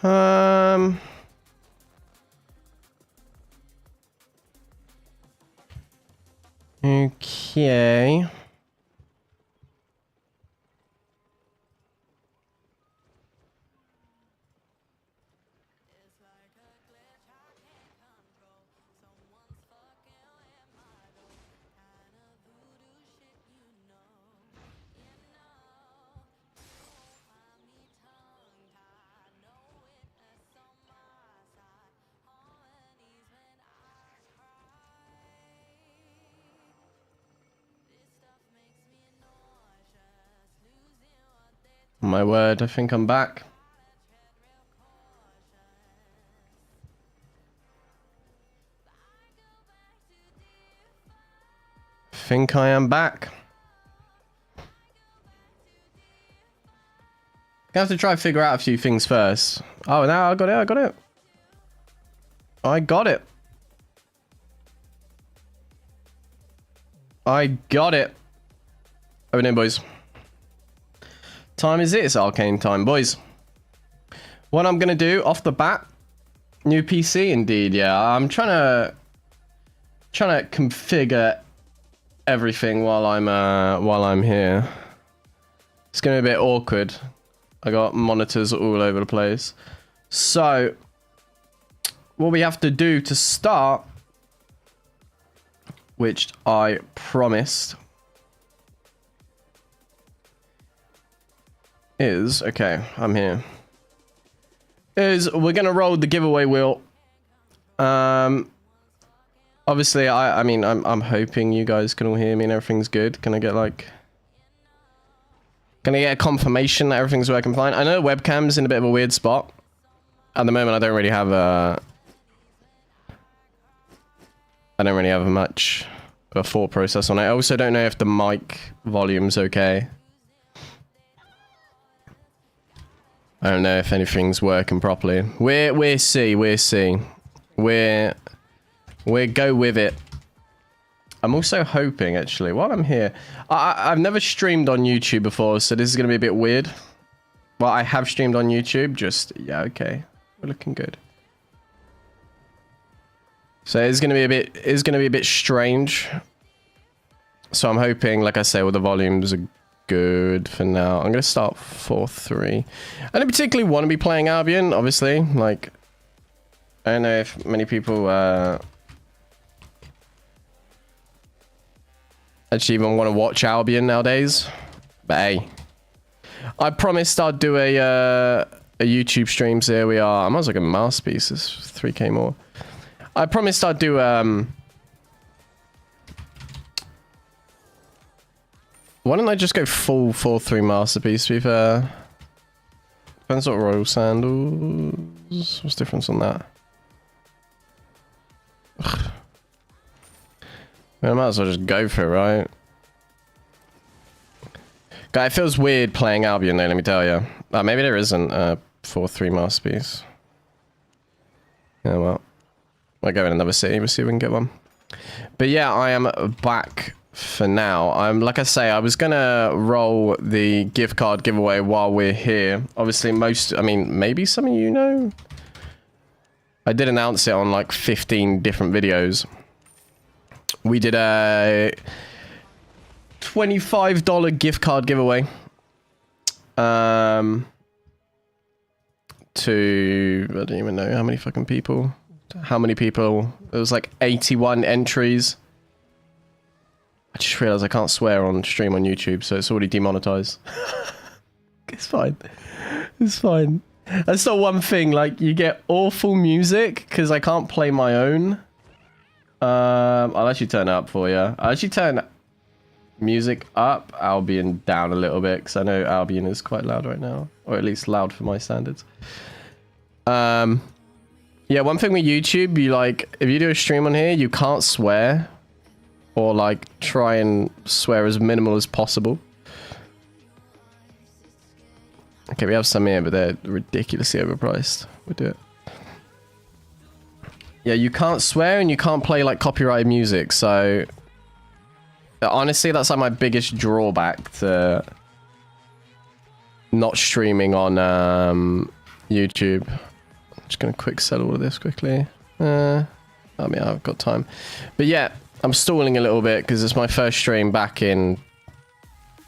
Okay. My word, I think I'm back. Think I am back. I have to try and figure out a few things first. Oh, now I got it, I got it. I got it. I got it. Open in, boys. Time is it? It's Arcane time, boys. What I'm gonna do off the bat, new PC indeed. Yeah, I'm trying to configure everything while I'm here. It's gonna be a bit awkward. I got monitors all over the place. So what we have to do to start, which I promised, is, okay, I'm here, is we're gonna roll the giveaway wheel. Obviously I mean I'm hoping you guys can all hear me and everything's good. Can I get a confirmation that everything's working fine? I know webcam's in a bit of a weird spot at the moment. I don't really have much of a thought process on it. I also don't know if the mic volume's okay. I don't know if anything's working properly. We'll see. We're go with it. I'm also hoping, actually, while I'm here, I've never streamed on YouTube before, so this is gonna be a bit weird. Well, I have streamed on YouTube, just, yeah, okay, we're looking good. So it's gonna be a bit strange. So I'm hoping, like I say, all the volumes are good for now. I'm gonna start 4-3. I don't particularly want to be playing Albion, obviously. Like, I don't know if many people actually even want to watch Albion nowadays, but hey, I promised I'd do a YouTube stream. So here we are. I might as well get a masterpiece. It's 3k more. I promised I'd do why don't I just go full 4-3 masterpiece? We've depends what royal sandals. What's the difference on that? Ugh. I might as well just go for it, right? Guy, it feels weird playing Albion though, let me tell you. Maybe there isn't a 4-3 masterpiece. Yeah, well, I'll go in another city. We'll see if we can get one. But yeah, I am back for now. Like I say, I was gonna roll the gift card giveaway while we're here. Obviously, I mean, maybe some of you know. I did announce it on like 15 different videos. We did a $25 gift card giveaway. To, I don't even know how many fucking people. How many people? It was like 81 entries. I just realized I can't swear on stream on YouTube, so it's already demonetized. It's fine. It's fine. That's not one thing. Like, you get awful music because I can't play my own. I'll actually turn it up for you. I'll actually turn music up, Albion down a little bit, because I know Albion is quite loud right now, or at least loud for my standards. Yeah, one thing with YouTube, you like, if you do a stream on here, you can't swear, or like try and swear as minimal as possible. Okay, we have some here, but they're ridiculously overpriced. We'll do it. Yeah, you can't swear and you can't play like copyrighted music, so honestly, that's like my biggest drawback to not streaming on YouTube. Just gonna quick sell all of this quickly. I mean, I've got time. But yeah, I'm stalling a little bit because it's my first stream back in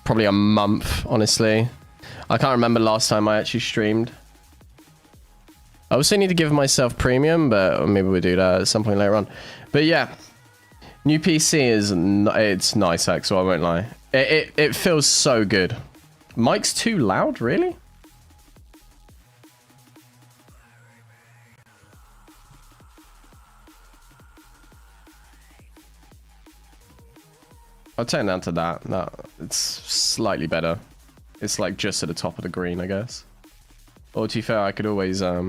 probably a month, honestly. I can't remember last time I actually streamed. I also need to give myself premium, but maybe we'll do that at some point later on. But yeah, new PC is it's nice, Axel, I won't lie. It feels so good. Mic's too loud, really? I'll turn down to that. No, it's slightly better. It's like just at the top of the green, I guess. Or to be fair, I could always I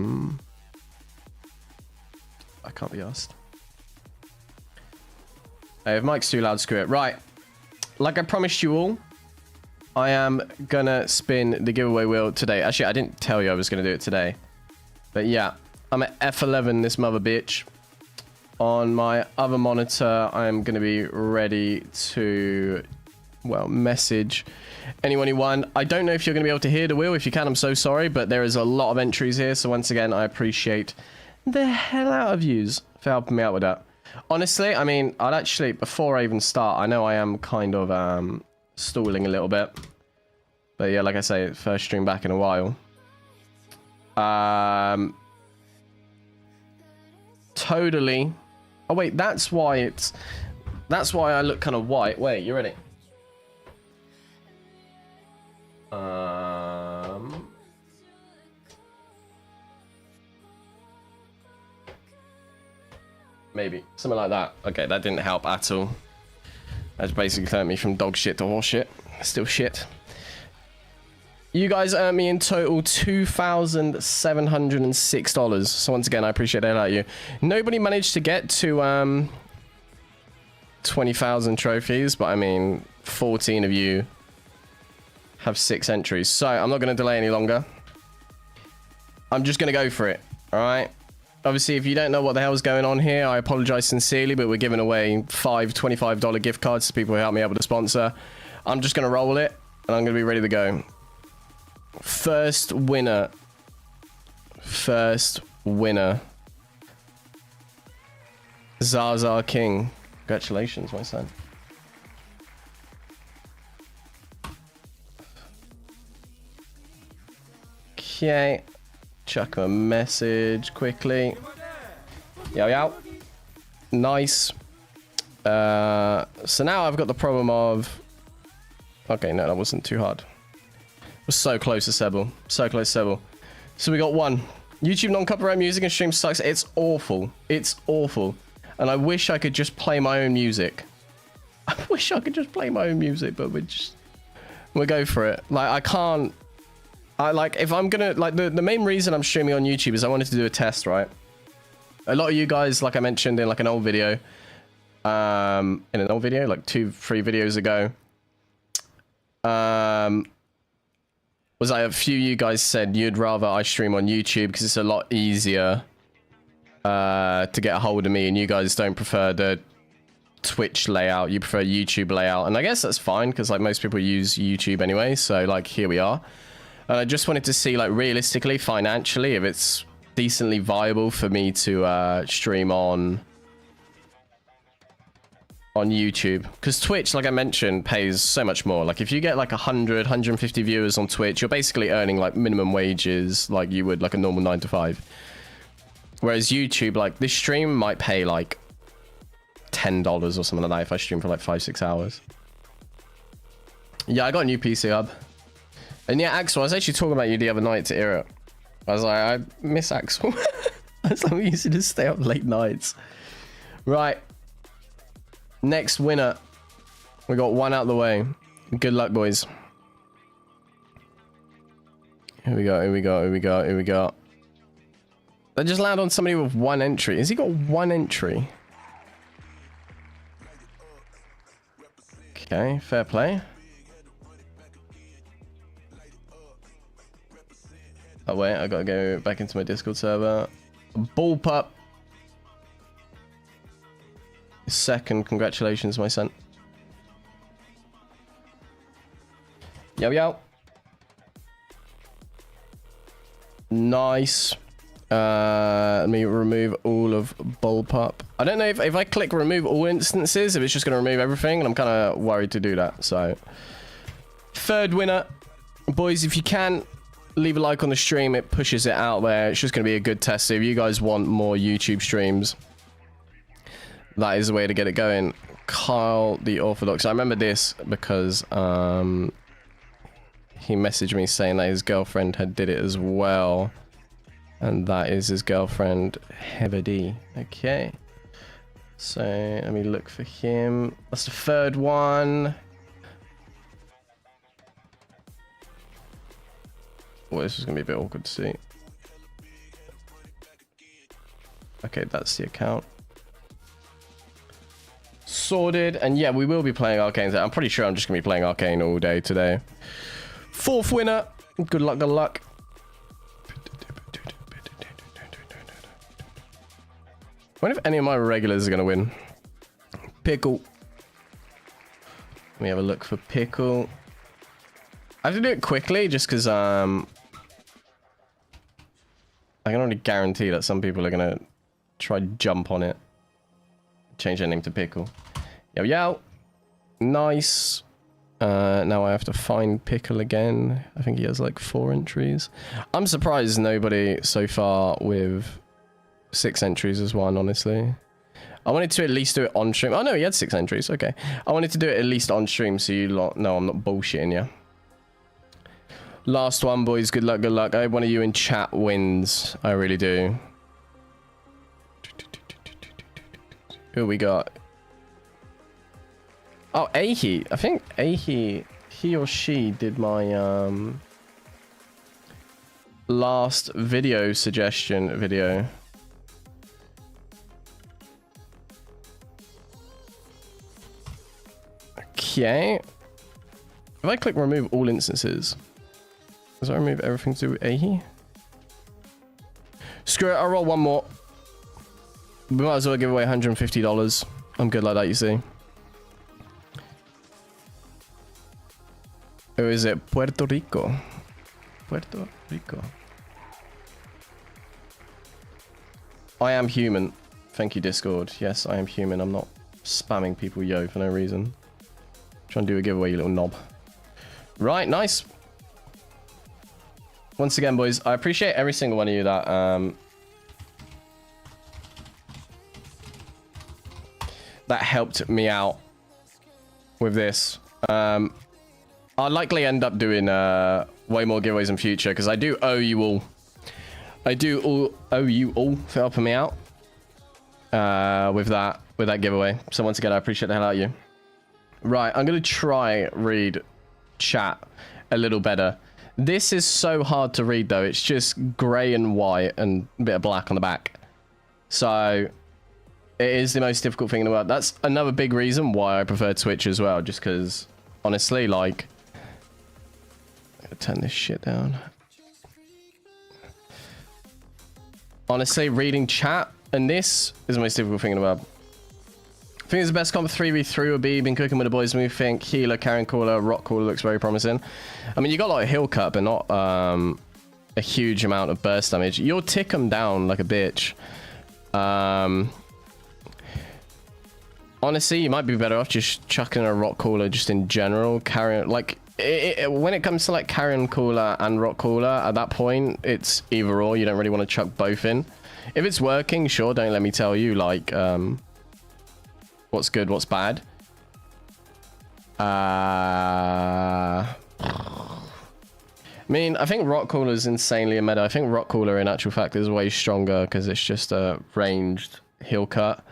can't be asked. Hey, if Mike's too loud, screw it. Right. Like I promised you all, I am gonna spin the giveaway wheel today. Actually, I didn't tell you I was gonna do it today. But yeah, I'm at F11, this mother bitch. On my other monitor, I'm going to be ready to, well, message anyone who won. I don't know if you're going to be able to hear the wheel. If you can, I'm so sorry, but there is a lot of entries here. So once again, I appreciate the hell out of yous for helping me out with that. Honestly, I mean, I'd actually, before I even start, I know I am kind of stalling a little bit. But yeah, like I say, first stream back in a while. Totally. Oh wait, that's why I look kind of white. Wait, you ready? Maybe something like that. Okay, that didn't help at all. That's basically turned me from dog shit to horse shit. Still shit. You guys earned me in total $2,706. So once again, I appreciate that out of you. Nobody managed to get to 20,000 trophies, but I mean, 14 of you have 6 entries. So I'm not going to delay any longer. I'm just going to go for it. All right. Obviously, if you don't know what the hell's going on here, I apologize sincerely, but we're giving away 5 $25 gift cards to people who help me out with the sponsor. I'm just going to roll it, and I'm going to be ready to go. First winner. First winner. Zaza King. Congratulations, my son. Okay. Chuck him a message quickly. Yo, yo. Nice. So now I've got the problem of... Okay, no, that wasn't too hard. Was so close to Sebel. So close to Sebel. So we got 1. YouTube non-copyright music and stream sucks. It's awful. It's awful. And I wish I could just play my own music. I wish I could just play my own music, but we'll go for it. Like, I can't... if I'm gonna... Like, the main reason I'm streaming on YouTube is I wanted to do a test, right? A lot of you guys, like I mentioned in, like, an old video... in an old video, like 2-3 videos ago... was like a few of you guys said you'd rather I stream on YouTube because it's a lot easier to get a hold of me, and you guys don't prefer the Twitch layout, you prefer YouTube layout, and I guess that's fine because like most people use YouTube anyway, so like here we are. And I just wanted to see like realistically, financially, if it's decently viable for me to stream on YouTube, because Twitch, like I mentioned, pays so much more. Like if you get like 100 150 viewers on Twitch, you're basically earning like minimum wages like you would like a normal 9 to 5. Whereas YouTube, like this stream might pay like $10 or something like that if I stream for like 5-6 hours. Yeah, I got a new PC hub. And yeah, Axel, I was actually talking about you the other night to Ira. I was like, I miss Axel. I was like, we used to just stay up late nights. Right. Next winner. We got 1 out of the way. Good luck, boys. Here we go, here we go, here we go, here we go. I just landed on somebody with 1 entry. Has he got 1 entry? Okay, fair play. Oh wait, I gotta go back into my Discord server. Ball pup. Second, congratulations, my son. Yo, yo. Nice. Let me remove all of bullpup. I don't know if I click remove all instances, if it's just going to remove everything, and I'm kind of worried to do that. So, third winner. Boys, if you can, leave a like on the stream. It pushes it out there. It's just going to be a good test. So if you guys want more YouTube streams, that is the way to get it going. Kyle the Orthodox. I remember this because he messaged me saying that his girlfriend had did it as well. And that is his girlfriend, Heather D. Okay. So, let me look for him. That's the third one. Well, this is going to be a bit awkward to see. Okay, that's the account. Sorted. And yeah, we will be playing Arcane. I'm pretty sure I'm just going to be playing Arcane all day today. Fourth winner. Good luck, good luck. I wonder if any of my regulars are going to win. Pickle. Let me have a look for Pickle. I have to do it quickly just because I can already guarantee that some people are going to try to jump on it. Change their name to Pickle. Yo, yo. Nice. Now I have to find Pickle again. I think he has like 4 entries. I'm surprised nobody so far with 6 entries as one, honestly. I wanted to at least do it on stream. Oh no, he had 6 entries. Okay. I wanted to do it at least on stream so you lot know I'm not bullshitting you. Last one, boys. Good luck, good luck. I hope one of you in chat wins. I really do. Who we got? Oh, Ahi. I think Ahi, he or she did my last video suggestion video. Okay. If I click remove all instances, does that remove everything to do with Ahi? Screw it, I'll roll one more. We might as well give away $150. I'm good like that, you see. Who is it? Puerto Rico. Puerto Rico. I am human. Thank you, Discord. Yes, I am human. I'm not spamming people yo for no reason. Trying to do a giveaway, you little knob. Right, nice. Once again, boys, I appreciate every single one of you that that helped me out with this. I'll likely end up doing way more giveaways in future because I do owe you all. I do owe you all for helping me out with that giveaway. So once again, I appreciate the hell out of you. Right, I'm gonna try read chat a little better. This is so hard to read though. It's just grey and white and a bit of black on the back. So it is the most difficult thing in the world. That's another big reason why I prefer Twitch as well. Just because, honestly, like, I'm gonna turn this shit down. Honestly, reading chat and this is the most difficult thing in the world. I think it's the best comp 3v3 would be been cooking with the boys. We think healer, carrying caller, rock caller looks very promising. I mean, you got like a heal cut, but not a huge amount of burst damage. You'll tick them down like a bitch. Honestly, you might be better off just chucking a rock caller just in general. Carrying like when it comes to like carrying caller and rock caller, at that point it's either or. You don't really want to chuck both in. If it's working, sure. Don't let me tell you like what's good, what's bad. I mean, I think rock caller is insanely meta. I think rock caller in actual fact is way stronger because it's just a ranged heal cut.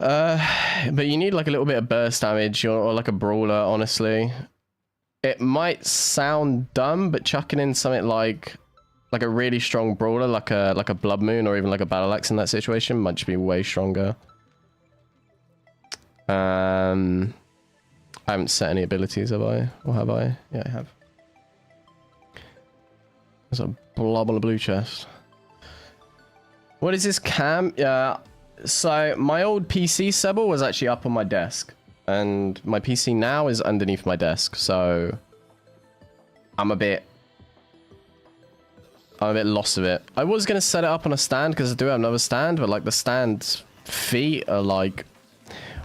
But you need like a little bit of burst damage or like a brawler, honestly. It might sound dumb, but chucking in something like a really strong brawler, like a Blood Moon or even like a Battle Axe in that situation might just be way stronger. I haven't set any abilities, have I? Or have I? Yeah, I have. There's a blob on a blue chest. What is this cam? Yeah. So my old PC Sebel was actually up on my desk, and my PC now is underneath my desk. So I'm a bit I'm a bit lost of it. I was gonna set it up on a stand because I do have another stand, but like the stand's feet are like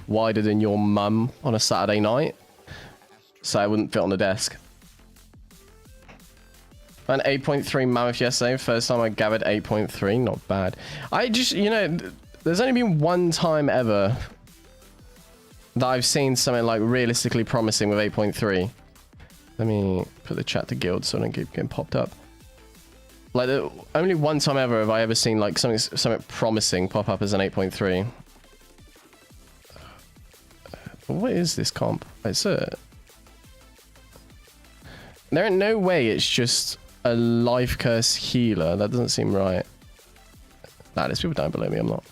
wider than your mum on a Saturday night, so I wouldn't fit on the desk. And 8.3 mammoth yesterday. First time I gathered 8.3. Not bad. I just, you know, there's only been one time ever that I've seen something like realistically promising with 8.3. Let me put the chat to guild so I don't keep getting popped up. Like, only one time ever have I ever seen like something promising pop up as an 8.3. What is this comp? It's a... There ain't no way it's just a life curse healer. That doesn't seem right. Nah, there's people down below me. I'm not.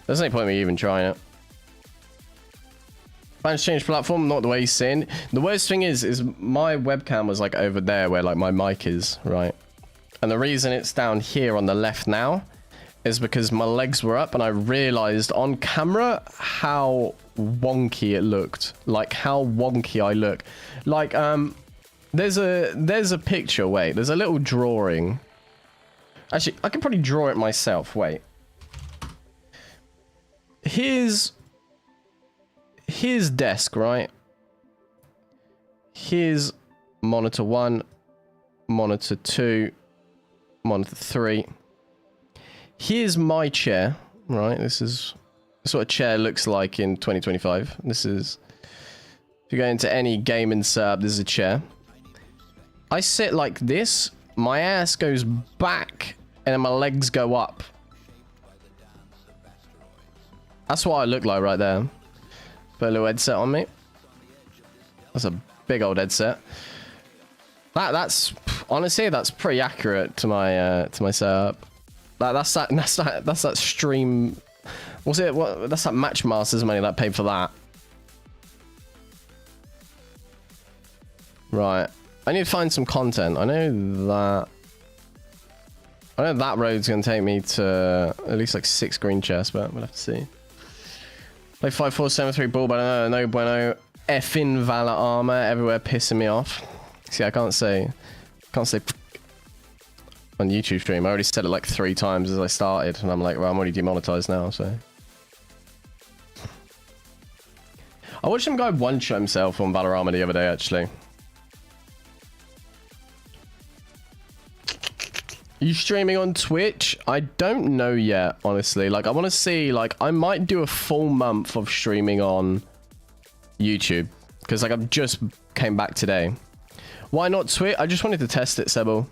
There's no point in me even trying it. Banj changed platform, not the way he's saying. The worst thing is my webcam was like over there where like my mic is, right? And the reason it's down here on the left now is because my legs were up and I realized on camera how wonky it looked. Like how wonky I look. Like, there's a picture, wait, there's a little drawing. Actually, I can probably draw it myself, wait. Here's desk, right? Here's monitor 1, monitor 2, monitor 3. Here's my chair, right? This is what a chair looks like in 2025. This is, if you go into any gaming setup, this is a chair. I sit like this, my ass goes back, and then my legs go up. That's what I look like right there. Put a little headset on me. That's a big old headset. That's honestly, that's pretty accurate to my setup. That's that stream. What's it? What? That's that Matchmasters money that paid for that. Right. I need to find some content. I know that road's gonna take me to at least like 6 green chests, but we'll have to see. Play 5473 ball, but I don't know, no bueno. Effing Valor armor everywhere, pissing me off. See, I can't say on YouTube stream. I already said it like 3 times as I started, and I'm like, well, I'm already demonetized now, so. I watched some guy one-shot himself on Valor armor the other day, actually. Are you streaming on Twitch? I don't know yet, honestly. Like, I want to see, like, I might do a full month of streaming on YouTube. Because, like, I've just came back today. Why not Twitch? I just wanted to test it, Sebo.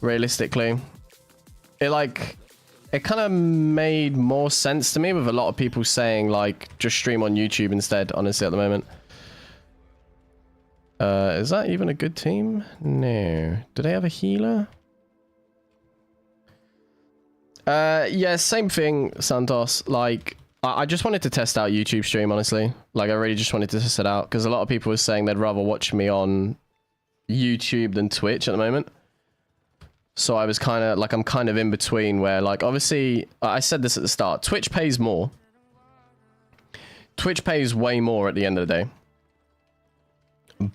Realistically. It kind of made more sense to me with a lot of people saying, like, just stream on YouTube instead, honestly, at the moment. Is that even a good team? No. Do they have a healer? Yeah, same thing, Santos. Like, I just wanted to test out YouTube stream, honestly. Like, I really just wanted to test it out, because a lot of people were saying they'd rather watch me on YouTube than Twitch at the moment. So I was kind of, like, I'm kind of in between where, like, obviously, I said this at the start, Twitch pays more. Twitch pays way more at the end of the day.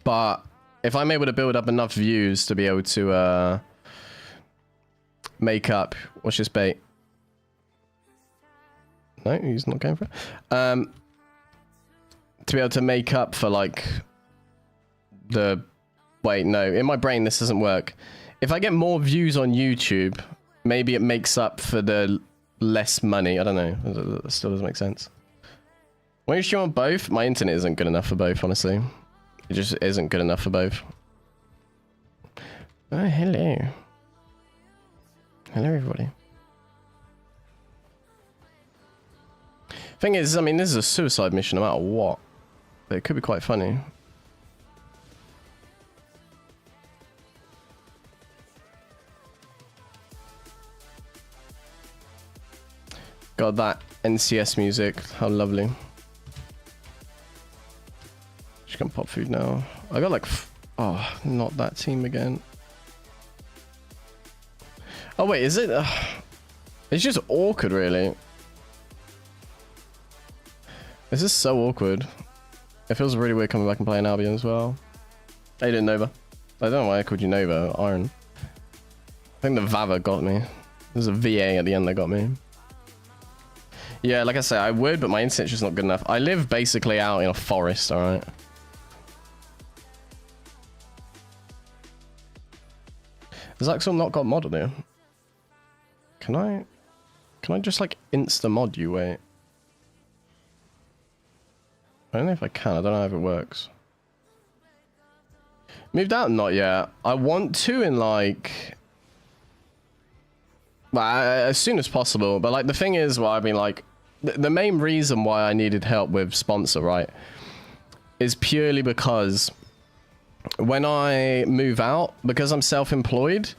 But if I'm able to build up enough views to be able to, make up, watch this bait. No, he's not going for it. To be able to make up for like the, wait, no, in my brain this doesn't work. If I get more views on YouTube, maybe it makes up for the less money. I don't know. It still doesn't make sense. When you stream on both, my internet isn't good enough for both, honestly. It just isn't good enough for both. Oh, hello. Hello, everybody. Thing is, I mean, this is a suicide mission no matter what. But it could be quite funny. God, that NCS music. How lovely. Just gonna pop food now. I got like... oh, not that team again. Oh, wait, is it... it's just awkward, really. This is so awkward. It feels really weird coming back and playing Albion as well. Hey, didn't Nova. I don't know why I called you Nova. Iron. think the Vava got me. There's a VA at the end that got me. Yeah, like I say, I would, but my instinct's just not good enough. I live basically out in a forest, alright? Has Axel not got mod on here? Can I just like insta mod you? Wait. I don't know if I can. I don't know if it works. Moved out? Not yet. I want to in like... Well, as soon as possible. But like the thing is, well, I mean like... The main reason why I needed help with sponsor, right? Is purely because... When I move out, because I'm self-employed...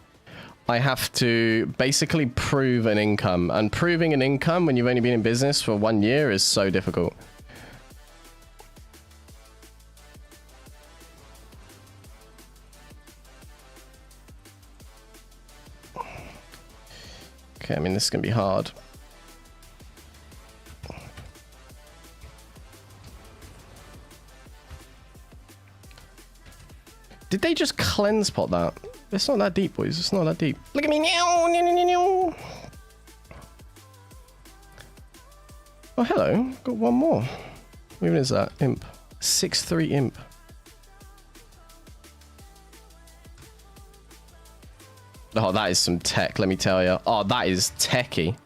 I have to basically prove an income. And proving an income when you've only been in business for 1 year is so difficult. Okay, I mean, this is going to be hard. Did they just cleanse pot that? It's not that deep, boys. It's not that deep. Look at me. Oh, hello. Got one more. What even is that? Imp. 6-3 imp. Oh, that is some tech, let me tell you. Oh, that is techie.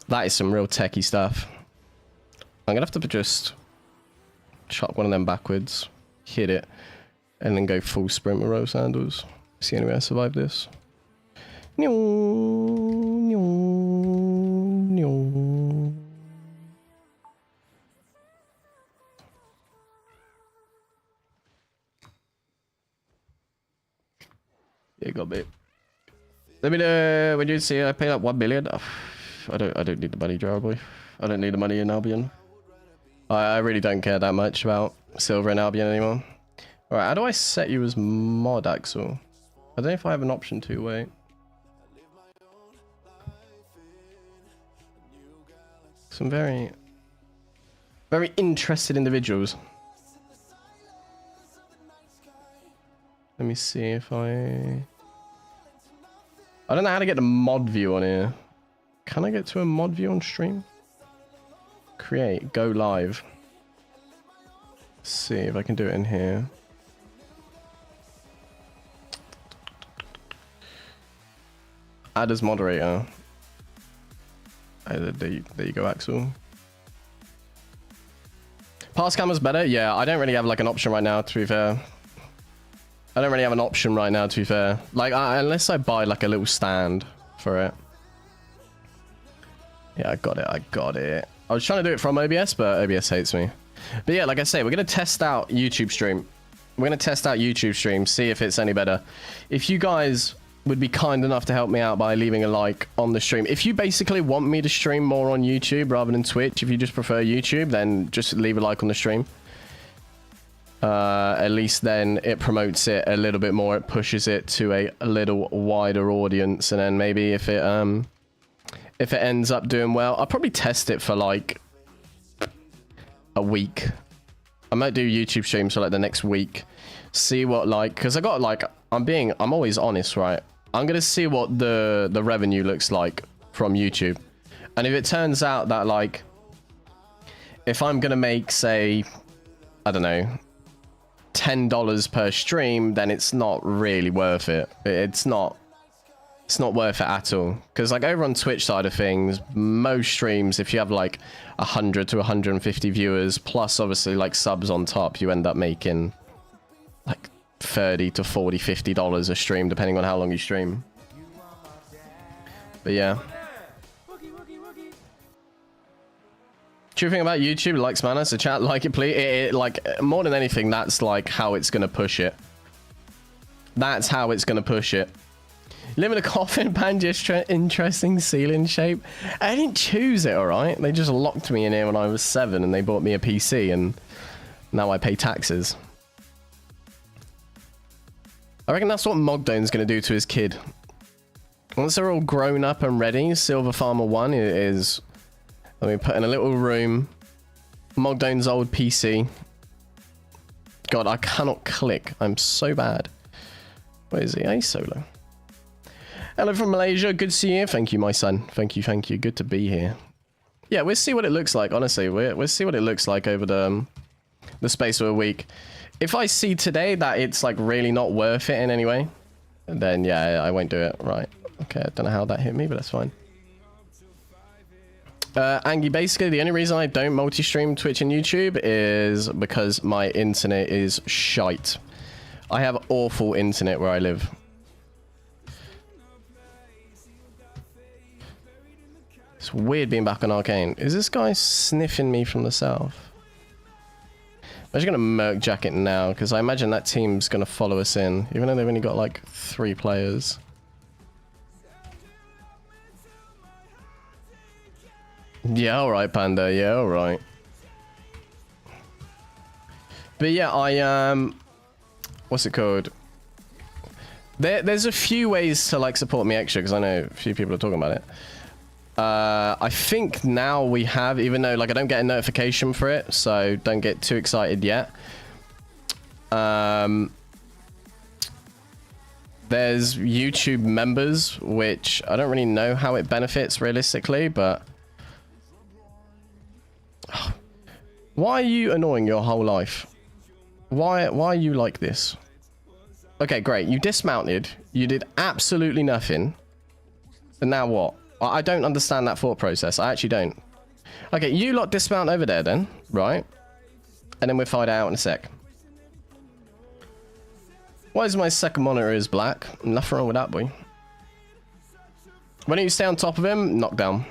That is some real techie stuff. I'm gonna have to just chuck one of them backwards, hit it, and then go full sprint with row sandals. See any way I survive this. There you go, babe. Let me know when you see I pay like 1 million. Oh, I don't need the money, Jar boy. I don't need the money in Albion. I really don't care that much about silver in Albion anymore. Alright, how do I set you as mod, Axel? I don't know if I have an option to, wait. Some very interested individuals. Let me see if I don't know how to get the mod view on here. Can I get to a mod view on stream? Create, go live. Let's see if I can do it in here. Add as moderator. There you go, Axel. Pass camera's better? Yeah, I don't really have like an option right now, to be fair. I don't really have an option right now, to be fair. Like, unless I buy like a little stand for it. Yeah, I got it. I got it. I was trying to do it from OBS, but OBS hates me. But yeah, like I say, we're going to test out YouTube stream. We're going to test out YouTube stream, see if it's any better. If you guys would be kind enough to help me out by leaving a like on the stream. If you basically want me to stream more on YouTube rather than Twitch, if you just prefer YouTube, then just leave a like on the stream. At least then it promotes it a little bit more. It pushes it to a little wider audience, and then maybe if it ends up doing well, I'll probably test it for like a week. I might do YouTube streams for like the next week, see what like, because I got like, I'm always honest, right? I'm gonna see what the revenue looks like from YouTube, and if it turns out that like, if I'm gonna make, say, I don't know, $10 per stream, then it's not really worth it. It's not worth it at all, because like over on Twitch side of things, most streams, if you have like 100 to 150 viewers plus obviously like subs on top, you end up making like $30 to $40, $50 a stream depending on how long you stream. But yeah, true thing about YouTube, likes mana, so chat, like it please. It like more than anything, that's like how it's gonna push it. That's how it's gonna push it. Live in a coffin, Banj, interesting ceiling shape. I didn't choose it, alright? They just locked me in here when I was 7 and they bought me a PC, and now I pay taxes. I reckon that's what Mogdone's gonna do to his kid. Once they're all grown up and ready, Silver Farmer 1 is... Let me put in a little room. Mogdone's old PC. God, I cannot click. I'm so bad. Where is he? A solo. Hello from Malaysia. Good to see you. Thank you, my son. Thank you, thank you. Good to be here. Yeah, we'll see what it looks like, honestly. We'll see what it looks like over the space of a week. If I see today that it's, like, really not worth it in any way, then, yeah, I won't do it. Right. Okay, I don't know how that hit me, but that's fine. Angie, basically, the only reason I don't multi-stream Twitch and YouTube is because my internet is shite. I have awful internet where I live. It's weird being back on Arcane. Is this guy sniffing me from the south? I'm just going to Merc Jacket now, because I imagine that team's going to follow us in, even though they've only got, like, 3 players. Yeah, alright, Panda. Yeah, alright. But yeah, what's it called? There's a few ways to, like, support me extra, because I know a few people are talking about it. I think now we have, even though, like, I don't get a notification for it, so don't get too excited yet. There's YouTube members, which I don't really know how it benefits realistically, but... Why are you annoying your whole life? Why are you like this? Okay, great. You dismounted. You did absolutely nothing. And now what? I don't understand that thought process. I actually don't. Okay, you lot dismount over there then, right? And then we'll find out in a sec. Why is my second monitor is black? Nothing wrong with that, boy. When you stay on top of him, knockdown.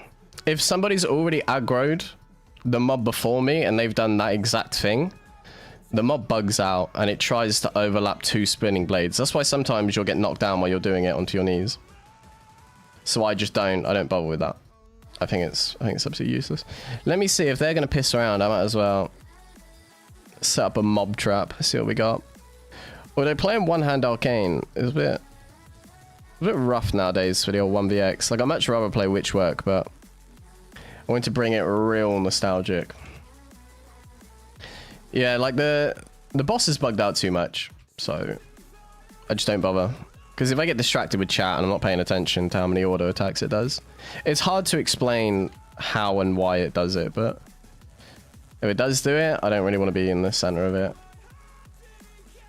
If somebody's already aggroed the mob before me and they've done that exact thing, the mob bugs out and it tries to overlap 2 spinning blades. That's why sometimes you'll get knocked down while you're doing it onto your knees. So I don't bother with that. I think it's absolutely useless. Let me see if they're gonna piss around. I might as well set up a mob trap. See what we got. Although playing one-hand Arcane is a bit rough nowadays for the old 1vx. Like, I'd much rather play Witchwork, but I want to bring it real nostalgic. Yeah, like the boss is bugged out too much, so I just don't bother. Because if I get distracted with chat and I'm not paying attention to how many auto attacks it does, it's hard to explain how and why it does it, but if it does do it, I don't really want to be in the center of it.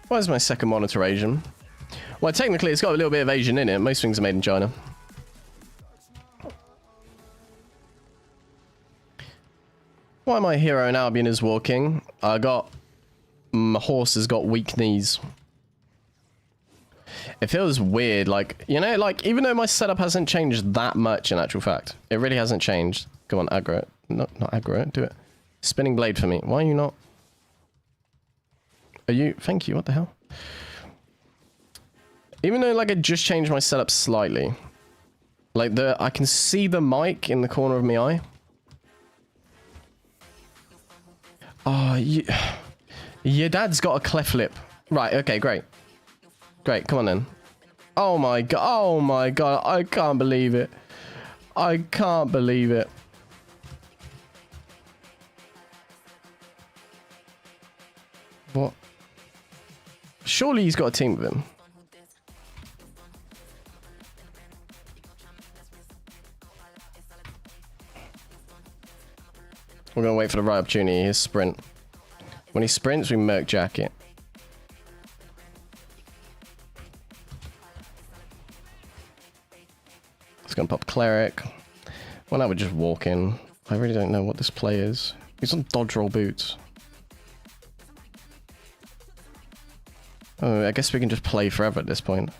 Why is my second monitor Asian? Well, technically it's got a little bit of Asian in it. Most things are made in China. Why my hero in Albion is walking? My horse has got weak knees. It feels weird, like, you know, like, even though my setup hasn't changed that much in actual fact, it really hasn't changed. Come on, aggro it. Not aggro it, do it. Spinning blade for me. Why are you not? Are you? Thank you, what the hell? Even though, like, I just changed my setup slightly. Like, I can see the mic in the corner of my eye. Oh, your dad's got a cleft lip. Right, okay, great. Great, come on then. Oh my god, I can't believe it. I can't believe it. What? Surely he's got a team with him. We're gonna wait for the right opportunity. His sprint. When he sprints, we Merc Jacket. It's gonna pop Cleric. Well, now we're just walking. I really don't know what this play is. He's on dodge roll boots. Oh, I guess we can just play forever at this point.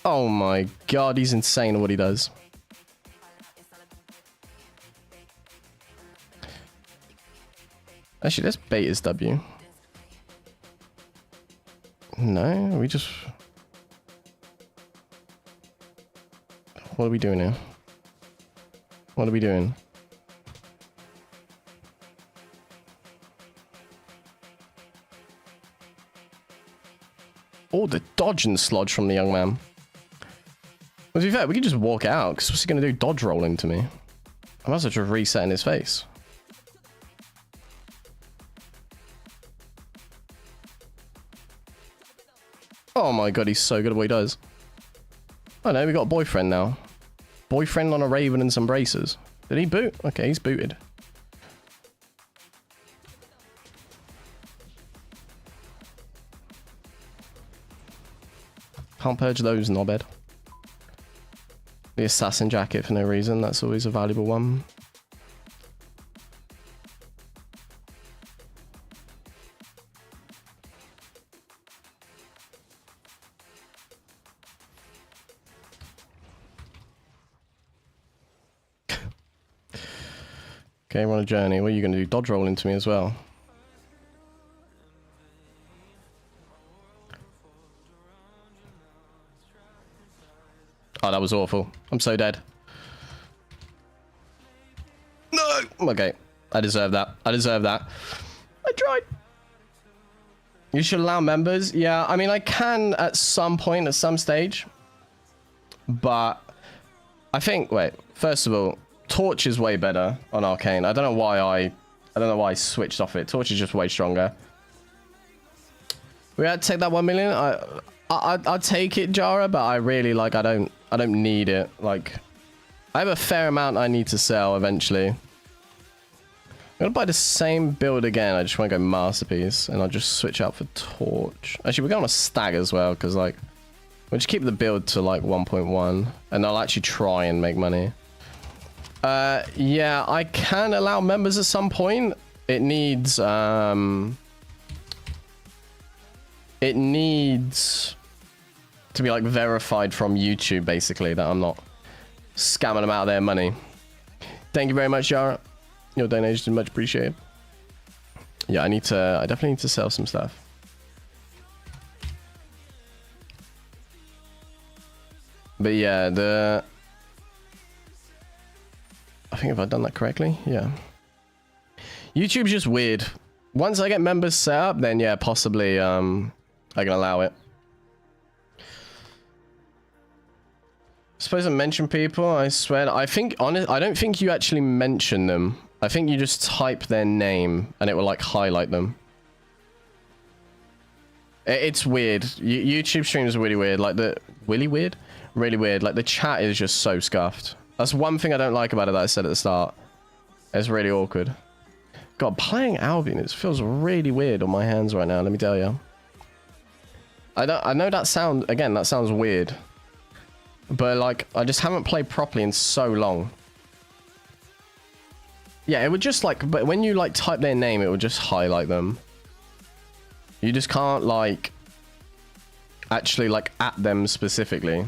Oh my god, he's insane at what he does. Actually, let's bait his W. No, we just... What are we doing here? What are we doing? Oh, the dodge and slodge from the young man. Well, to be fair, we can just walk out, because what's he going to do? Dodge roll into me? I might as well just reset in his face. Oh my god, he's so good at what he does. Oh no, we got a boyfriend now. Boyfriend on a raven and some braces. Did he boot? Okay, he's booted. Can't purge those, knobhead. The assassin jacket for no reason. That's always a valuable one. Okay, we're on a journey. What are you going to do? Dodge roll into me as well. Oh, that was awful. I'm so dead. No! Okay. I deserve that. I deserve that. I tried. You should allow members. Yeah, I mean, I can at some point, at some stage. But I think, wait, first of all, Torch is way better on Arcane. I don't know why I switched off it. Torch is just way stronger. We had to take that 1 million. I'll take it, Jara, but I really I don't need it. Like, I have a fair amount I need to sell eventually. I'm gonna buy the same build again. I just want to go Masterpiece, and I'll just switch out for Torch. Actually, we're going on a Stag as well, because like we'll just keep the build to like 1.1, and I'll actually try and make money. Yeah, I can allow members at some point. It needs to be like verified from YouTube, basically, that I'm not scamming them out of their money. Thank you very much, Yara. Your donation is much appreciated. Yeah, I definitely need to sell some stuff. But yeah, I think if I've done that correctly, yeah. YouTube's just weird. Once I get members set up, then yeah, possibly I can allow it. Suppose I mention people. I swear. I don't think you actually mention them. I think you just type their name and it will like highlight them. It's weird. YouTube streams are really weird. Like really weird. Like the chat is just so scuffed. That's one thing I don't like about it that I said at the start. It's really awkward. God, playing Albion, it feels really weird on my hands right now, let me tell you. I know that sounds weird. But like, I just haven't played properly in so long. Yeah, it would just like, but when you like type their name, it would just highlight them. You just can't like, actually like at them specifically.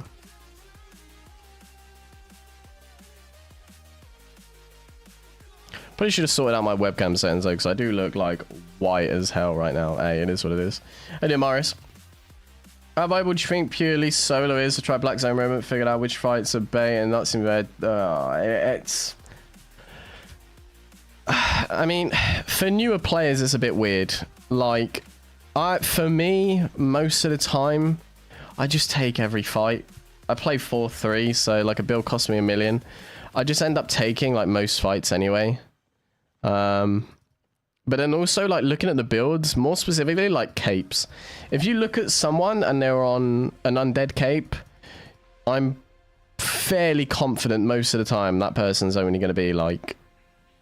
Probably should have sorted out my webcam settings though, because I do look like white as hell right now. Hey, it is what it is. Hey there, Morris. How viable do you think purely solo is to try Black Zone moment, figured out which fights are bait and nuts in bed? It's... I mean, for newer players, it's a bit weird. Like, for me, most of the time, I just take every fight. I play 4-3, so like a build cost me $1 million. I just end up taking like most fights anyway. But then also like looking at the builds, more specifically like capes. If you look at someone and they're on an undead cape, I'm fairly confident most of the time that person's only going to be like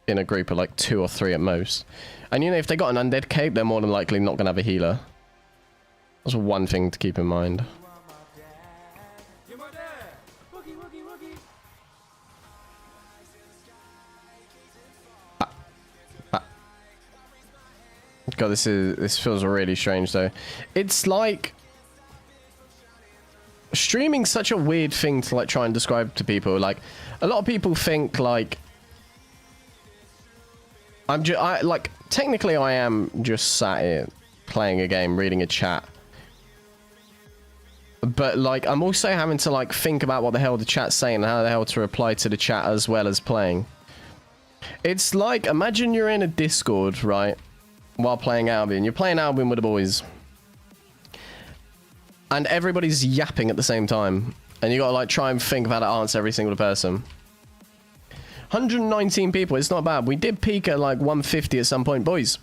in a group of like 2 or 3 at most. And you know, if they got an undead cape, they're more than likely not going to have a healer. That's one thing to keep in mind. God, this feels really strange though. It's like streaming's such a weird thing to like try and describe to people. Like a lot of people think like like technically I am just sat here playing a game, reading a chat. But like I'm also having to like think about what the hell the chat's saying and how the hell to reply to the chat as well as playing. It's like, imagine you're in a Discord, right? While playing Albion. You're playing Albion with the boys. And everybody's yapping at the same time. And you gotta like try and think of how to answer every single person. 119 people, it's not bad. We did peak at like 150 at some point. Boys,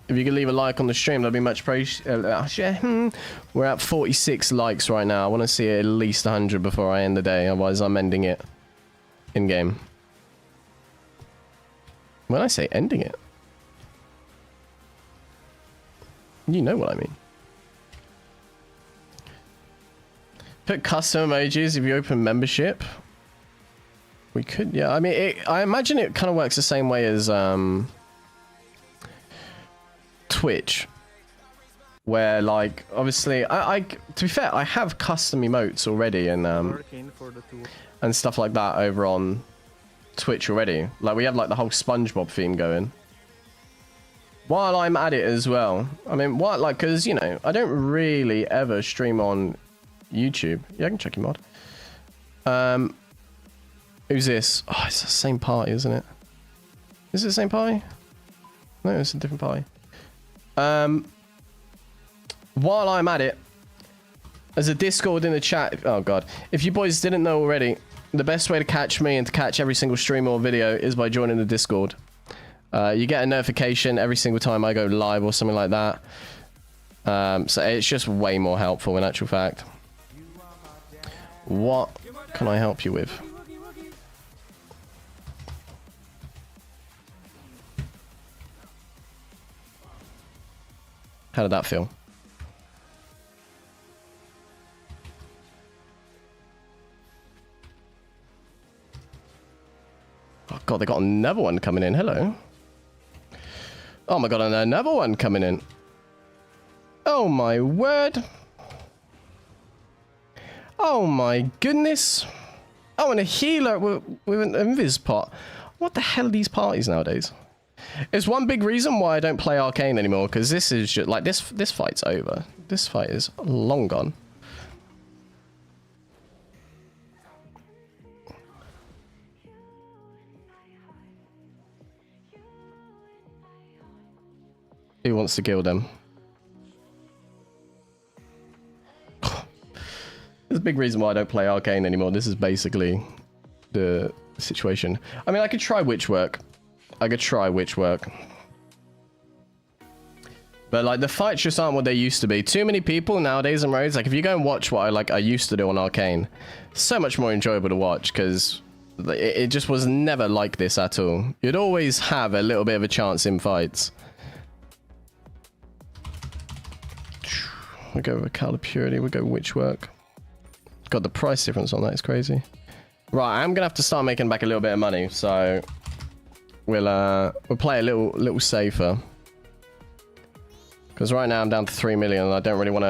If you could leave a like on the stream, that'd be much appreciated. We're at 46 likes right now. I want to see at least 100 before I end the day. Otherwise, I'm ending it in game. When I say ending it, you know what I mean. Put custom emojis if you open membership. We could, yeah. I mean, I imagine it kind of works the same way as Twitch, where like obviously I to be fair, I have custom emotes already and stuff like that over on Twitch already. Like we have like the whole SpongeBob theme going. While I'm at it as well, I mean, what, like, because you know I don't really ever stream on YouTube. Yeah, I can check your mod. Who's this? Oh, it's the same party, isn't it? Is it the same party? No, it's a different party. While I'm at it, there's a Discord in the chat. Oh god, if you boys didn't know already, the best way to catch me and to catch every single stream or video is by joining the Discord. You get a notification every single time I go live or something like that. So it's just way more helpful in actual fact. What can I help you with? How did that feel? Oh god, they got another one coming in. Hello. Oh my god, and another one coming in. Oh my word. Oh my goodness. Oh, and a healer with an invis pot. What the hell are these parties nowadays? It's one big reason why I don't play Arcane anymore, because this is just like this fight's over. This fight is long gone. Who wants to kill them? There's a big reason why I don't play Arcane anymore. This is basically the situation. I mean, I could try witch work. I could try witch work. But like the fights just aren't what they used to be. Too many people nowadays in raids. Like if you go and watch what I used to do on Arcane, so much more enjoyable to watch because it just was never like this at all. You'd always have a little bit of a chance in fights. We go with Color Purity. We go witch work. God, the price difference on that is crazy. Right, I'm gonna have to start making back a little bit of money, so we'll play a little safer. Because right now I'm down to 3 million and I don't really want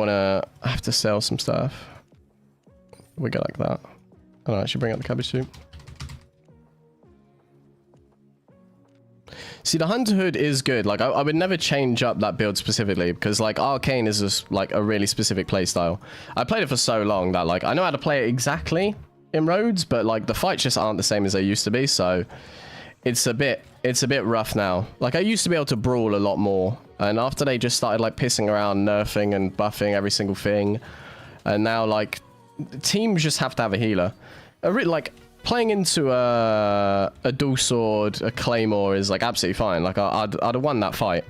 to have to sell some stuff. We go like that. I don't actually bring up the cabbage soup. See, the Hunter Hood is good. Like, I would never change up that build specifically because, like, Arcane is just, like, a really specific playstyle. I played it for so long that, like, I know how to play it exactly in Rhodes, but, like, the fights just aren't the same as they used to be, so it's a bit rough now. Like, I used to be able to brawl a lot more, and after they just started, like, pissing around, nerfing and buffing every single thing, and now, like, teams just have to have a healer. Like, playing into a dual sword, a claymore is like absolutely fine. Like I'd have won that fight.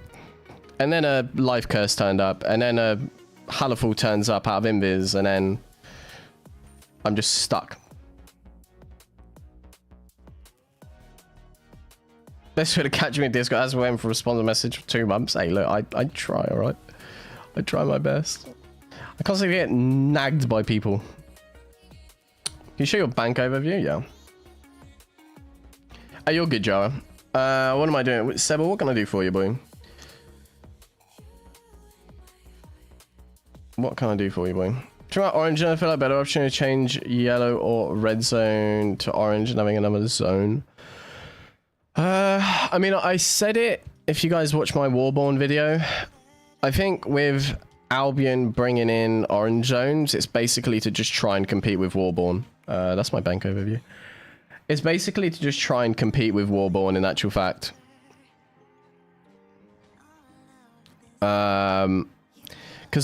And then a life curse turned up, and then a Haliful turns up out of invis, and then I'm just stuck. This would have catch me in Discord as we went for respond to message for 2 months. Hey, look, I try, all right. I try my best. I constantly get nagged by people. Can you show your bank overview? Yeah. Hey, you're good, Jara. What am I doing? Seba, what can I do for you, boy? What can I do for you, boy? Try out orange, and I feel like better option to change yellow or red zone to orange and having another zone. I mean, I said it if you guys watch my Warborn video. I think with Albion bringing in orange zones, it's basically to just try and compete with Warborn. That's my bank overview. It's basically to just try and compete with Warborn in actual fact. Because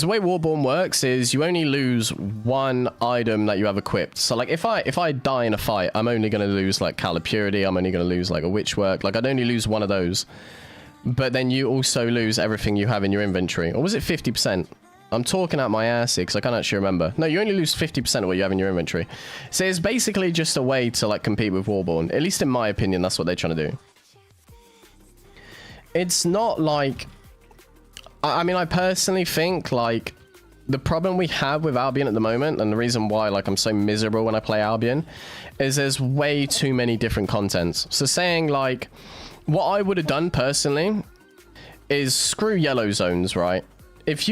the way Warborn works is you only lose one item that you have equipped. So like if I die in a fight, I'm only going to lose like Color Purity. I'm only going to lose like a Witch Work. Like I'd only lose one of those. but then you also lose everything you have in your inventory. Or was it 50%? I'm talking out my ass here because I can't actually remember. No, you only lose 50% of what you have in your inventory. So it's basically just a way to like compete with Warborn. At least in my opinion, that's what they're trying to do. It's not like... I mean, I personally think like the problem we have with Albion at the moment, and the reason why like I'm so miserable when I play Albion, is there's way too many different contents. So saying like, what I would have done personally is screw yellow zones, right? If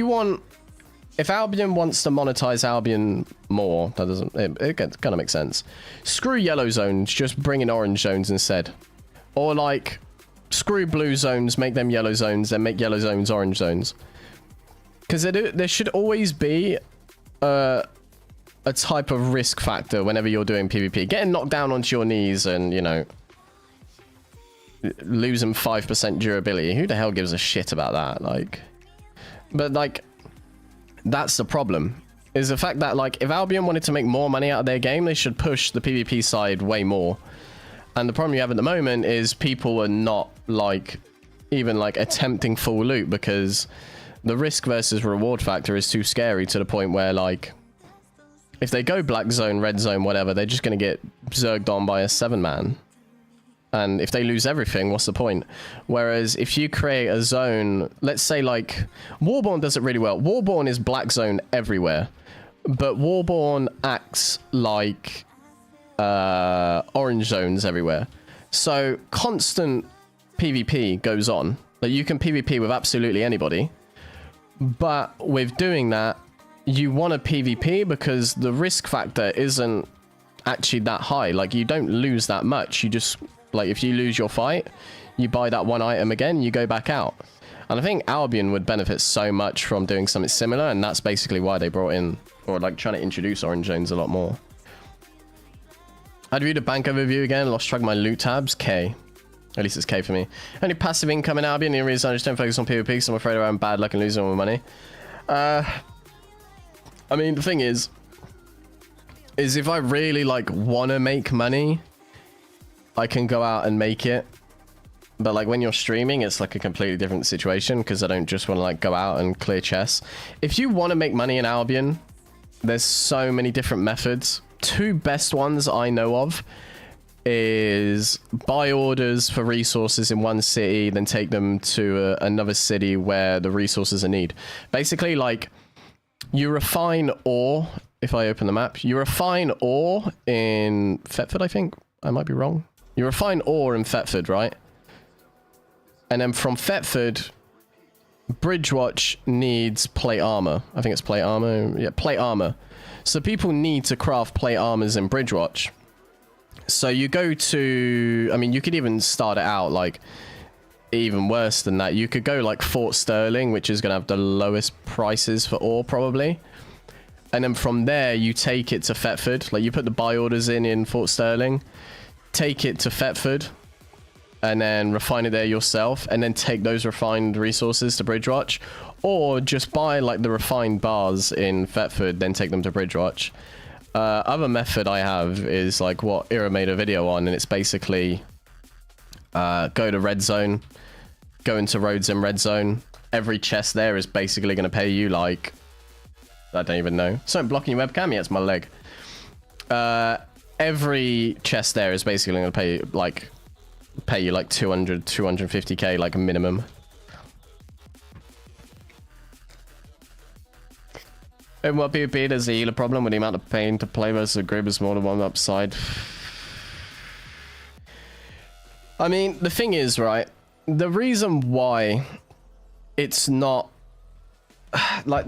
Albion wants to monetize Albion more, that doesn't, it kind of makes sense. Screw yellow zones, just bring in orange zones instead. Or like, screw blue zones, make them yellow zones, then make yellow zones orange zones. Because there should always be a type of risk factor whenever you're doing PvP. Getting knocked down onto your knees and, you know, losing 5% durability. Who the hell gives a shit about that? Like, but like, that's the problem. Is the fact that like, if Albion wanted to make more money out of their game, they should push the PvP side way more. And the problem you have at the moment is people are not like even like attempting full loot because the risk versus reward factor is too scary to the point where like if they go black zone, red zone, whatever, they're just going to get zerged on by a 7-man. And if they lose everything, what's the point? Whereas if you create a zone, let's say like Warborn does it really well. Warborn is black zone everywhere, but Warborn acts like orange zones everywhere. So constant PvP goes on. Like you can PvP with absolutely anybody, but with doing that, you want a PvP because the risk factor isn't actually that high. Like you don't lose that much. You just like if you lose your fight, you buy that one item again, you go back out. And I think Albion would benefit so much from doing something similar, and that's basically why they brought in or like trying to introduce orange zones a lot more. I'd read a bank overview again, lost track of my loot tabs. K. At least it's K for me. Only passive income in Albion. The only reason I just don't focus on PvP because I'm afraid I'm bad luck and losing all my money. I mean, the thing is if I really like want to make money, I can go out and make it. But like when you're streaming, it's like a completely different situation because I don't just want to like go out and clear chests. If you want to make money in Albion, there's so many different methods. Two best ones I know of is buy orders for resources in one city, then take them to another city where the resources are needed. Basically, like, you refine ore, if I open the map, you refine ore in Thetford, I think. I might be wrong. You refine ore in Thetford, right? And then from Thetford, Bridgewatch needs plate armor. I think it's plate armor. Yeah, plate armor. So people need to craft plate armors in Bridgewatch. So you go to, I mean, you could even start it out like even worse than that. You could go like Fort Sterling, which is going to have the lowest prices for ore probably. And then from there, you take it to Thetford. Like you put the buy orders in Fort Sterling, take it to Thetford, and then refine it there yourself, and then take those refined resources to Bridgewatch. Or just buy like the refined bars in Thetford, then take them to Bridgewatch. Other method I have is like what Ira made a video on, and it's basically go to red zone, go into roads in red zone. Every chest there is basically going to pay you like, I don't even know. Something blocking your webcam? Yeah, it's my leg. Every chest there is basically going to pay you like 200, 250k like a minimum. In what PvP does the healer problem with the amount of pain to play versus a group is more than one upside? I mean, the thing is, right, the reason why it's not like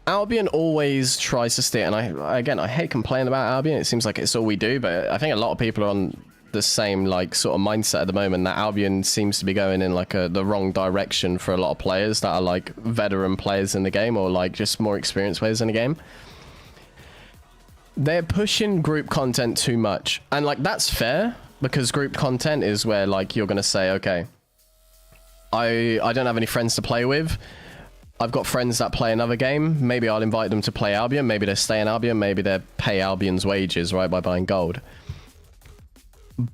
Albion always tries to steer, and I hate complaining about Albion. It seems like it's all we do, but I think a lot of people are on the same like sort of mindset at the moment that Albion seems to be going in like the wrong direction for a lot of players that are like veteran players in the game or like just more experienced players in the game. They're pushing group content too much, and like that's fair because group content is where like you're gonna say, okay, I don't have any friends to play with. I've got friends that play another game. Maybe I'll invite them to play Albion. Maybe they stay in Albion. Maybe they pay Albion's wages, right, by buying gold.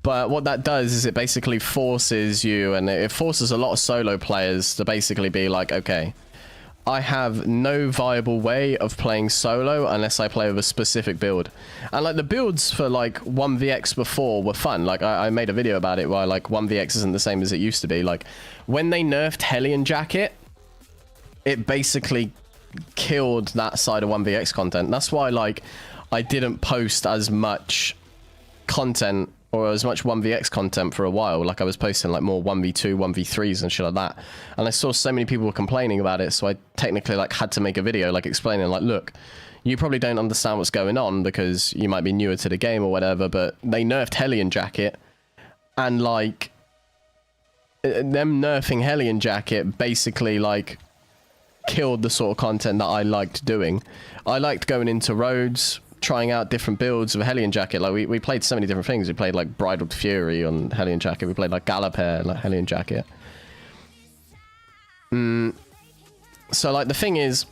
But what that does is it basically forces you, and it forces a lot of solo players to basically be like, okay, I have no viable way of playing solo unless I play with a specific build. And like the builds for like 1vx before were fun. Like I made a video about it where like 1vx isn't the same as it used to be. Like when they nerfed Hellion Jacket, it basically killed that side of 1vx content. That's why like I didn't post as much content or as much 1vx content for a while. Like I was posting like more 1v2, 1v3s and shit like that. And I saw so many people were complaining about it, so I technically like had to make a video like explaining like, look, you probably don't understand what's going on because you might be newer to the game or whatever, but they nerfed Hellion Jacket, and like them nerfing Hellion Jacket basically like killed the sort of content that I liked doing. I liked going into roads, trying out different builds of Hellion Jacket. Like we played so many different things. We played like Bridled Fury on Hellion Jacket. We played like Gallopere like Hellion Jacket. So like the thing is,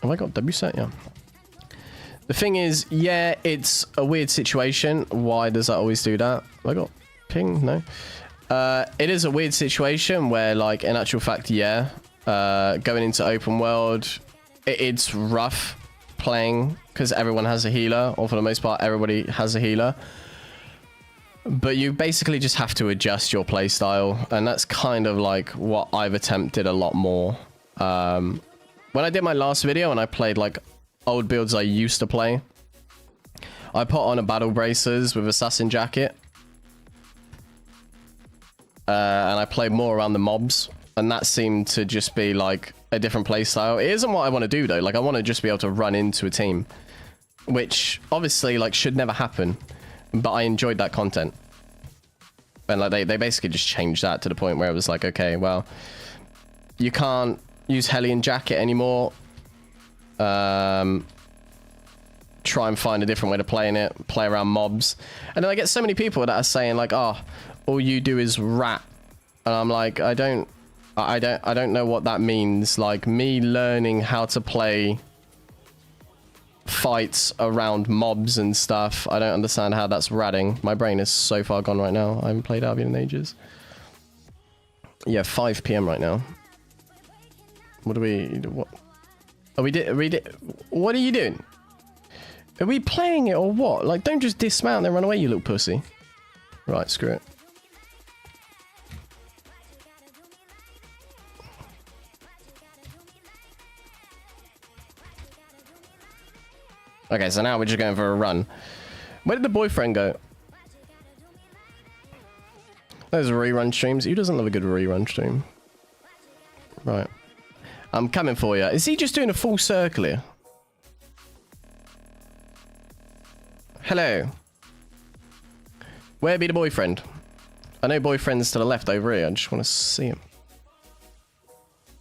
have I got W set? Yeah. The thing is, yeah, it's a weird situation. Why does that always do that? Have I got ping? No. It is a weird situation where like in actual fact, yeah, going into open world, it's rough playing because everyone has a healer, or for the most part everybody has a healer, but you basically just have to adjust your play style, and that's kind of like what I've attempted a lot more. When I did my last video and I played like old builds I used to play, I put on a battle bracers with Assassin Jacket, and I played more around the mobs, and that seemed to just be like a different play style. It isn't what I want to do though. Like I want to just be able to run into a team, which obviously like should never happen, but I enjoyed that content. And like they basically just changed that to the point where it was like, okay, well, you can't use Hellion Jacket anymore. Try and find a different way to play in it, play around mobs. And then I get so many people that are saying like, oh, all you do is rat. And I'm like, I don't know what that means. Like me learning how to play fights around mobs and stuff, I don't understand how that's ratting. My brain is so far gone right now. I haven't played Albion in ages. Yeah, 5 PM right now. What are we what are what are you doing? Are we playing it or what? Like don't just dismount and then run away, you little pussy. Right, screw it. Okay, so now we're just going for a run. Where did the boyfriend go? Those rerun streams. Who doesn't love a good rerun stream? Right. I'm coming for you. Is he just doing a full circle here? Hello. Where be the boyfriend? I know boyfriend's to the left over here. I just want to see him.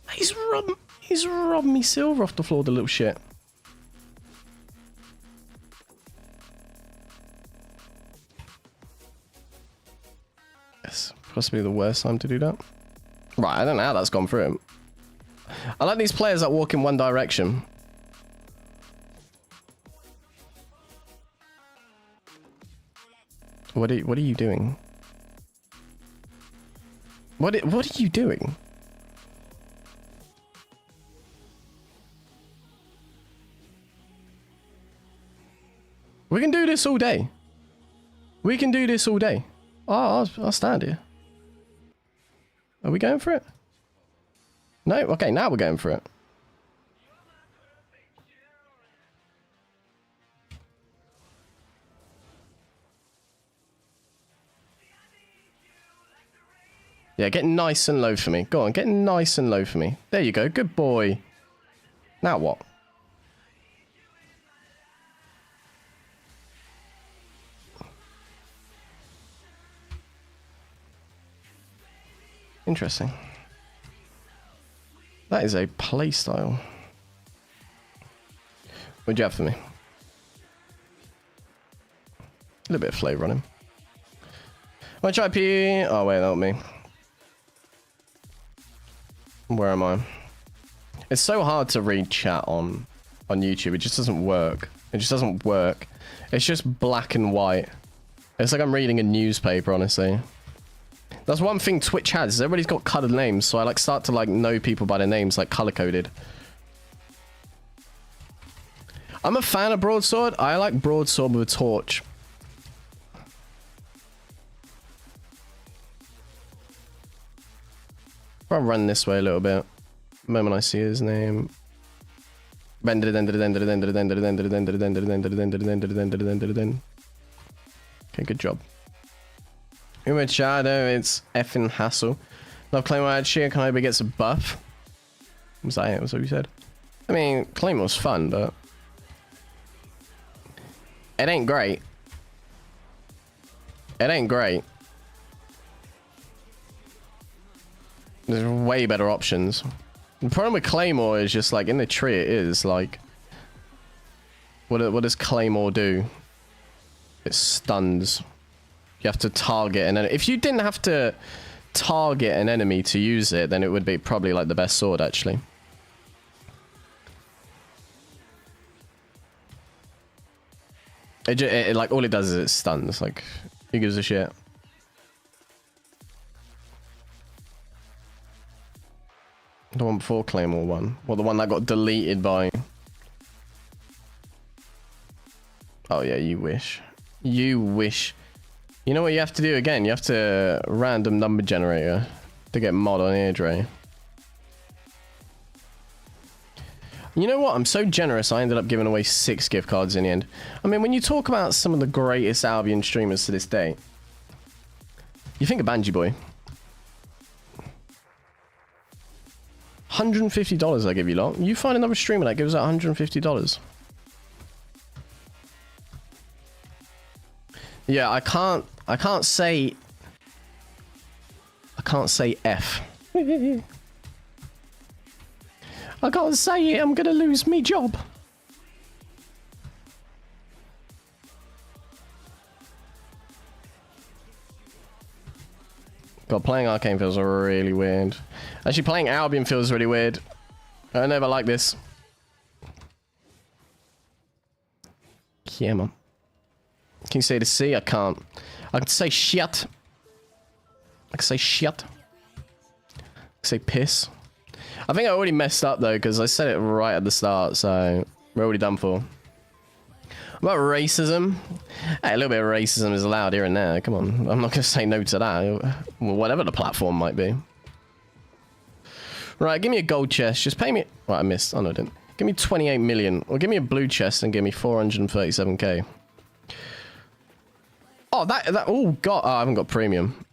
He's robbed me silver off the floor, the little shit. Possibly the worst time to do that. Right, I don't know how that's gone through him. I like these players that walk in one direction. What are you doing? What are you doing? We can do this all day. We can do this all day. Oh, I'll stand here. Are we going for it? No? Okay, now we're going for it. Yeah, get nice and low for me. Go on, get nice and low for me. There you go. Good boy. Now what? Interesting. That is a play style. What'd you have for me? A little bit of flavor on him. Want to try P? Oh wait, not me. Where am I? It's so hard to read chat on YouTube. It just doesn't work. It just doesn't work. It's just black and white. It's like I'm reading a newspaper, honestly. That's one thing Twitch has. Is everybody's got colored names, so I like start to like know people by their names, like color coded. I'm a fan of broadsword. I like broadsword with a torch. I'll run this way a little bit. The moment I see his name. Okay, good job. With Shadow, it's effing hassle. Love Claymore Sheer Kaiba gets a buff. Was that it? Was that what you said? I mean, Claymore's fun, but it ain't great. It ain't great. There's way better options. The problem with Claymore is just like in the tree it is like what does Claymore do? It stuns. You have to target an enemy. If you didn't have to target an enemy to use it, then it would be probably like the best sword actually. It like all it does is it stuns. Like who gives a shit? The one before Claymore one. Well, the one that got deleted by... Oh yeah, you wish. You wish. You know what you have to do again? You have to random number generator to get mod on Airdray. You know what? I'm so generous I ended up giving away 6 gift cards in the end. I mean, when you talk about some of the greatest Albion streamers to this day, you think of Banji Boy. $150 I give you lot. You find another streamer that gives out $150. Yeah, I can't say F. I can't say it, I'm gonna lose me job. God, playing Arcane feels really weird. Actually, playing Albion feels really weird. I never like this. Yeah, man. Can you say the C? I can't. I can say shit. I can say shit. I can say piss. I think I already messed up though, because I said it right at the start, so we're already done for. About racism? Hey, a little bit of racism is allowed here and there. Come on. I'm not going to say no to that. Well, whatever the platform might be. Right, give me a gold chest. Just pay me... Right, I missed. Oh, no, I didn't. Give me 28 million. Or give me a blue chest and give me 437k. Oh, that... Oh, God. Oh, I haven't got premium.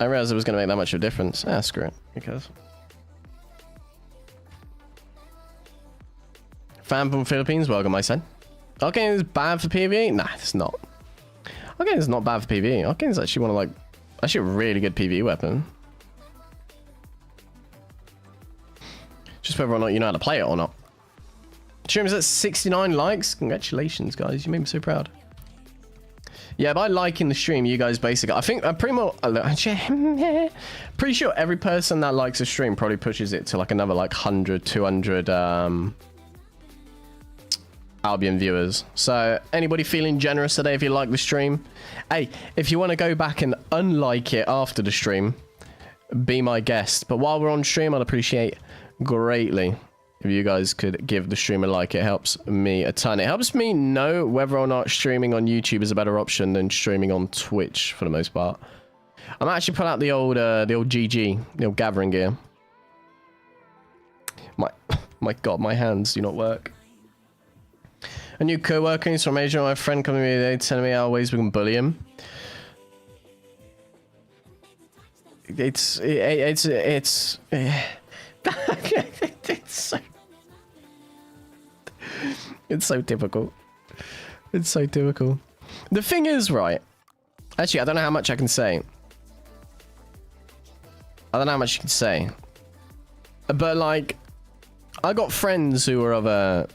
I realized it was going to make that much of a difference. Ah, screw it. Because... Fan from Philippines, welcome, my son. Arcane is bad for PvE? Nah, it's not. Arcane is not bad for PvE. Arcane is actually one of like, actually a really good PvE weapon. Just whether or not you know how to play it or not. Stream's at 69 likes. Congratulations, guys. You made me so proud. Yeah, by liking the stream, you guys basically... I think I'm pretty sure every person that likes a stream probably pushes it to like another like 100, 200... Albion viewers. So anybody feeling generous today if you like the stream? Hey, if you want to go back and unlike it after the stream, be my guest. But while we're on stream, I'd appreciate greatly if you guys could give the stream a like. It helps me a ton. It helps me know whether or not streaming on YouTube is a better option than streaming on Twitch for the most part. I'm actually putting out the old GG, the old gathering gear. My God, my hands do not work. A new co-worker is from Asia. My friend coming to me today telling me how ways we can bully him. It's so typical. It's so typical. The thing is, right? Actually, I don't know how much I can say. I don't know how much you can say. But like, I got friends who are of a...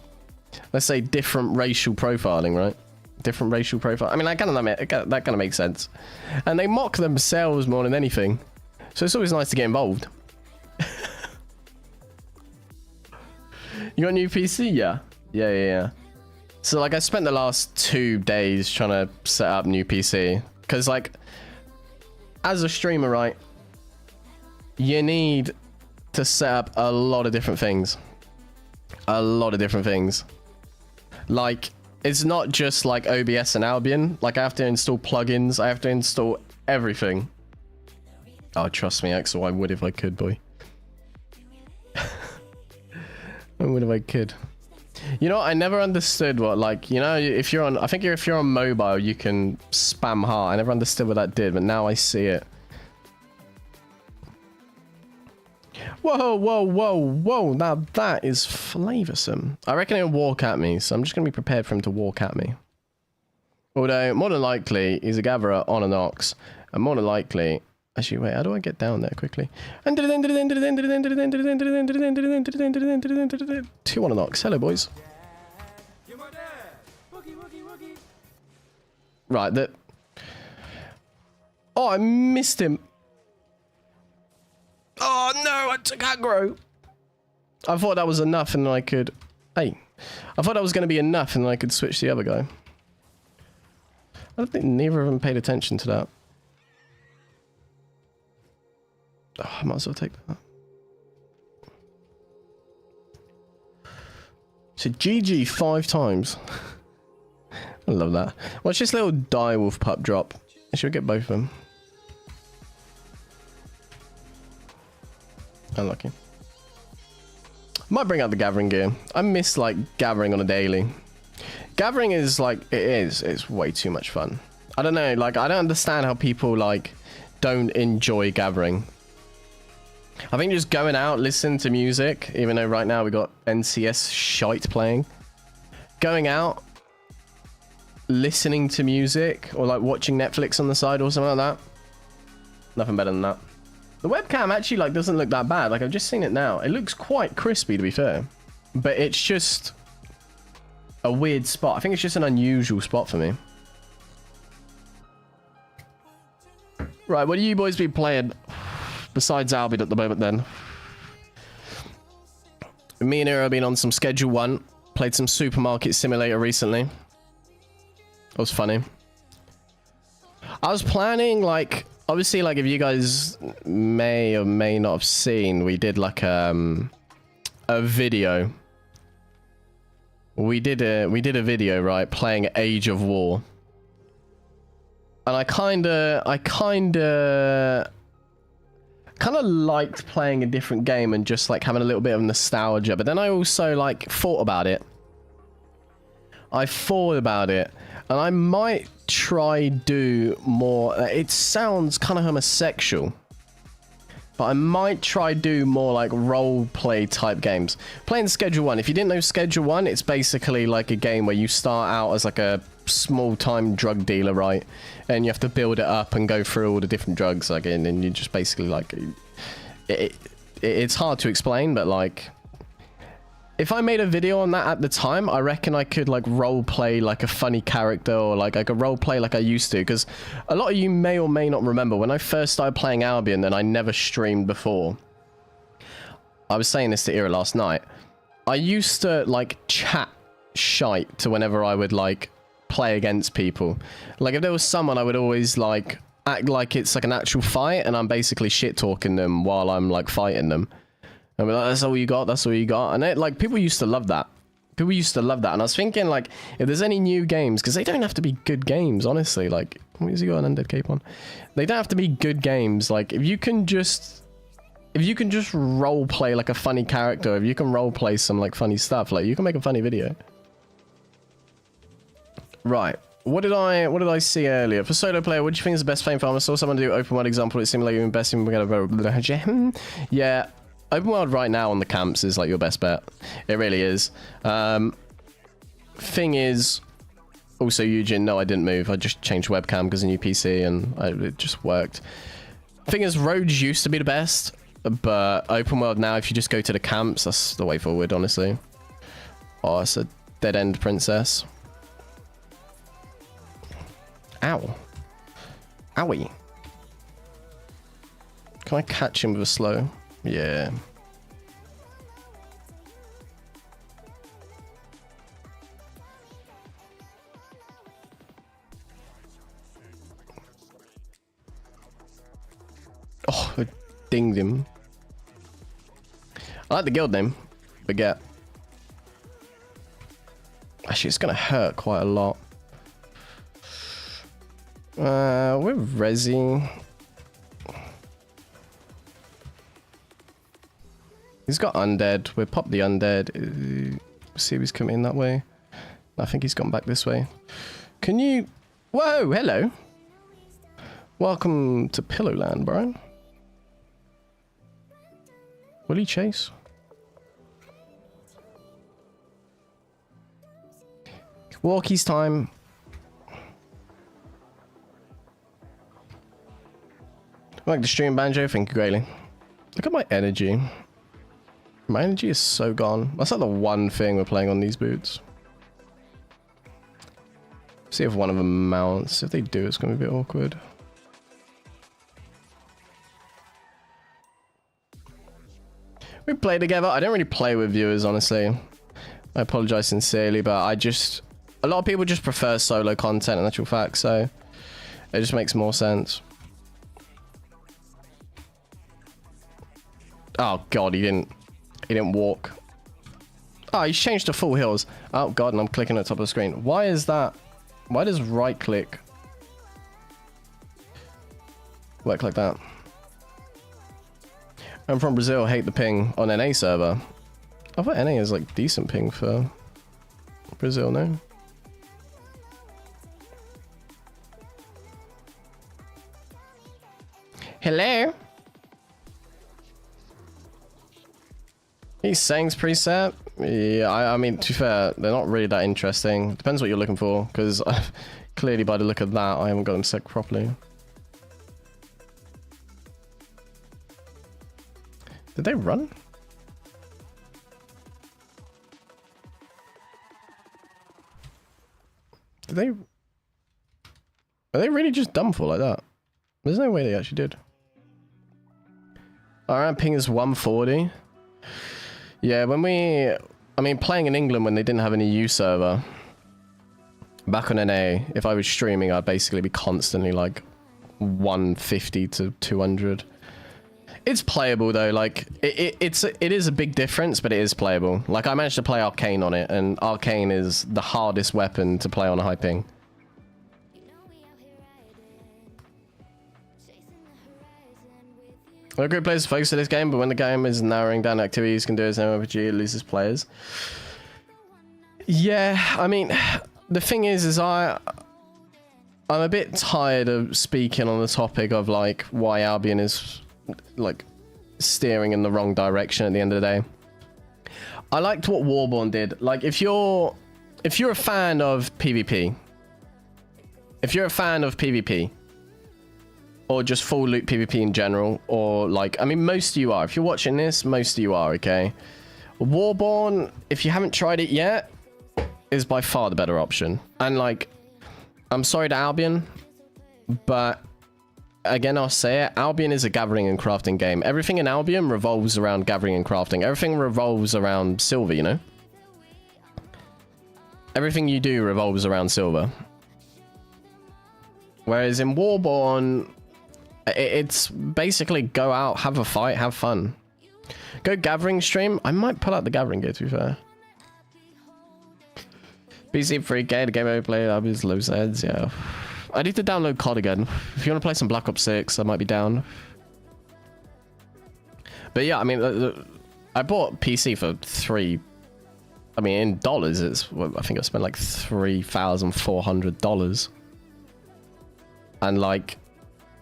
let's say different racial profiling, right? Different racial profile. I mean, that kind of makes sense. And they mock themselves more than anything. So it's always nice to get involved. You got a new PC? Yeah. Yeah. So like I spent the last 2 days trying to set up new PC. Because like, as a streamer, right, you need to set up a lot of different things. A lot of different things. Like, it's not just like OBS and Albion. Like I have to install plugins. I have to install everything. Oh, trust me, Axel, I would if I could, boy. I would if I could. You know, I never understood what, like, you know, if you're on, I think if you're on mobile, you can spam heart. I never understood what that did, but now I see it. Whoa, whoa, whoa, whoa. Now that is flavoursome. I reckon he'll walk at me, so I'm just going to be prepared for him to walk at me. Although, more than likely, he's a gatherer on an ox. And more than likely... Actually, wait, how do I get down there quickly? 2 on an ox. Hello, boys. Right, that... Oh, I missed him. Oh, no, I took aggro. I thought that was enough and then I could... Hey. I thought that was going to be enough and then I could switch the other guy. I don't think neither of them paid attention to that. Oh, I might as well take that. So GG 5 times. I love that. Watch this little direwolf pup drop. I should get both of them. Unlucky. Might bring out the gathering gear. I miss like gathering on a daily. Gathering is like, it's way too much fun. I don't know, like I don't understand how people like don't enjoy gathering. I think just going out, listening to music, even though right now we got NCS shite playing. Going out, listening to music, or like watching Netflix on the side or something like that. Nothing better than that. The webcam actually like doesn't look that bad. Like I've just seen it now. It looks quite crispy to be fair. But it's just a weird spot. I think it's just an unusual spot for me. Right, what do you boys be playing? Besides Albion at the moment then. Me and Ira have been on some Schedule 1. Played some Supermarket Simulator recently. It was funny. I was planning like... Obviously, like, if you guys may or may not have seen, we did, like, a video. We did a video, right, playing Age of War. And I kinda liked playing a different game and just, like, having a little bit of nostalgia. But then I also, like, thought about it. And I might try do more... It sounds kind of homosexual. But I might try do more like role-play type games. Playing Schedule 1. If you didn't know Schedule 1, it's basically like a game where you start out as like a small-time drug dealer, right? And you have to build it up and go through all the different drugs again. And you just basically like... It's hard to explain, but like... If I made a video on that at the time, I reckon I could like role play like a funny character, or like I could role play like I used to, because a lot of you may or may not remember when I first started playing Albion and I never streamed before. I was saying this to Ira last night. I used to like chat shite to whenever I would like play against people. Like if there was someone, I would always like act like it's like an actual fight and I'm basically shit talking them while I'm like fighting them. And we're like, that's all you got, that's all you got. And it, like, people used to love that. People used to love that. And I was thinking, like, if there's any new games, because they don't have to be good games, honestly. Like, what has he got an undead cape on? They don't have to be good games. Like, if you can just role play like a funny character, if you can role play some like funny stuff, like you can make a funny video. Right. What did I see earlier? For solo player, what do you think is the best flame farm? I saw someone do open world example. It seemed like even best in yeah. Open world right now on the camps is like your best bet. It really is. Thing is, also Eugene, no, I didn't move. I just changed webcam because of new PC and it just worked. Thing is, roads used to be the best, but open world now, if you just go to the camps, that's the way forward, honestly. Oh, it's a dead end princess. Ow. Owie. Can I catch him with a slow? Yeah. sting them. I like the guild name. Forget. Actually, it's gonna hurt quite a lot. We're Resi. He's got undead. We'll pop the undead. See if he's coming in that way. I think he's gone back this way. Can you... Whoa, hello. Welcome to Pillowland, bro. Will he chase? Walkies time. Like the stream, Banjo. Thank you, greatly. Look at my energy. My energy is so gone. That's like the one thing we're playing on these boots. See if one of them mounts. If they do, it's going to be a bit awkward. We play together. I don't really play with viewers, honestly. I apologize sincerely, but I just... A lot of people just prefer solo content in actual fact, so it just makes more sense. Oh god, he didn't walk. Oh, he's changed to full heals. Oh god, and I'm clicking at the top of the screen. Why is that? Why does right click work like that? I'm from Brazil, hate the ping on NA server. I thought NA is like decent ping for Brazil, no? Hello? These sayings preset? Yeah, I mean, to be fair, they're not really that interesting. Depends what you're looking for, because clearly by the look of that, I haven't got them set properly. Did they run? Did they... Are they really just dumb for like that? There's no way they actually did. Alright, ping is 140. Yeah, when we... I mean, playing in England when they didn't have any U server. Back on NA, if I was streaming, I'd basically be constantly like 150 to 200. It's playable though, like, it is a big difference, but it is playable. Like, I managed to play ARCANE on it, and ARCANE is the hardest weapon to play on a high ping. There are good players to focus on this game, but when the game is narrowing down activities, can do as no RPG, it loses players. Yeah, I mean, the thing is I'm a bit tired of speaking on the topic of like why Albion is like steering in the wrong direction at the end of the day. I liked what Warborn did. Like, if you're a fan of PvP, or just full loot PvP in general, or like, I mean, most of you are. If you're watching this, most of you are, okay? Warborn, if you haven't tried it yet, is by far the better option. And like, I'm sorry to Albion, but again, I'll say it, Albion is a gathering and crafting game. Everything in Albion revolves around gathering and crafting. Everything revolves around silver, you know? Everything you do revolves around silver. Whereas in Warborn, it's basically go out, have a fight, have fun. Go gathering stream. I might pull out the gathering gear, to be fair. PC free game, the game I play, I was low heads, yeah. I need to download COD again. If you want to play some Black Ops 6, I might be down. But yeah, I mean, I bought PC for I mean, in dollars, it's, I think I spent like $3,400. And like,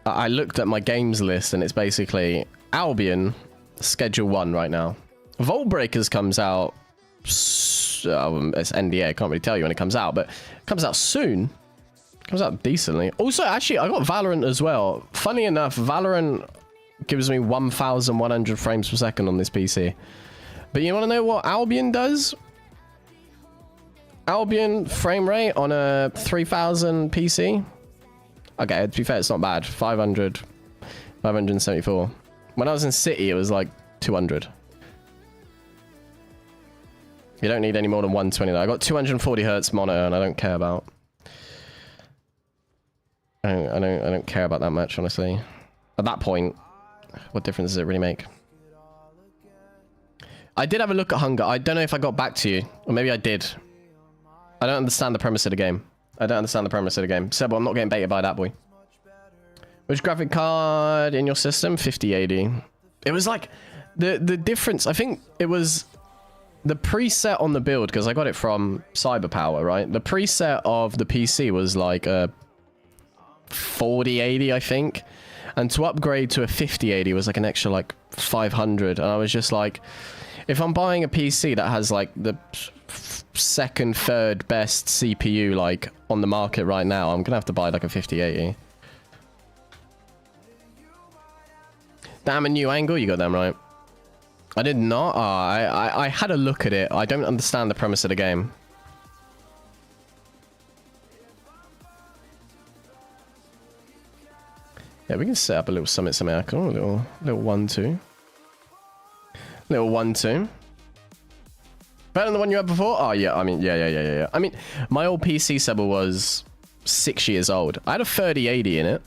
I looked at my games list and it's basically Albion Schedule 1 right now. Vault Breakers comes out, it's NDA, I can't really tell you when it comes out, but it comes out soon. It comes out decently. Also, actually, I got Valorant as well. Funny enough, Valorant gives me 1,100 frames per second on this PC. But you want to know what Albion does? Albion frame rate on a 3000 PC. Okay, to be fair, it's not bad. 574. When I was in City, it was like 200. You don't need any more than 120. I got 240 hertz monitor, and I don't care about. I don't care about that much, honestly. At that point, What difference does it really make? I did have a look at hunger. I don't know if I got back to you. Or maybe I did. I don't understand the premise of the game. Sebo, I'm not getting baited by that boy. Which graphic card in your system? 5080. It was like... The difference... I think it was... The preset on the build, because I got it from Cyberpower, right? The preset of the PC was like a 4080, I think. And to upgrade to a 5080 was like an extra like 500. And I was just like... If I'm buying a PC that has like the second, third best CPU like on the market right now, I'm gonna have to buy like a 5080. Damn, a new angle, you got them right. I did not. I had a look at it. I don't understand the premise of the game. Yeah, we can set up a little summit circle, a little 1-2. Little 1-2. Better than the one you had before? Oh, yeah. I mean, yeah. I mean, my old PC, Seba, was 6 years old. I had a 3080 in it.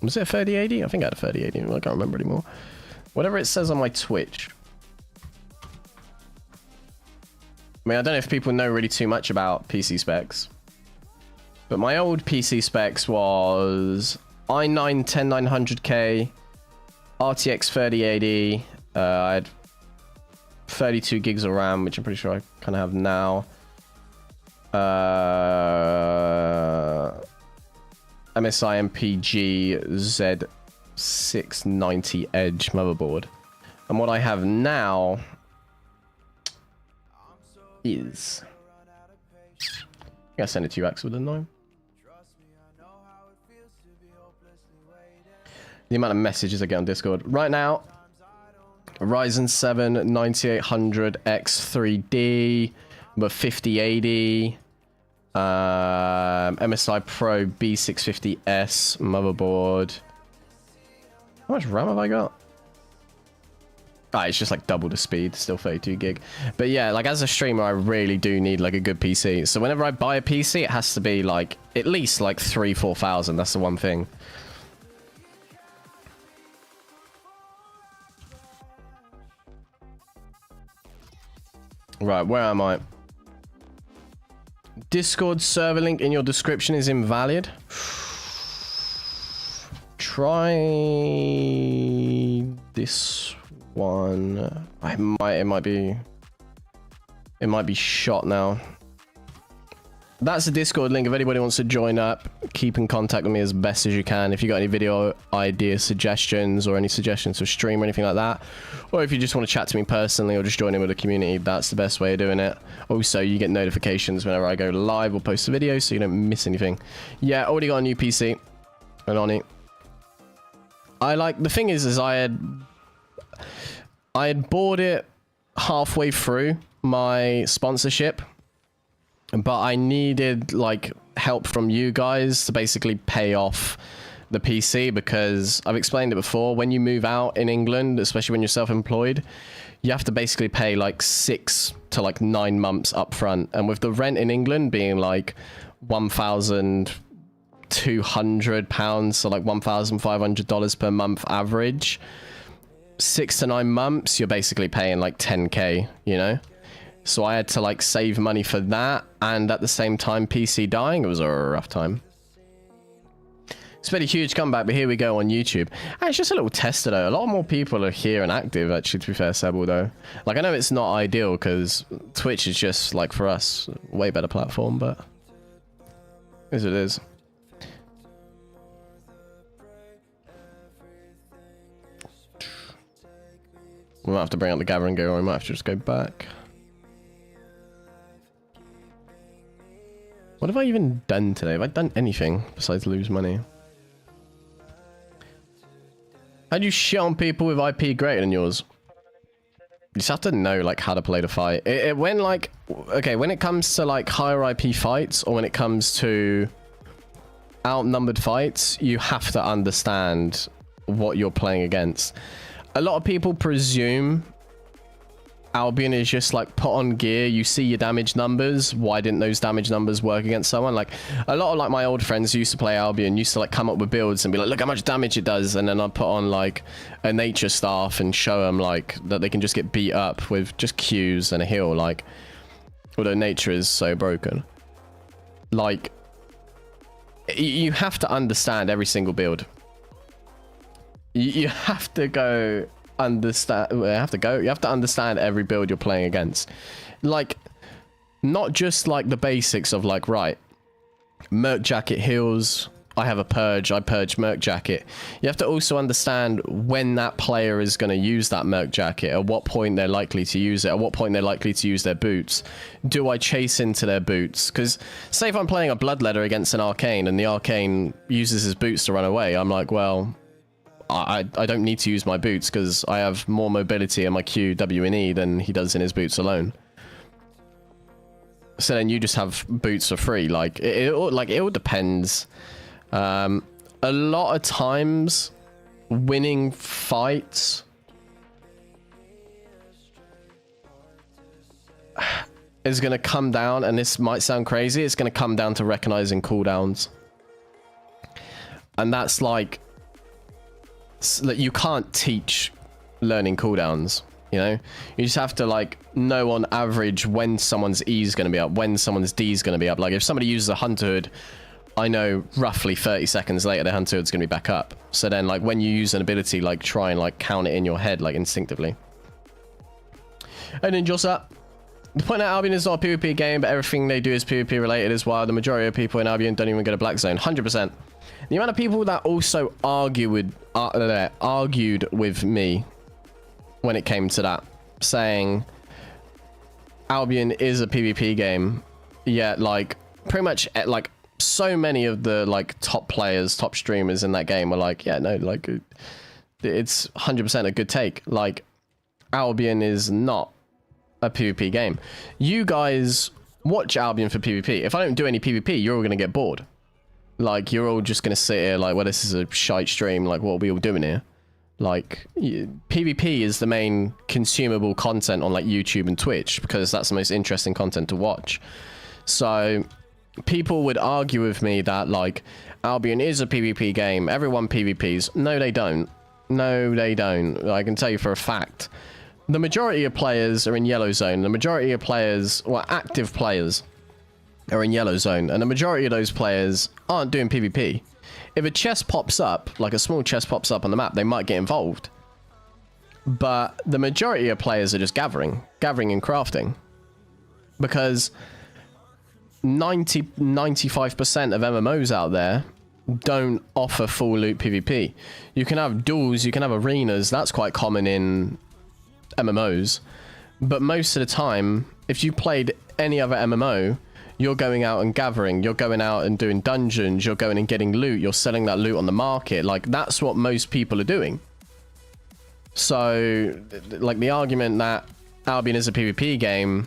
Was it a 3080? I think I had a 3080. I can't remember anymore. Whatever it says on my Twitch. I mean, I don't know if people know really too much about PC specs. But my old PC specs was i9 10900K, RTX 3080. I had 32 gigs of RAM, which I'm pretty sure I kind of have now. MSI MPG Z690 Edge motherboard. And what I have now is... I send it to you, Axel, didn't I? The amount of messages I get on Discord. Right now, Ryzen 7 9800X3D, but 5080, MSI Pro B650S motherboard. How much RAM have I got? Ah, it's just like double the speed, still 32 gig. But yeah, like as a streamer, I really do need like a good PC. So whenever I buy a PC, it has to be like at least like 3,000-4,000. That's the one thing. Right, where am I? Discord server link in your description is invalid. Try this one. It might be shot now. That's the Discord link. If anybody wants to join up, keep in contact with me as best as you can. If you got any video ideas, suggestions, or any suggestions for stream or anything like that, or if you just want to chat to me personally or just join in with the community, that's the best way of doing it. Also, you get notifications whenever I go live or post a video, so you don't miss anything. Yeah, already got a new PC. And on it. The thing is I had bought it halfway through my sponsorship. But I needed like help from you guys to basically pay off the PC, because I've explained it before. When you move out in England, especially when you're self-employed, you have to basically pay like 6 to like 9 months up front. And with the rent in England being like £1,200, so like $1,500 per month average, 6 to 9 months, you're basically paying like 10K, you know? So I had to like save money for that, and at the same time PC dying. It was a rough time. It's been a huge comeback, but here we go on YouTube. And it's just a little tester though. A lot more people are here and active, actually, to be fair, Seb, though. Like, I know it's not ideal because Twitch is just like, for us, way better platform, but as it is. We might have to bring out the gathering gear, or we might have to just go back. What have I even done today? Have I done anything besides lose money? How do you shit on people with IP greater than yours? You just have to know like how to play the fight. When like, okay, when it comes to like higher IP fights, or when it comes to outnumbered fights, you have to understand what you're playing against. A lot of people presume Albion is just like put on gear, you see your damage numbers, why didn't those damage numbers work against someone? Like a lot of like my old friends who used to play Albion used to like come up with builds and be like, look how much damage it does, and then I'd put on like a nature staff and show them like that they can just get beat up with just Qs and a heal, like, although nature is so broken. Like, you have to understand every single build. You have to go understand, you have to understand every build you're playing against. Like, not just like the basics of like, right, Merc Jacket heals, I have a purge, I purge Merc Jacket. You have to also understand when that player is going to use that Merc Jacket, at what point they're likely to use it, at what point they're likely to use their boots. Do I chase into their boots? Because say if I'm playing a Bloodletter against an Arcane and the Arcane uses his boots to run away, I'm like, well, I don't need to use my boots because I have more mobility in my Q, W, and E than he does in his boots alone. So then you just have boots for free. Like, it all depends. A lot of times, winning fights is going to come down, and this might sound crazy, it's going to come down to recognizing cooldowns. And that's like you can't teach learning cooldowns, you know? You just have to like know on average when someone's E is going to be up, when someone's D is going to be up. Like if somebody uses a Hunter Hood, I know roughly 30 seconds later the Hunter Hood's going to be back up. So then like when you use an ability, like try and like count it in your head like instinctively. And then just up. The point out Albion is not a PvP game, but everything they do is PvP related as well. The majority of people in Albion don't even get a black zone. 100%. The amount of people that also argued with me when it came to that, saying Albion is a PvP game, yet like pretty much like so many of the like top players, top streamers in that game were like, yeah, no, like it's 100% a good take. Like Albion is not a PvP game. You guys watch Albion for PvP. If I don't do any PvP, you're all going to get bored. Like, you're all just going to sit here like, well, this is a shite stream. Like, what are we all doing here? Like, PvP is the main consumable content on, like, YouTube and Twitch, because that's the most interesting content to watch. So, people would argue with me that, like, Albion is a PvP game. Everyone PvPs. No, they don't. No, they don't. I can tell you for a fact. The majority of players are in yellow zone. The majority of players, well, active players, are in yellow zone, and the majority of those players aren't doing PvP. If a chest pops up, like a small chest pops up on the map, they might get involved. But the majority of players are just gathering and crafting. Because 95% of MMOs out there don't offer full loot PvP. You can have duels, you can have arenas, that's quite common in MMOs. But most of the time, if you played any other MMO, you're going out and gathering, you're going out and doing dungeons, you're going and getting loot, you're selling that loot on the market. Like, that's what most people are doing. So, like, the argument that Albion is a PvP game,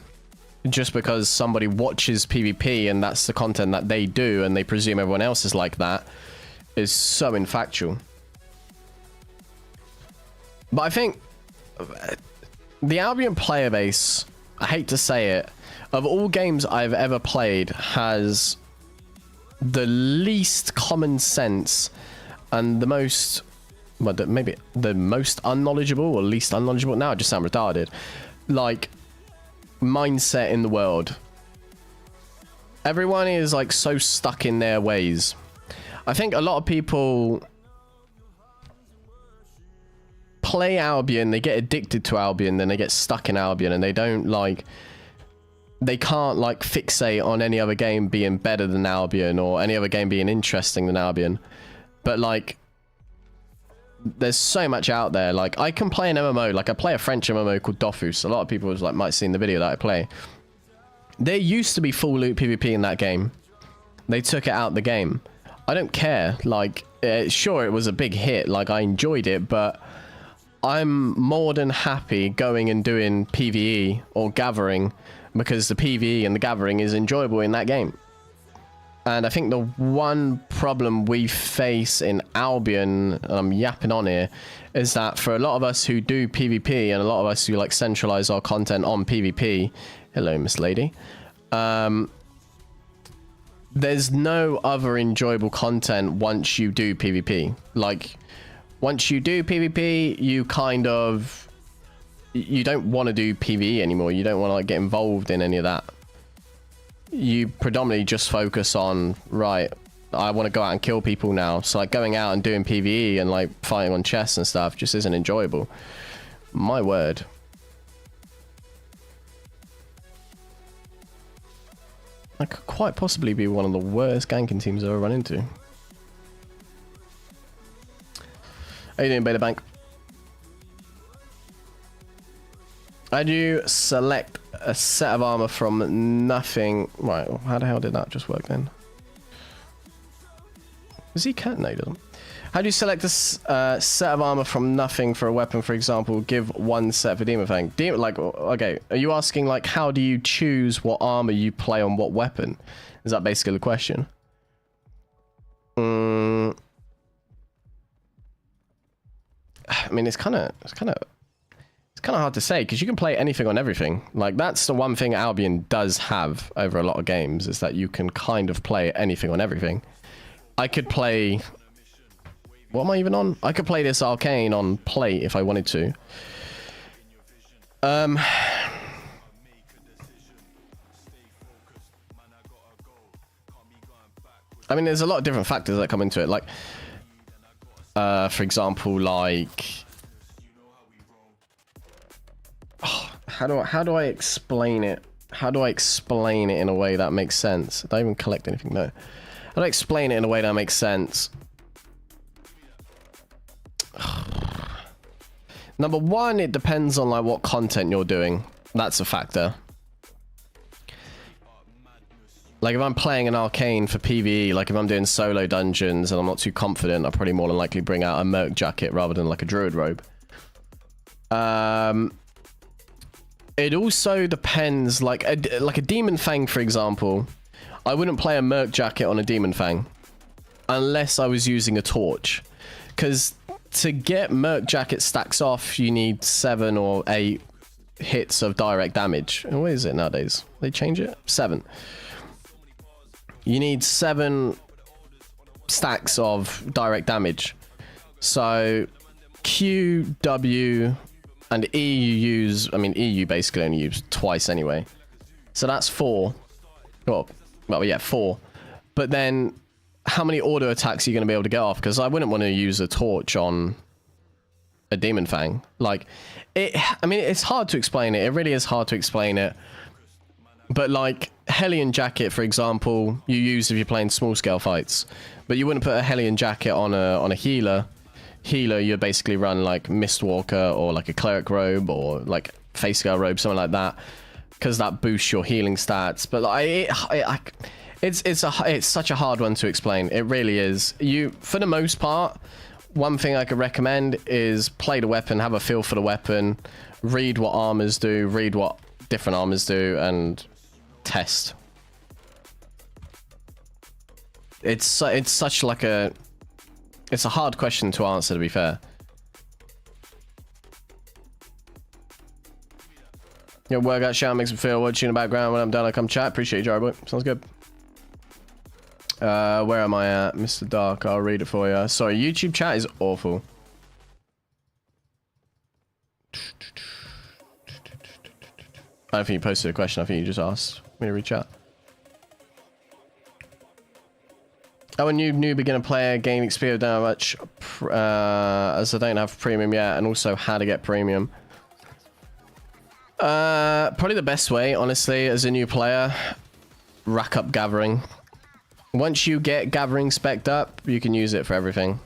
just because somebody watches PvP and that's the content that they do and they presume everyone else is like that, is so infactual. But I think the Albion player base, I hate to say it, of all games I've ever played, has the least common sense and the most, well, maybe the most unknowledgeable or least unknowledgeable. Now I just sound retarded. Like, mindset in the world. Everyone is like so stuck in their ways. I think a lot of people play Albion, they get addicted to Albion, then they get stuck in Albion, and they don't like, they can't like fixate on any other game being better than Albion or any other game being interesting than Albion. But like, there's so much out there. Like, I can play an MMO, like I play a French MMO called Dofus. A lot of people like might see in the video that I play. There used to be full loot PvP in that game. They took it out the game. I don't care. Like, sure, it was a big hit. Like, I enjoyed it, but I'm more than happy going and doing PvE or gathering, because the PvE and the gathering is enjoyable in that game. And I think the one problem we face in Albion, and I'm yapping on here, is that for a lot of us who do PvP and a lot of us who like centralize our content on PvP, hello, Miss Lady, there's no other enjoyable content once you do PvP. Like, once you do PvP, you kind of, you don't want to do PvE anymore. You don't want to like get involved in any of that. You predominantly just focus on, right, I want to go out and kill people now. So like going out and doing PvE and like fighting on chests and stuff just isn't enjoyable. My word. That could quite possibly be one of the worst ganking teams I've ever run into. How you doing, Beta Bank? How do you select a set of armor from nothing? Right, well, how the hell did that just work then? Is he cat? No, he doesn't. How do you select a set of armor from nothing for a weapon? For example, give one set for Demon Fang. Like, okay, are you asking like how do you choose what armor you play on what weapon? Is that basically the question? I mean, it's kind of hard to say because you can play anything on everything. Like that's the one thing Albion does have over a lot of games is that you can kind of play anything on everything. I could play, what am I even on? I could play this Arcane on plate if I wanted to. I mean, there's a lot of different factors that come into it. Like, for example, like, how do I explain it? How do I explain it in a way that makes sense? Did I even collect anything? No. How do I explain it in a way that makes sense? Number one, it depends on like what content you're doing. That's a factor. Like if I'm playing an Arcane for PvE, like if I'm doing solo dungeons and I'm not too confident, I'll probably more than likely bring out a Merc jacket rather than like a Druid robe. It also depends, like a Demon Fang, for example. I wouldn't play a Merc jacket on a Demon Fang unless I was using a torch. Because to get Merc jacket stacks off, you need 7 or 8 hits of direct damage. And what is it nowadays? They change it? 7. You need 7 stacks of direct damage. So Q, W, and E you use, I mean, E you basically only use twice anyway. So that's 4. Well, yeah, 4. But then how many auto attacks are you going to be able to get off? Because I wouldn't want to use a torch on a Demon Fang. Like, I mean, it's hard to explain it. It really is hard to explain it. But like Hellion Jacket, for example, you use if you're playing small scale fights. But you wouldn't put a Hellion Jacket on a healer. Healer, you basically run like Mistwalker or like a Cleric robe or like Face Scale robe, something like that, because that boosts your healing stats. But like, it's such a hard one to explain. It really is. For the most part, one thing I could recommend is play the weapon, have a feel for the weapon, read what armors do, read what different armors do, and test. It's such like a... It's a hard question to answer, to be fair. Your workout shout makes me feel watching in the background. When I'm done, I come chat. Appreciate you, Jarboy. Sounds good. Where am I at? Mr. Dark, I'll read it for you. Sorry, YouTube chat is awful. I don't think you posted a question. I think you just asked me to read chat. I'm a new beginner player, gain experience down much, as I don't have premium yet, and also how to get premium. Probably the best way, honestly, as a new player, rack up gathering. Once you get gathering spec'd up, you can use it for everything.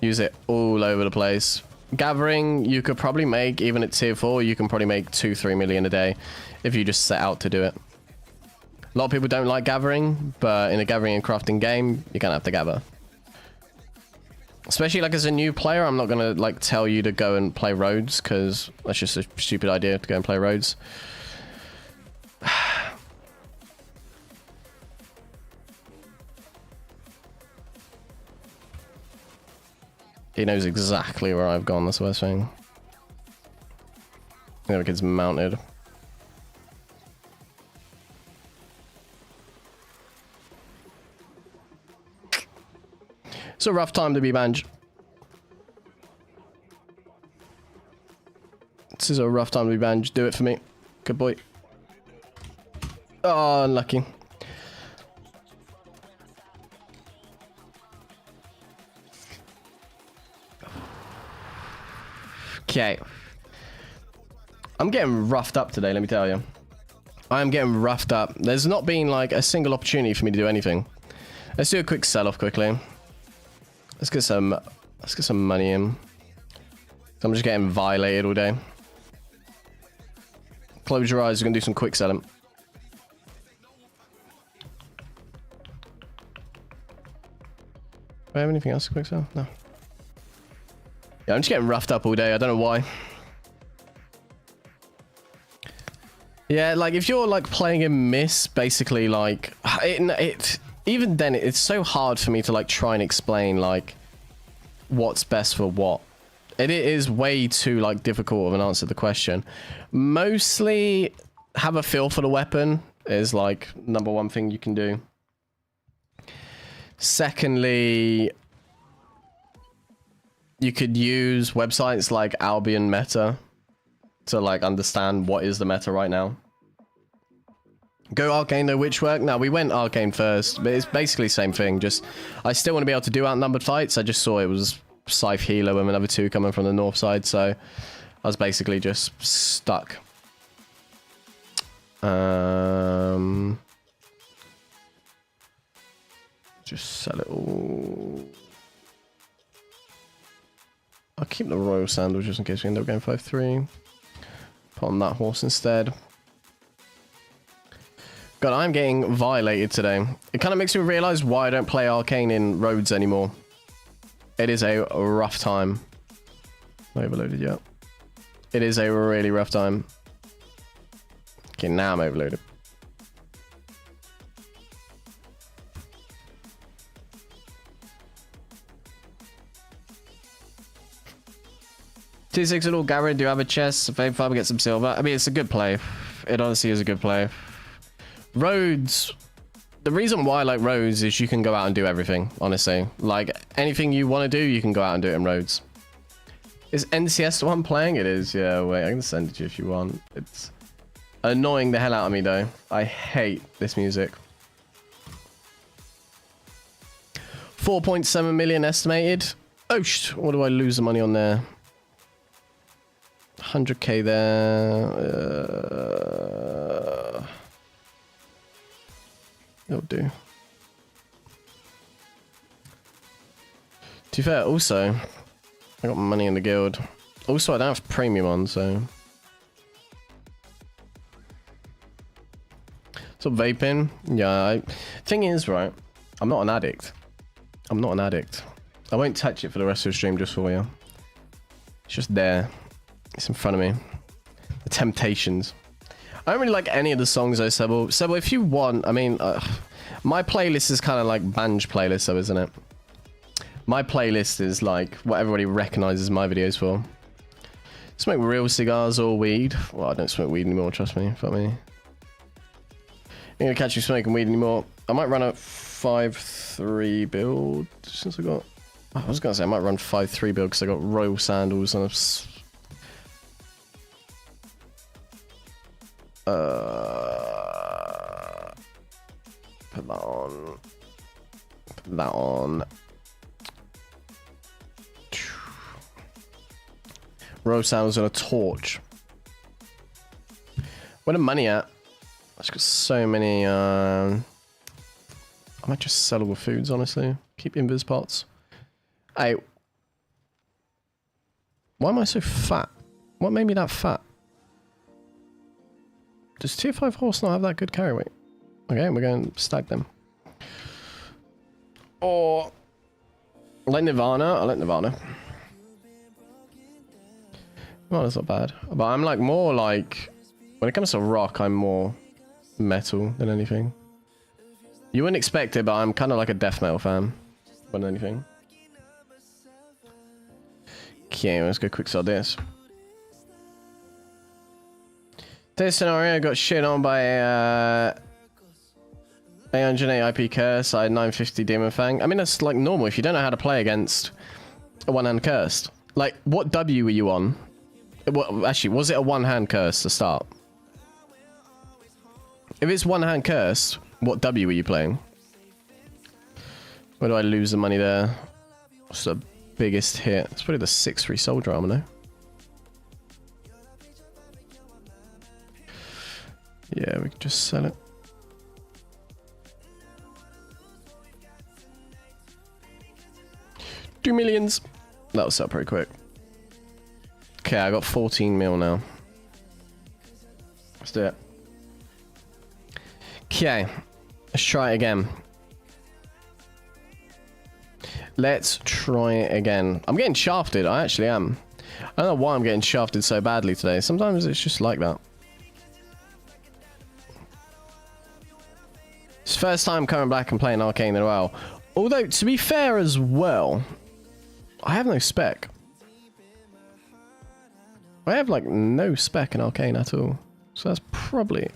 Use it all over the place. Gathering, you could probably make, even at tier 4, you can probably make 2-3 million a day if you just set out to do it. A lot of people don't like gathering, but in a gathering and crafting game, you're gonna have to gather. Especially like as a new player, I'm not gonna like tell you to go and play roads, because that's just a stupid idea to go and play roads. He knows exactly where I've gone, that's the worst thing. The other kid's mounted. It's a rough time to be TBanj. This is a rough time to be TBanj. Do it for me. Good boy. Oh, unlucky. Okay. I'm getting roughed up today, let me tell you. I am getting roughed up. There's not been like a single opportunity for me to do anything. Let's do a quick sell-off quickly. Let's get some money in. I'm just getting violated all day. Close your eyes, we're gonna do some quick selling. Do I have anything else to quick sell? No. Yeah, I'm just getting roughed up all day. I don't know why. Yeah, like if you're like playing in Miss, basically like even then it's so hard for me to like try and explain like what's best for what. It is way too like difficult of an answer to the question. Mostly have a feel for the weapon is like #1 thing you can do. Secondly, you could use websites like Albion Meta to like understand what is the meta right now. Go Arcane though, which work? No, we went Arcane first, but it's basically the same thing. Just I still want to be able to do outnumbered fights. I just saw it was Scythe Healer and another 2 coming from the north side, so I was basically just stuck. Just sell it all. I'll keep the Royal Sandals just in case we end up going 5-3. Put on that horse instead. God, I'm getting violated today. It kind of makes me realize why I don't play Arcane in Rhodes anymore. It is a rough time. Overloaded yet. It is a really rough time. Okay, now I'm overloaded. T6 at all, Garrett, do you have a chest? Fame 5, get some silver. I mean, it's a good play. It honestly is a good play. Rhodes, the reason why I like Rhodes is you can go out and do everything, honestly. Like, anything you want to do, you can go out and do it in Rhodes. Is NCS the one playing? It is, yeah, wait, I can send it to you if you want. It's annoying the hell out of me, though. I hate this music. 4.7 million estimated. Oh, what do I lose the money on there? 100k there. It'll do. To be fair, also, I got money in the guild. Also, I don't have premium on, so. So vaping, yeah. Thing is, right, I'm not an addict. I'm not an addict. I won't touch it for the rest of the stream just for you. It's just there. It's in front of me. The temptations. I don't really like any of the songs though, Sebo. Sebo, if you want, I mean, my playlist is kind of like Banj playlist though, isn't it? My playlist is like what everybody recognizes my videos for. Smoke real cigars or weed. Well, I don't smoke weed anymore, trust me. Fuck me. You're gonna catch you smoking weed anymore. I might run a 5-3 build since I got... I was gonna say I might run 5-3 build because I got Royal Sandals and put that on. Put that on. Royal Sandals and a torch. Where the money at? I've just got so many. I might just sell all the foods, honestly. Keep invis pots. Hey, why am I so fat? What made me that fat? Does tier 5 horse not have that good carry weight? Okay, we're going to stack them. Or I like Nirvana. I like Nirvana. Oh, that's not bad. But I'm like more like, when it comes to rock, I'm more metal than anything. You wouldn't expect it, but I'm kind of like a death metal fan more than anything. Okay, let's go quick sell this. This scenario got shit on by 808 IP curse. I had 950 demon fang. I mean, that's like normal if you don't know how to play against a one-hand cursed. Like, what W were you on? Well, actually, was it a one-hand curse to start? If it's one-hand curse, what W were you playing? Where do I lose the money there? What's the biggest hit? It's probably the 6-3 soldier armor, no? Yeah, we can just sell it. $2 million. That'll sell pretty quick. Okay, I got 14 mil now. Let's do it. Okay, let's try it again. Let's try it again. I'm getting shafted. I actually am. I don't know why I'm getting shafted so badly today. Sometimes it's just like that. It's the first time coming back and playing Arcane in a while. Although, to be fair as well, I have no spec. I have, like, no spec in Arcane at all. So that's probably...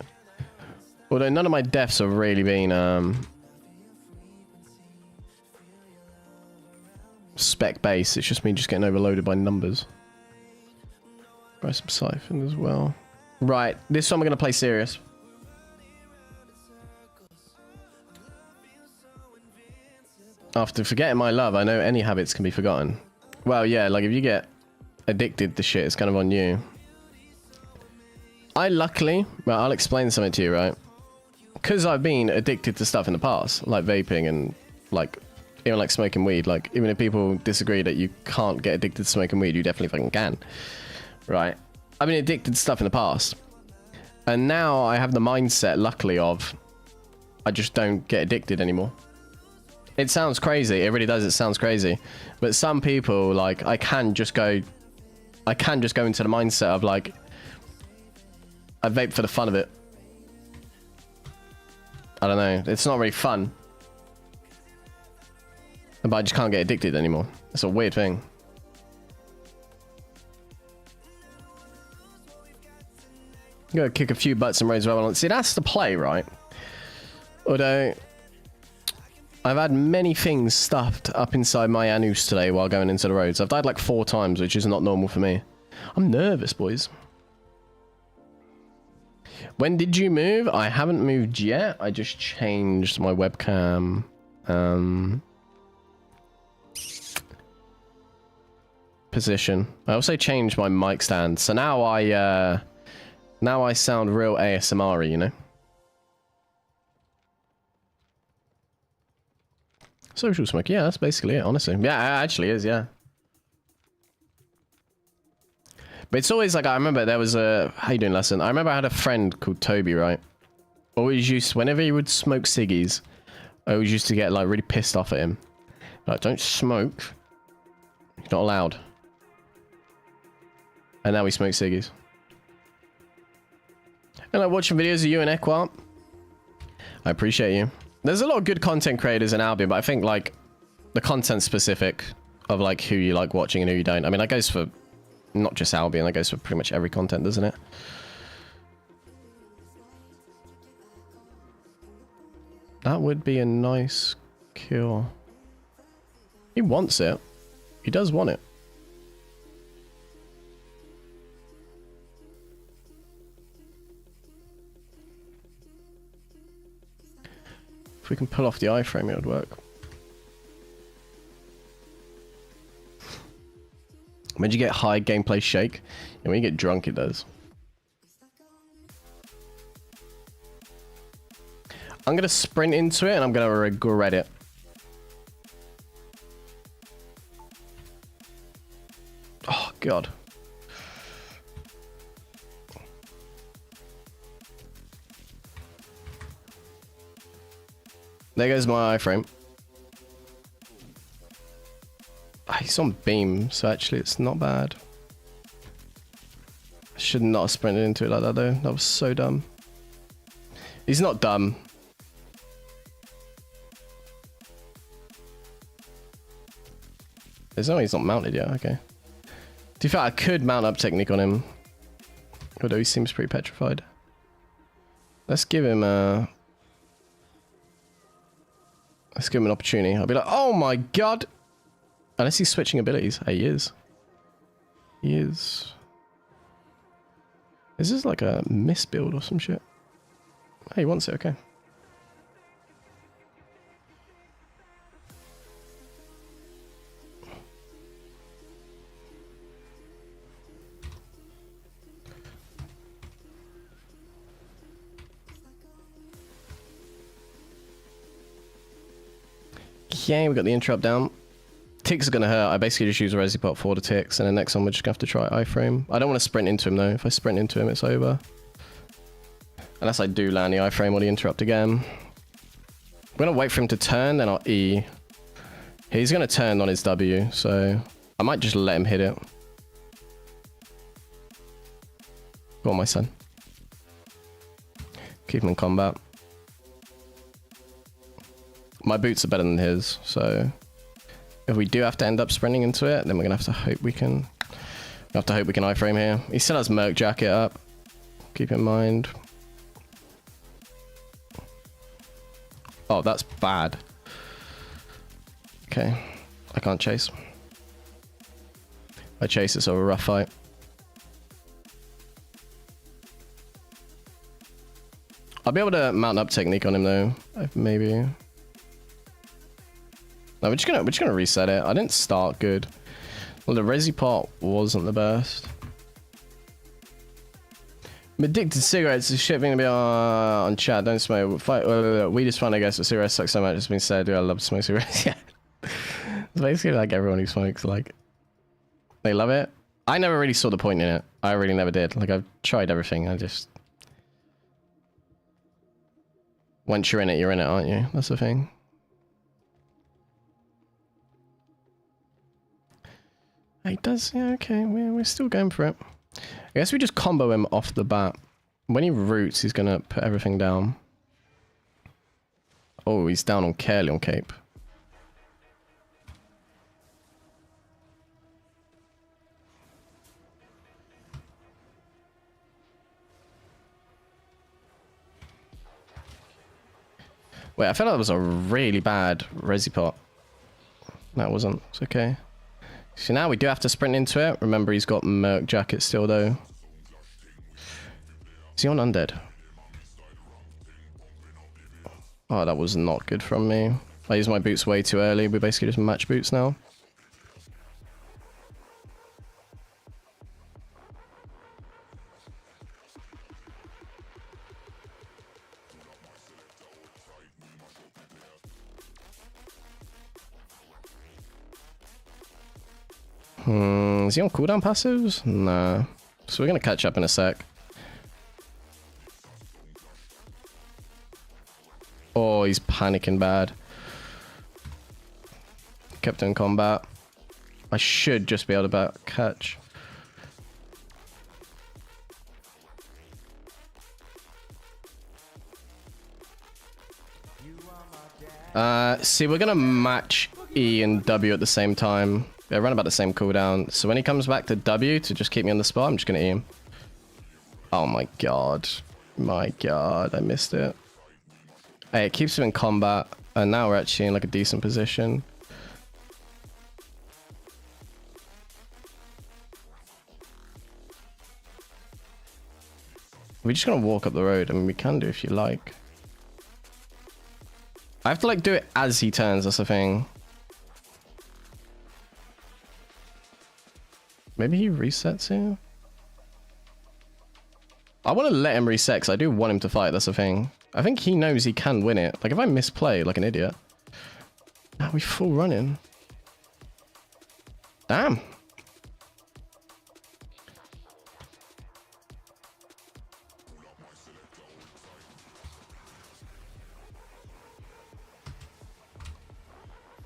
Although none of my deaths have really been, spec-based. It's just me just getting overloaded by numbers. Try some Siphon as well. Right, this one we're going to play serious. After forgetting my love, I know any habits can be forgotten. Well, yeah, like if you get addicted to shit, it's kind of on you. I luckily, well, I'll explain something to you, right? Because I've been addicted to stuff in the past, like vaping and like, even like smoking weed. Like, even if people disagree that you can't get addicted to smoking weed, you definitely fucking can. Right? I've been addicted to stuff in the past. And now I have the mindset, luckily, of I just don't get addicted anymore. It sounds crazy. It really does. It sounds crazy. But some people, like, I can just go into the mindset of, like, I vape for the fun of it. I don't know. It's not really fun. But I just can't get addicted anymore. It's a weird thing. You gotta kick a few butts and raise avalon. See, that's the play, right? Although... I've had many things stuffed up inside my anus today while going into the roads. I've died like 4 times, which is not normal for me. I'm nervous, boys. When did you move? I haven't moved yet. I just changed my webcam. Position. I also changed my mic stand. So now I sound real ASMR-y, you know? Social smoke, yeah, that's basically it, honestly. Yeah, it actually is, yeah. But it's always like, I remember there was a... How you doing, lesson? I remember I had a friend called Toby, right? Always used... Whenever he would smoke ciggies, I always used to get, like, really pissed off at him. Like, don't smoke. You're not allowed. And now we smoke ciggies. And like watching videos of you and Equart. I appreciate you. There's a lot of good content creators in Albion, but I think, like, the content specific of, like, who you like watching and who you don't. I mean, that goes for not just Albion, that goes for pretty much every content, doesn't it? That would be a nice kill. He wants it. He does want it. If we can pull off the iframe, it would work. When you get high, gameplay shake, and when you get drunk, it does. I'm gonna sprint into it, and I'm gonna regret it. Oh god. There goes my iframe. He's on beam, so actually it's not bad. I should not have sprinted into it like that though. That was so dumb. He's not dumb. There's no way he's not mounted yet, okay. Do you think I could mount up technique on him? Although he seems pretty petrified. Let's give him a... Let's give him an opportunity. I'll be like, oh my god! Unless he's switching abilities. Hey, he is. He is. Is this like a misbuild or some shit? Hey, he wants it, okay. Okay, we got the interrupt down. Ticks are going to hurt. I basically just use a Resi Pot for the ticks, and then next one we're just going to have to try iframe. I don't want to sprint into him though. If I sprint into him, it's over. Unless I do land the iframe or the interrupt again. We're going to wait for him to turn, then I'll E. He's going to turn on his W, so I might just let him hit it. Go on, my son. Keep him in combat. My boots are better than his, so if we do have to end up sprinting into it, then we're gonna have to hope we can. Iframe here. He still has Merc Jacket up. Keep in mind. Oh, that's bad. Okay, I can't chase. I chase this over a rough fight. I'll be able to mount up technique on him though, maybe. No, we're just gonna reset it. I didn't start good. Well, the Resi Pot wasn't the best. I'm addicted to cigarettes. Is shit being to be on chat. Don't smoke. We just find, I guess, that cigarettes suck so much. It's been said. I love to smoke cigarettes. Yeah. It's basically like everyone who smokes, like, they love it. I never really saw the point in it. I really never did. Like, I've tried everything. I just... Once you're in it, aren't you? That's the thing. He does, yeah, okay, we're still going for it. I guess we just combo him off the bat. When he roots, he's gonna put everything down. Oh, he's down on Carely on Cape. Wait, I felt like that was a really bad Resi Pot. No, it wasn't. It's okay. So now we do have to sprint into it. Remember, he's got Merc Jacket still, though. Is he on Undead? Oh, that was not good from me. I used my boots way too early. We basically just match boots now. Is he on cooldown passives? Nah. So we're gonna catch up in a sec. Oh, he's panicking bad. Kept in combat. I should just be able to back catch. See, we're gonna match E and W at the same time. They run about the same cooldown. So when he comes back to W to just keep me on the spot, I'm just gonna E him. Oh my god. My god, I missed it. Hey, it keeps him in combat, and now we're actually in like a decent position. We're just gonna walk up the road. I mean, we can do if you like. I have to like do it as he turns, that's the thing. Maybe he resets here? I want to let him reset because I do want him to fight, that's the thing. I think he knows he can win it. Like if I misplay like an idiot. Now we full running. Damn.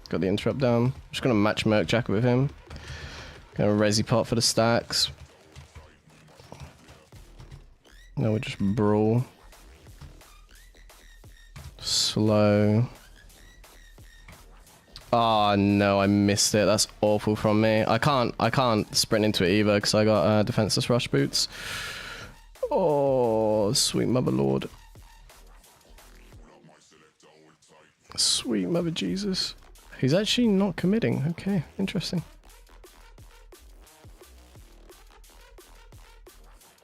Got the interrupt down. Just gonna match Merc Jacket with him. Gonna Resi Pot for the stacks. No, we just brawl. Slow. Oh no, I missed it. That's awful from me. I can't sprint into it either because I got defenseless rush boots. Oh, sweet mother lord. Sweet mother Jesus. He's actually not committing. Okay, interesting.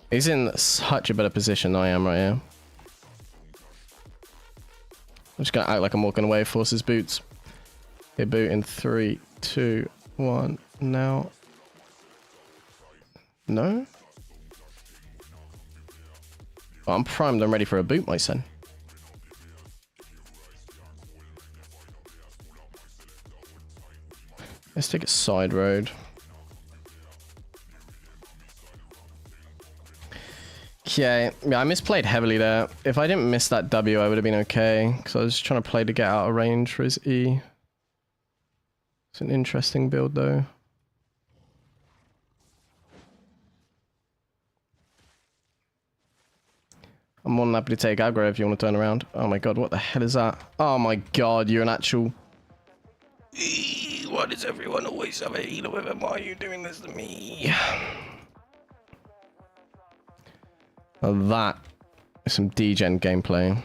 He's in such a better position than I am right here. I'm just gonna act like I'm walking away, force his boots. Hit boot in 3, 2, 1. Now. No? Oh, I'm primed. I'm ready for a boot, my son. Let's take a side road. Okay, yeah, I misplayed heavily there. If I didn't miss that W, I would have been okay. Because I was trying to play to get out of range for his E. It's an interesting build, though. I'm more than happy to take aggro if you want to turn around. Oh my god, what the hell is that? Oh my god, you're an actual... Why does everyone always have a healer with him? Why are you doing this to me? Well, that is some degen gameplay.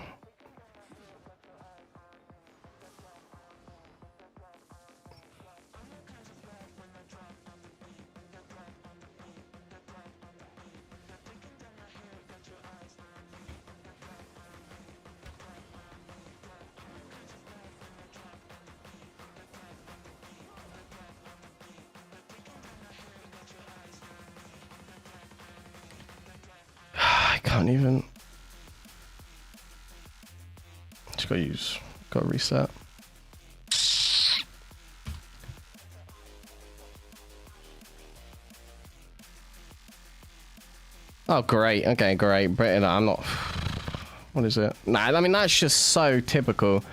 Can't even. Just gotta reset. Oh, great. Okay, great. Britain, I'm not. What is it? Nah, I mean, that's just so typical.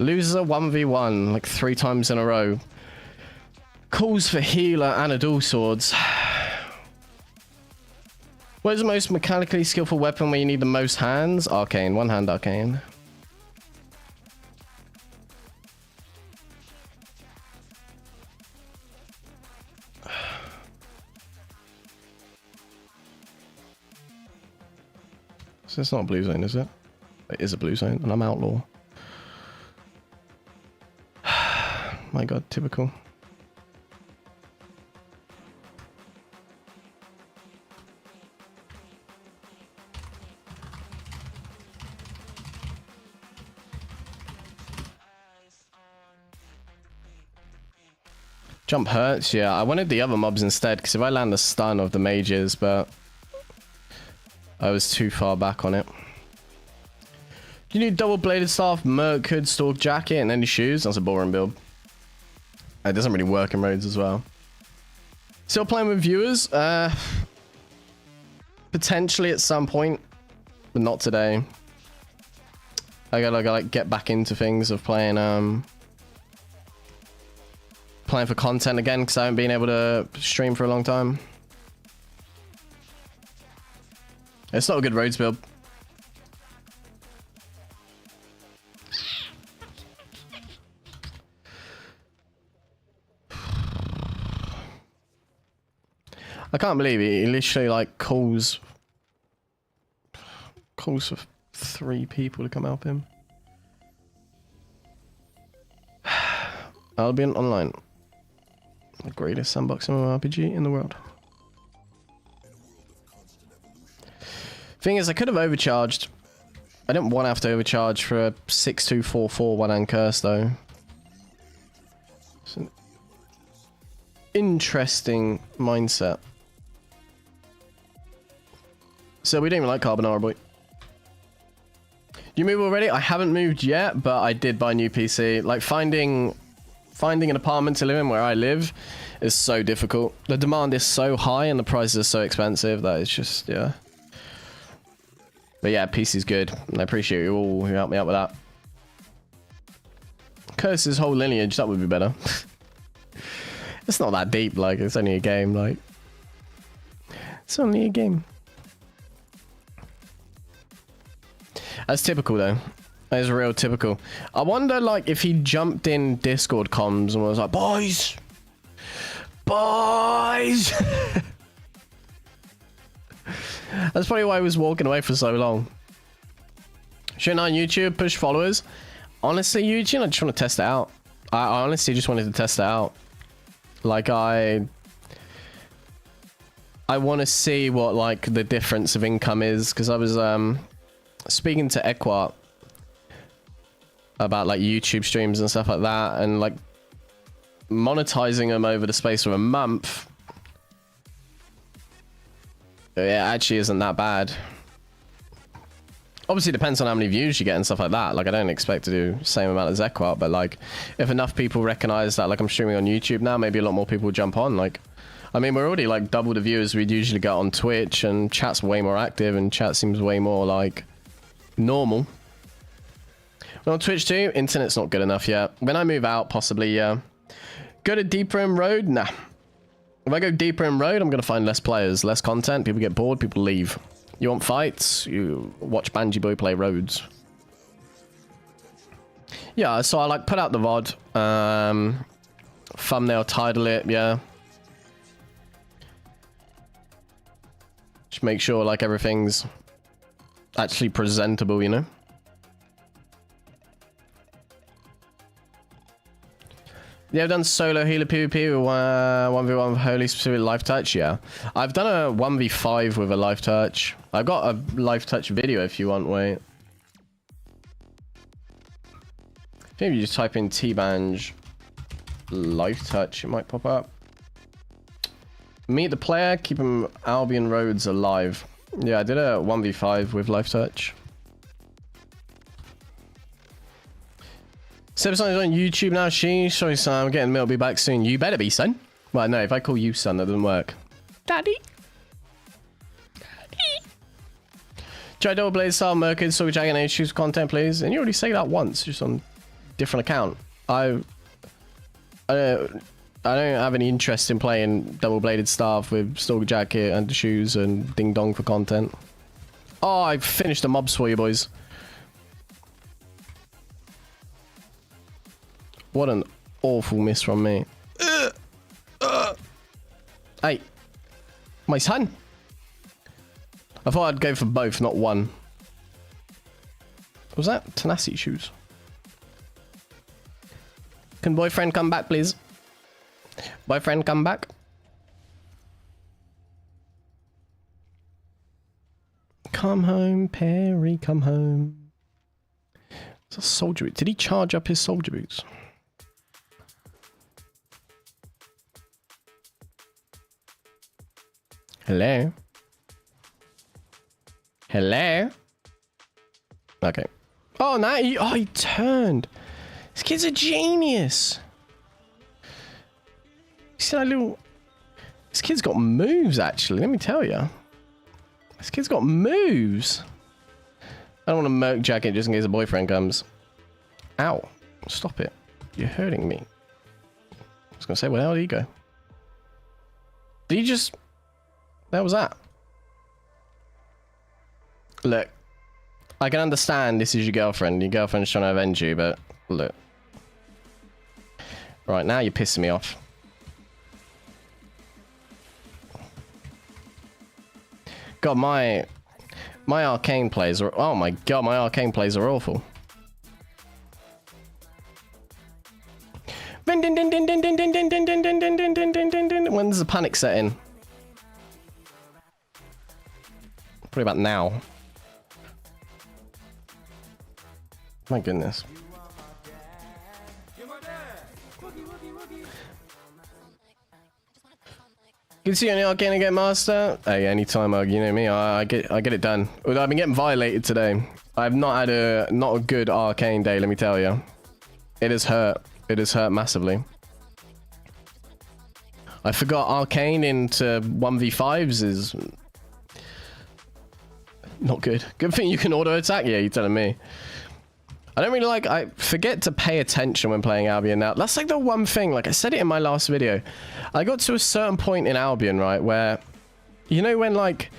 Loser 1v1 like 3 times in a row. Calls for healer and a dual swords. What is the most mechanically skillful weapon where you need the most hands? Arcane. One hand arcane. So it's not a blue zone, is it? It is a blue zone, and I'm outlaw. My god, typical. Jump hurts, yeah. I wanted the other mobs instead, because if I land the stun of the mages, but I was too far back on it. You need double-bladed staff, merc hood, stalk jacket, and any shoes? That's a boring build. It doesn't really work in raids as well. Still playing with viewers? Potentially at some point, but not today. I gotta like get back into things of playing playing for content again, because I haven't been able to stream for a long time. It's not a good roads build. I can't believe it. He literally like calls for 3 people to come help him. Albion Online. The greatest sandbox MMORPG in the world. Thing is, I could have overcharged. I didn't want to have to overcharge for a 6244 one-hand curse, though. It's an interesting mindset. So we don't even like Carbonara, boy. You move already? I haven't moved yet, but I did buy a new PC. Like, finding an apartment to live in where I live is so difficult. The demand is so high and the prices are so expensive that it's just, yeah. But yeah, PC's good. And I appreciate you all who helped me out with that. Curse his whole lineage, that would be better. It's not that deep, like, it's only a game, like. It's only a game. That's typical, though. That is real typical. I wonder, like, if he jumped in Discord comms and was like, boys! Boys! That's probably why he was walking away for so long. Shouldn't on YouTube push followers? Honestly, YouTube, I just want to test it out. I honestly just wanted to test it out. Like, I want to see what, like, the difference of income is. Because I was speaking to Equart about, like, YouTube streams and stuff like that. And, like, monetizing them over the space of a month, it actually isn't that bad. Obviously, it depends on how many views you get and stuff like that. Like, I don't expect to do the same amount as Equart, but, like, if enough people recognize that, like, I'm streaming on YouTube now, maybe a lot more people jump on. Like, I mean, we're already, like, double the viewers we'd usually get on Twitch, and chat's way more active, and chat seems way more, like, normal. But on Twitch too, internet's not good enough yet. When I move out, possibly, yeah. Go to deeper in road? Nah. If I go deeper in road, I'm going to find less players, less content, people get bored, people leave. You want fights? You watch Banji Boy play roads. Yeah, so I, like, put out the VOD. Thumbnail, title it, yeah. Just make sure, like, everything's actually presentable, you know? Yeah, I've done solo healer PvP with 1v1 with Holy Specific Life Touch, yeah. I've done a 1v5 with a Life Touch. I've got a Life Touch video if you want, wait. Maybe you just type in TBanj Life Touch, it might pop up. Meet the player, keep him Albion Roads alive. Yeah, I did a 1v5 with Life Touch. Sebson is on YouTube now, sorry son, I'm getting mail, I'll be back soon. You better be, son. Well, no, if I call you son, that doesn't work. Daddy. Daddy. Try double blade style Merkid, so which I can choose content, please. And you already say that once, just on different account. I don't have any interest in playing double bladed staff with stalker jacket and shoes and ding dong for content. Oh, I finished the mobs for you boys. What an awful miss from me. Hey, my son. I thought I'd go for both, not one. Was that tenacity shoes? Can boyfriend come back, please? Boyfriend, come back. Come home, Perry, come home. It's a soldier boot. Did he charge up his soldier boots? Hello? Hello? Okay. Oh, now he turned. This kid's a genius. You see that little... This kid's got moves, actually. Let me tell you. This kid's got moves. I don't want to Merc jacket just in case a boyfriend comes. Ow. Stop it. You're hurting me. I was going to say, where the hell did he go? Did he just... That was that. Look. I can understand this is your girlfriend. Your girlfriend's trying to avenge you, but... Look. Right, now you're pissing me off. God, my arcane plays are... Oh my god, my arcane plays are awful. When's the panic set in? Probably about now. My goodness. Good to see you on the Arcane again, Master. Hey, anytime, you know me, I get it done. Although I've been getting violated today. I've not had not a good Arcane day, let me tell you. It has hurt. It has hurt massively. I forgot Arcane into 1v5s is not good. Good thing you can auto attack. Yeah, you're telling me. I don't really like... I forget to pay attention when playing Albion now. That's like the one thing. Like I said it in my last video. I got to a certain point in Albion, right, where... You know when, like...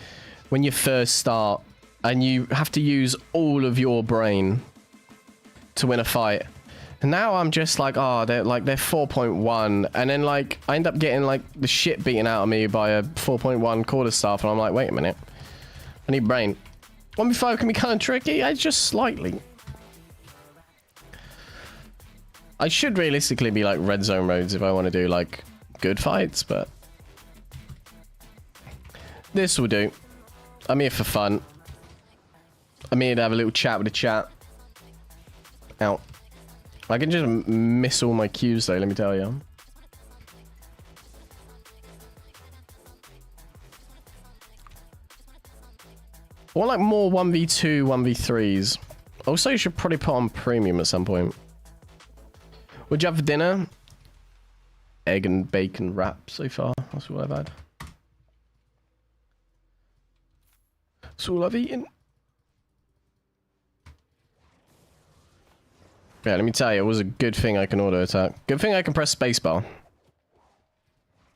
When you first start and you have to use all of your brain to win a fight. And now I'm just like, oh, they're 4.1, and then like I end up getting like the shit beaten out of me by a 4.1 quarter staff, and I'm like, wait a minute, I need brain. 1v5 can be kind of tricky. I just slightly. I should realistically be like red zone roads if I want to do like good fights, but this will do. I'm here for fun. I'm here to have a little chat with the chat. Out. I can just miss all my cues though, let me tell you. I want like more 1v2, 1v3s. Also, you should probably put on premium at some point. What'd you have for dinner? Egg and bacon wrap so far. That's what I've had. That's all I've eaten. Yeah, let me tell you, it was a good thing I can auto attack. Good thing I can press spacebar.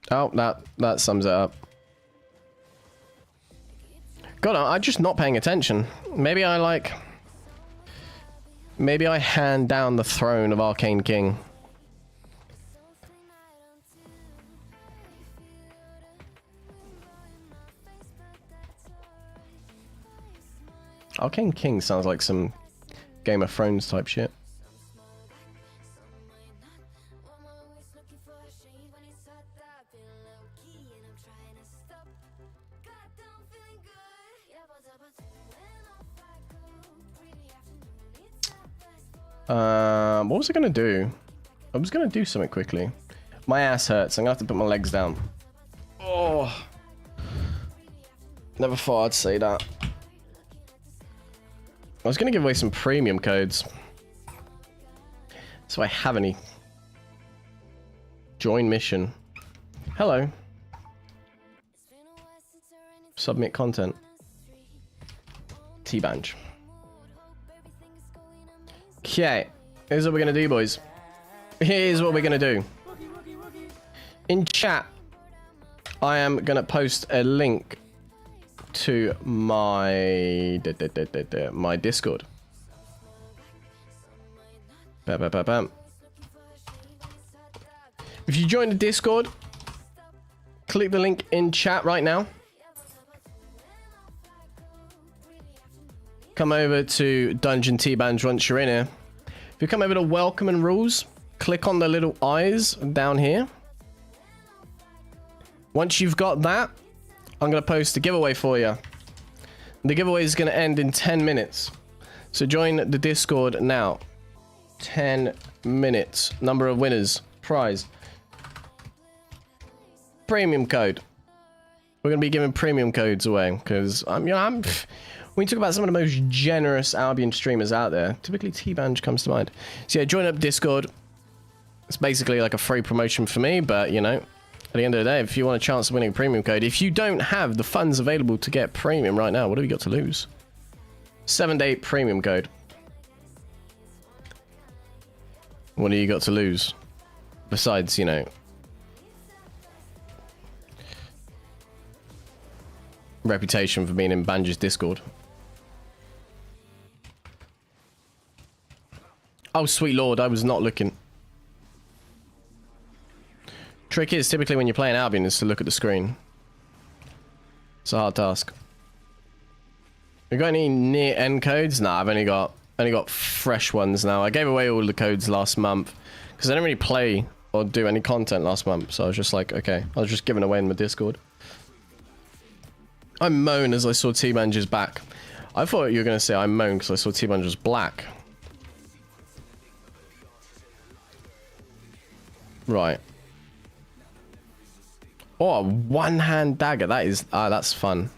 Oh, that sums it up. God, I'm just not paying attention. Maybe I hand down the throne of Arcane King. Arcane King sounds like some Game of Thrones type shit. What was I gonna do? I was gonna do something quickly. My ass hurts. I'm gonna have to put my legs down. Oh, never thought I'd say that. I was gonna give away some premium codes. So I have any. Join mission. Hello. Submit content. TBanj. Okay, here's what we're gonna do, boys. Here's what we're gonna do. In chat, I am gonna post a link to my my Discord. Bam, bam, bam, bam. If you join the Discord, click the link in chat right now. Come over to Dungeon TBanj once you're in here. If you come over to Welcome and Rules, click on the little eyes down here. Once you've got that, I'm going to post a giveaway for you. The giveaway is going to end in 10 minutes. So join the Discord now. 10 minutes. Number of winners. Prize. Premium code. We're going to be giving premium codes away because when you talk about some of the most generous Albion streamers out there, typically TBanj comes to mind. So yeah, join up Discord. It's basically like a free promotion for me, but you know, at the end of the day, if you want a chance of winning a premium code, if you don't have the funds available to get premium right now, what have you got to lose? 7-day premium code. What do you got to lose? Besides, you know, reputation for being in Banj's Discord. Oh, sweet lord, I was not looking. Trick is, typically when you're playing Albion, is to look at the screen. It's a hard task. You got any near end codes? Nah, I've only got fresh ones now. I gave away all the codes last month because I didn't really play or do any content last month, so I was just like, okay, I was just giving away in my Discord. I moan as I saw TBanj's back. I thought you were going to say I moan because I saw TBanj was black. Right. Oh, a one-hand dagger. That is... that's fun.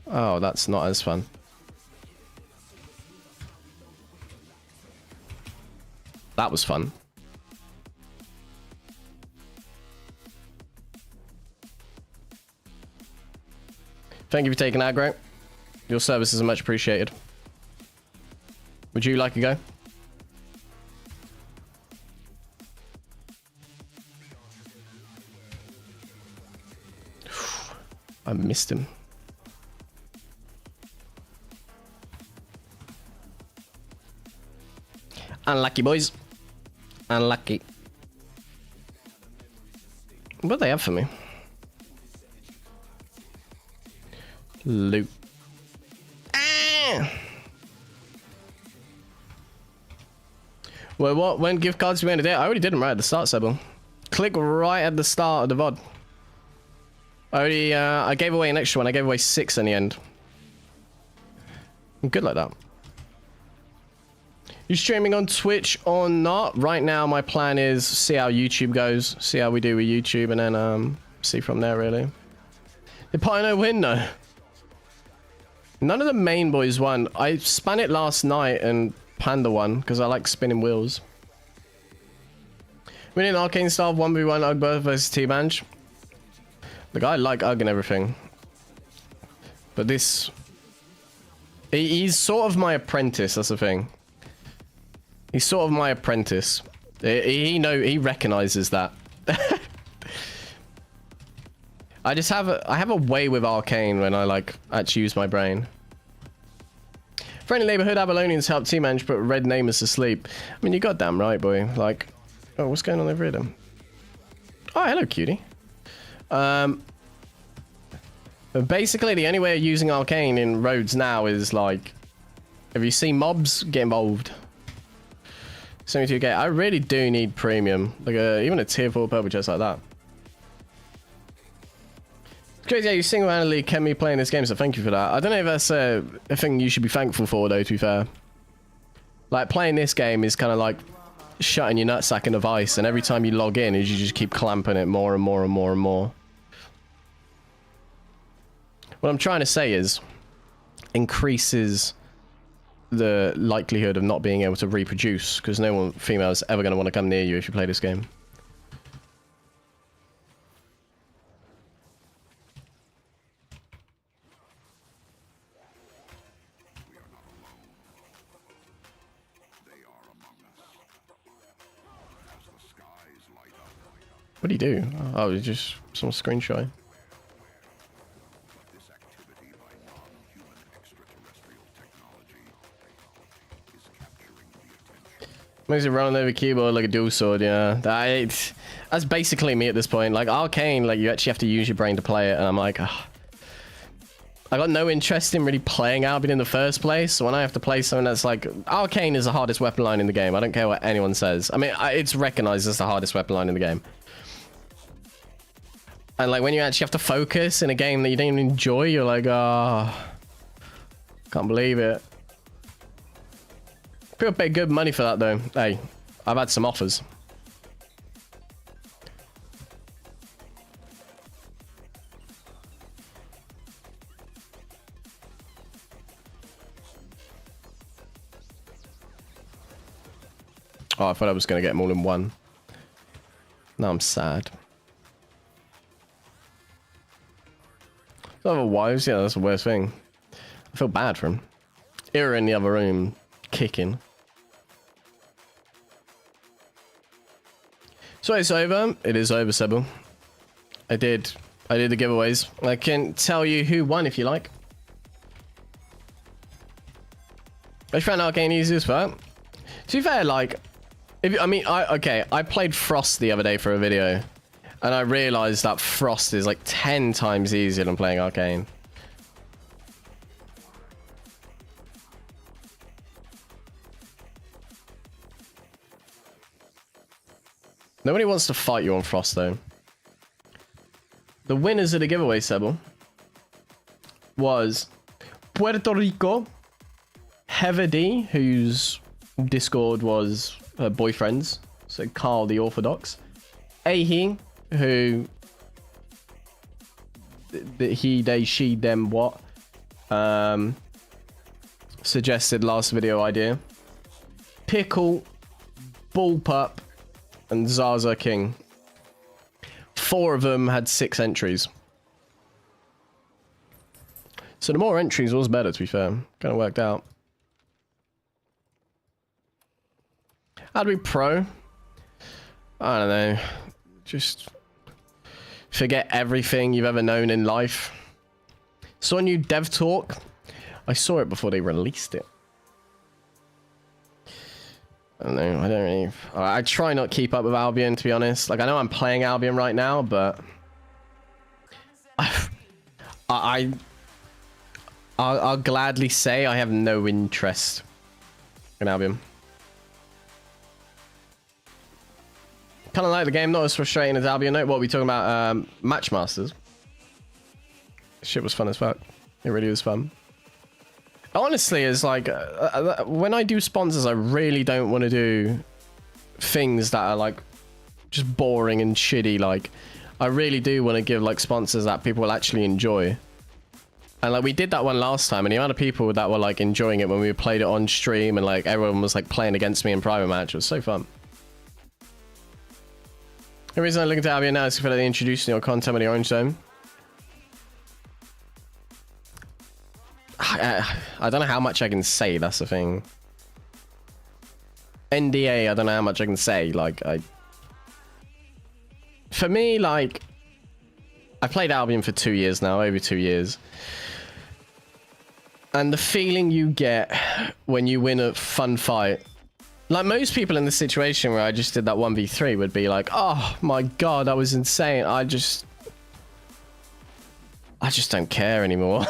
Oh, that's not as fun. That was fun. Thank you for taking aggro. Your services are much appreciated. Would you like to go? I missed him. Unlucky, boys. Unlucky. What do they have for me? Loot. Ah! Well, what? When gift cards we ended it? I already did them right at the start, Sebo. Click right at the start of the VOD. I gave away an extra one. I gave away 6 in the end. I'm good like that. You streaming on Twitch or not? Right now, my plan is see how YouTube goes, see how we do with YouTube, and then see from there, really. Did Pino win? No. None of the main boys won. I spun it last night and Panda won, because I like spinning wheels. Winning Arcane style 1v1 Ugg versus TBanj. Look, I like Ugg and everything. But this... He's sort of my apprentice, that's the thing. He's sort of my apprentice. He recognizes that. I have a way with Arcane when I like actually use my brain. Friendly neighborhood Avalonians help TBanj put red namers to sleep. I mean, you goddamn right, boy. Like, oh, what's going on over here then? Oh, hello, cutie. Basically, the only way of using Arcane in roads now is like, if you see mobs, get involved. 72k. I really do need premium, like even a tier 4 purple chest like that. It's crazy how you single-handedly kept me playing this game, so thank you for that. I don't know if that's a thing you should be thankful for, though, to be fair. Like, playing this game is kind of like shutting your nutsack in a vice, and every time you log in, you just keep clamping it more and more and more and more. What I'm trying to say is, increases the likelihood of not being able to reproduce, because no one female is ever going to want to come near you if you play this game. What do you do? Oh, it's just some screenshot. Makes it running over keyboard like a dual sword, yeah. That's basically me at this point. Like, Arcane, like, you actually have to use your brain to play it, and I'm like, ugh. I got no interest in really playing Albion in the first place, so when I have to play something that's like... Arcane is the hardest weapon line in the game. I don't care what anyone says. I mean, it's recognized as the hardest weapon line in the game. And, like, when you actually have to focus in a game that you don't even enjoy, you're like, oh... Can't believe it. People pay good money for that, though. Hey, I've had some offers. Oh, I thought I was going to get them all in one. Now I'm sad. Other wives, yeah, that's the worst thing. I feel bad for him. Ira in the other room, kicking. So it's over. It is over, Sebo. I did the giveaways. I can tell you who won if you like. I found Arcane easy as fuck. To be fair, like, I played Frost the other day for a video, and I realized that Frost is like 10 times easier than playing Arcane. Nobody wants to fight you on Frost, though. The winners of the giveaway, Sebo, was Puerto Rico, Heather D, whose Discord was her boyfriend's, so Carl the Orthodox, Ahi, who he, they, she, them, what, suggested last video idea, Pickle, Bullpup, and Zaza King. 4 of them had 6 entries. So the more entries was better, to be fair. Kind of worked out. How do we pro? I don't know. Just forget everything you've ever known in life. Saw a new dev talk. I saw it before they released it. I don't know. I don't really. I try not to keep up with Albion, to be honest. Like, I know I'm playing Albion right now, but I'll gladly say I have no interest in Albion. Kind of like the game, not as frustrating as Albion. What are we talking about? Matchmasters. Shit was fun as fuck. It really was fun. Honestly, it's like when I do sponsors, I really don't want to do things that are like just boring and shitty. Like, I really do want to give like sponsors that people will actually enjoy. And like we did that one last time, and the amount of people that were like enjoying it when we played it on stream, and like everyone was like playing against me in private match. It was so fun. The reason I look into Albion now is because they introduced your content with the Orange Zone. I don't know how much I can say, that's the thing. NDA, I don't know how much I can say. Like, for me, like, I played Albion for 2 years now, over 2 years. And the feeling you get when you win a fun fight, like most people in the situation where I just did that 1v3 would be like, oh my god, that was insane. I just don't care anymore.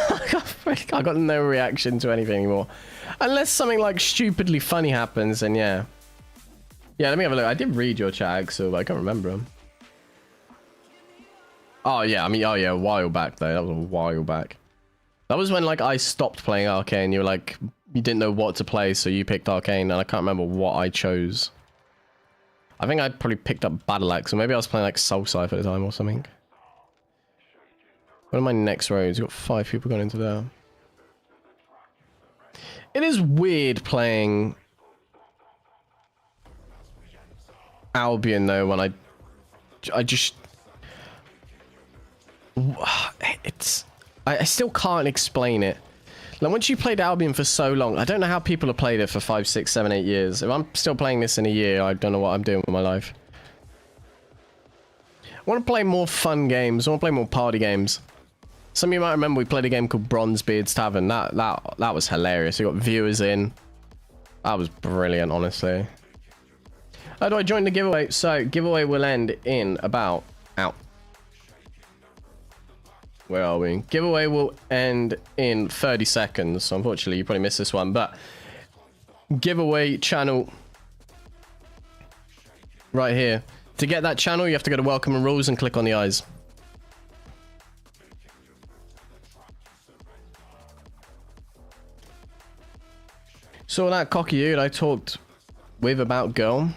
I got no reaction to anything anymore. Unless something like stupidly funny happens, and yeah. Yeah, let me have a look. I did read your chat, Axel, but I can't remember them. Oh yeah, I mean, oh yeah, a while back though. That was a while back. That was when like I stopped playing Arcane. You were like, you didn't know what to play, so you picked Arcane, and I can't remember what I chose. I think I probably picked up Battle Axe, or maybe I was playing like Soul Scythe at the time or something. What are my next roads? You've got 5 people going into there. It is weird playing Albion though, when I just I still can't explain it. Like, once you played Albion for so long, I don't know how people have played it for 5, 6, 7, 8 years. If I'm still playing this in a year, I don't know what I'm doing with my life. I want to play more fun games. I want to play more party games. Some of you might remember we played a game called Bronzebeard's Tavern. That was hilarious. We got viewers in. That was brilliant, honestly. How do I join the giveaway? So, giveaway will end in about... Ow. Where are we? Giveaway will end in 30 seconds. So unfortunately, you probably missed this one. But giveaway channel right here. To get that channel, you have to go to Welcome and Rules and click on the eyes. So that cocky dude I talked with about girl.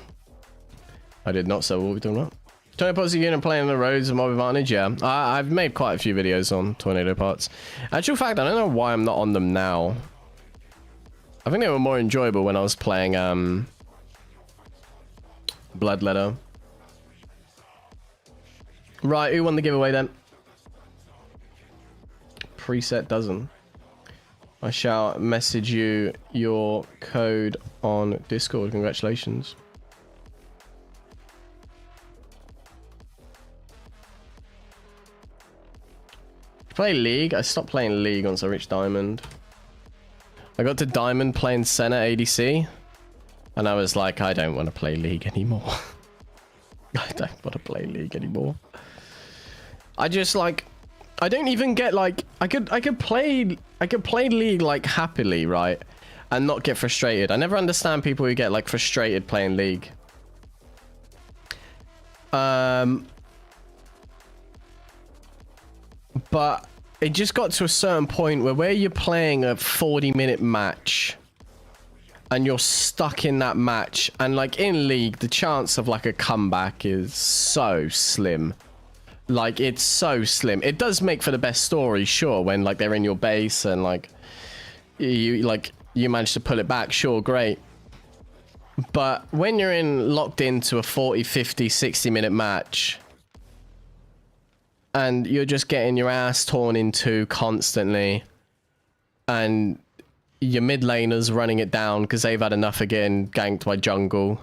I did not, so what are we talking about? Tornado parts again and playing on the roads of Mob Advantage, yeah. I've made quite a few videos on tornado parts. Actual fact, I don't know why I'm not on them now. I think they were more enjoyable when I was playing Bloodletter. Right, who won the giveaway then? Preset doesn't. I shall message you your code on Discord. Congratulations. Play League? I stopped playing League once I reached Diamond. I got to Diamond playing Senna ADC. And I was like, I don't want to play League anymore. I don't want to play League anymore. I just like... I don't even get like... I could play League like happily, right? And not get frustrated. I never understand people who get like frustrated playing League. But it just got to a certain point where you're playing a 40-minute match and you're stuck in that match, and like in League the chance of like a comeback is so slim. Like, it's so slim. It does make for the best story, sure, when like they're in your base and like you manage to pull it back, sure, great. But when you're locked into a 40, 50, 60-minute match and you're just getting your ass torn into constantly, and your mid laners running it down because they've had enough of getting ganked by jungle,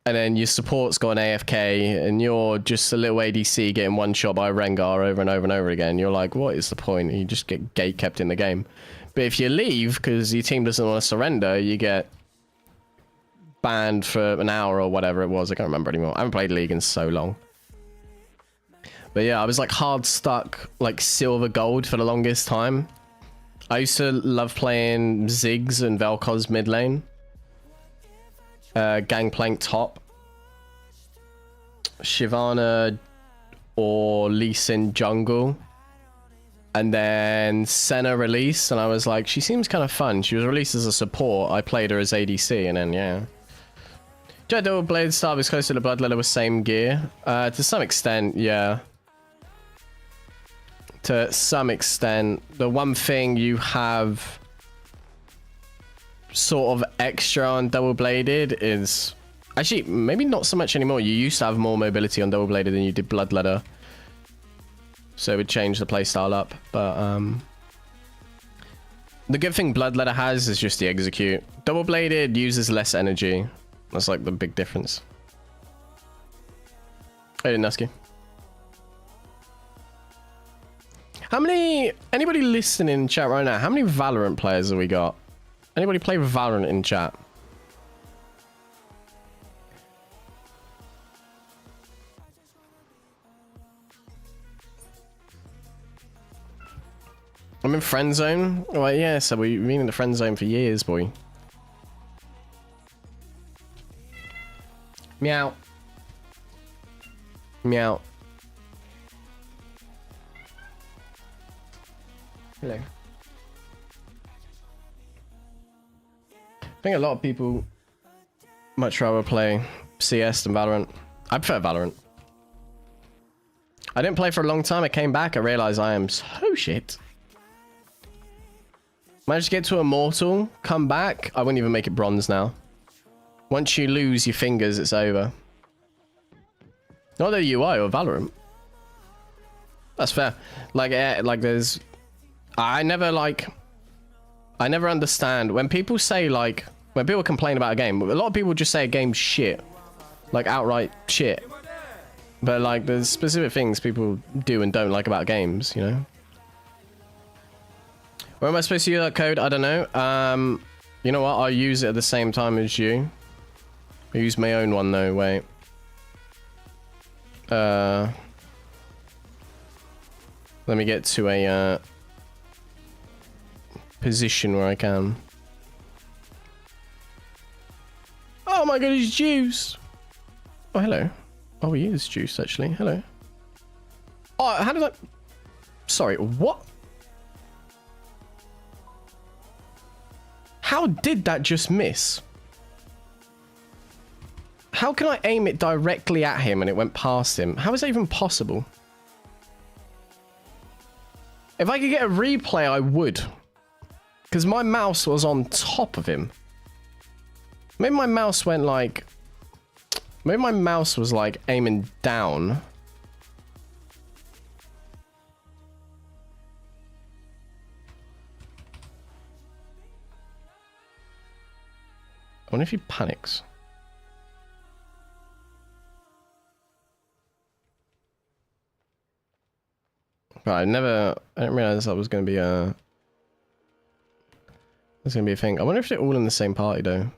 and then your support's gone AFK, and you're just a little ADC getting one shot by a Rengar over and over and over again, you're like, what is the point? You just get gate kept in the game. But if you leave because your team doesn't want to surrender, you get banned for an hour or whatever it was. I can't remember anymore. I haven't played League in so long. But yeah, I was like hard stuck, like silver gold for the longest time. I used to love playing Ziggs and Vel'Koz mid lane. Gangplank top. Shyvana or Lee Sin jungle. And then Senna released, and I was like, she seems kind of fun. She was released as a support. I played her as ADC, and then, yeah. Jet Double Blade Star is close to the Bloodletter with same gear. To some extent, yeah. To some extent. The one thing you have sort of extra on Double Bladed is... Actually, maybe not so much anymore. You used to have more mobility on Double Bladed than you did Bloodletter. So it would change the playstyle up. But the good thing Bloodletter has is just the execute. Double Bladed uses less energy. That's like the big difference. Hey, Nusky. How many... Anybody listening in chat right now? How many Valorant players have we got? Anybody play Valorant in chat? I'm in friend zone. Oh yeah, so we've been in the friend zone for years, boy. Meow. Meow. Hello. I think a lot of people much rather play CS than Valorant. I prefer Valorant. I didn't play for a long time. I came back. I realized I am so shit. Managed to get to Immortal, come back. I wouldn't even make it bronze now. Once you lose your fingers, it's over. Not the UI or Valorant. That's fair. Like there's... I never understand. When people say, like... When people complain about a game, a lot of people just say a game's shit. Like, outright shit. But, like, there's specific things people do and don't like about games, you know? Where am I supposed to use that code? I don't know. You know what? I'll use it at the same time as you. I use my own one though. Wait. Let me get to a position where I can. Oh my god, it's Juice. Oh, hello. Oh, he is Juice actually. Hello. Oh, how did I... Sorry, what? How did that just miss? How can I aim it directly at him and it went past him? How is that even possible? If I could get a replay, I would. Because my mouse was on top of him. Maybe my mouse went like... Maybe my mouse was like aiming down. I wonder if he panics. Right, I didn't realize that was going to be a... There's going to be a thing. I wonder if they're all in the same party, though.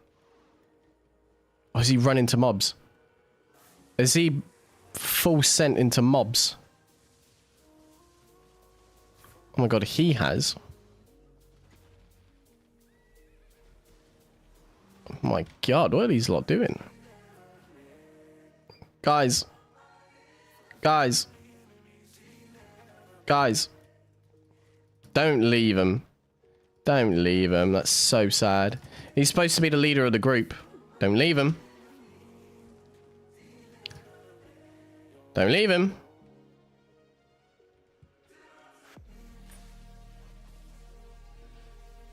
Oh, is he run into mobs? Is he full sent into mobs? Oh my god, he has. Oh my god, what are these lot doing? Guys. Guys. Guys. Don't leave him. Don't leave him. That's so sad. He's supposed to be the leader of the group. Don't leave him. Don't leave him.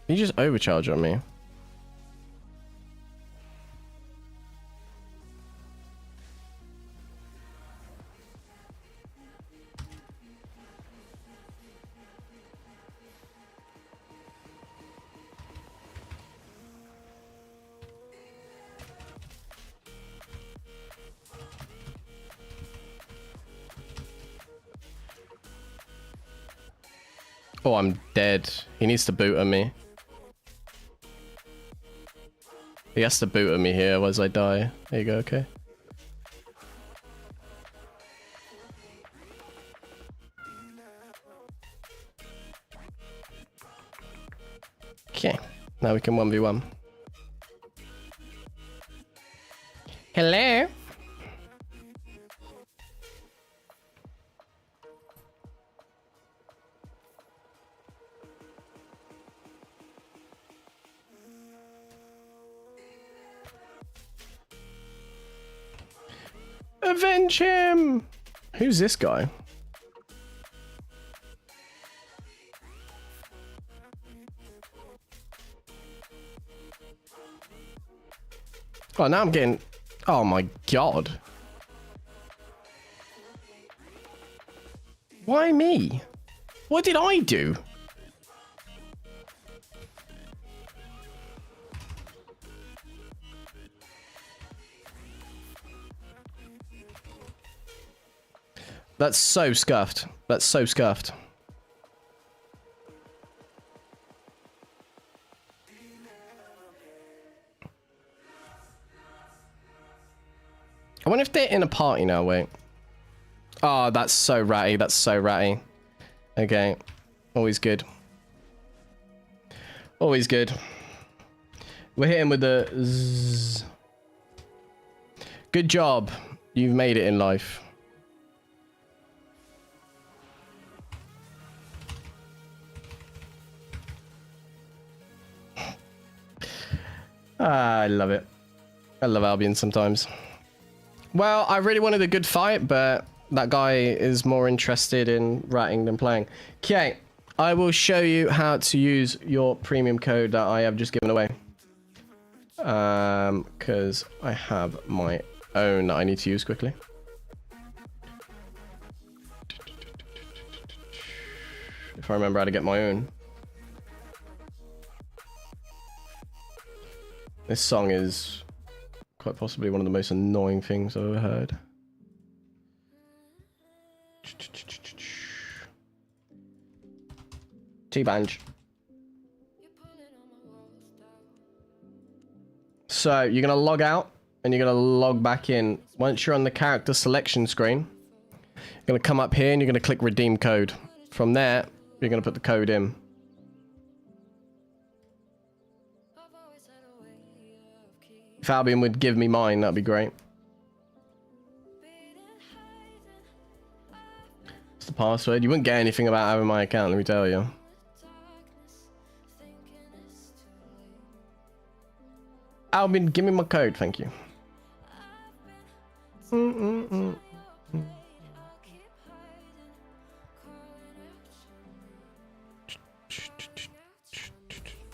You just overcharge on me. Oh, I'm dead. He needs to boot at me. He has to boot at me here, otherwise I die. There you go, okay. Okay, now we can 1v1. Hello? Avenge him! Who's this guy? Oh, now I'm getting... Oh my god. Why me? What did I do? That's so scuffed. That's so scuffed. I wonder if they're in a party now, wait. Oh, that's so ratty. That's so ratty. Okay. Always good. Always good. We're hitting with the zzz. Good job. You've made it in life. Ah, I love it. I love Albion sometimes. Well, I really wanted a good fight, but that guy is more interested in ratting than playing. Okay, I will show you how to use your premium code that I have just given away. Because I have my own that I need to use quickly. If I remember how to get my own. This song is quite possibly one of the most annoying things I've ever heard. TBanj. So you're going to log out and you're going to log back in. Once you're on the character selection screen, you're going to come up here and you're going to click redeem code. From there, you're going to put the code in. If Albion would give me mine, that'd be great. It's the password. You wouldn't get anything about having my account, let me tell you. Albion, give me my code, thank you.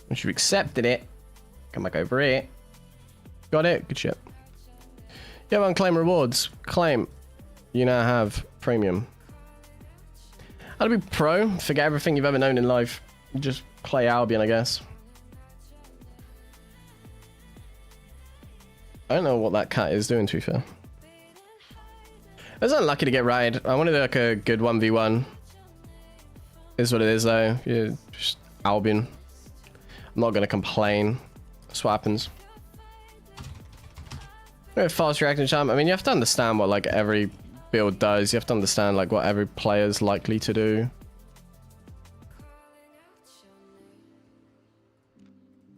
Once you've accepted it, come back over here. Got it? Good shit. You have unclaimed rewards. Claim. You now have premium. How to be pro? Forget everything you've ever known in life. You just play Albion, I guess. I don't know what that cat is doing, to be fair. I was unlucky to get ratted. I wanted like a good 1v1. Is what it is, though. You're just Albion. I'm not going to complain. That's what happens. Fast reaction time. I mean, you have to understand what like every build does. You have to understand like what every player's likely to do.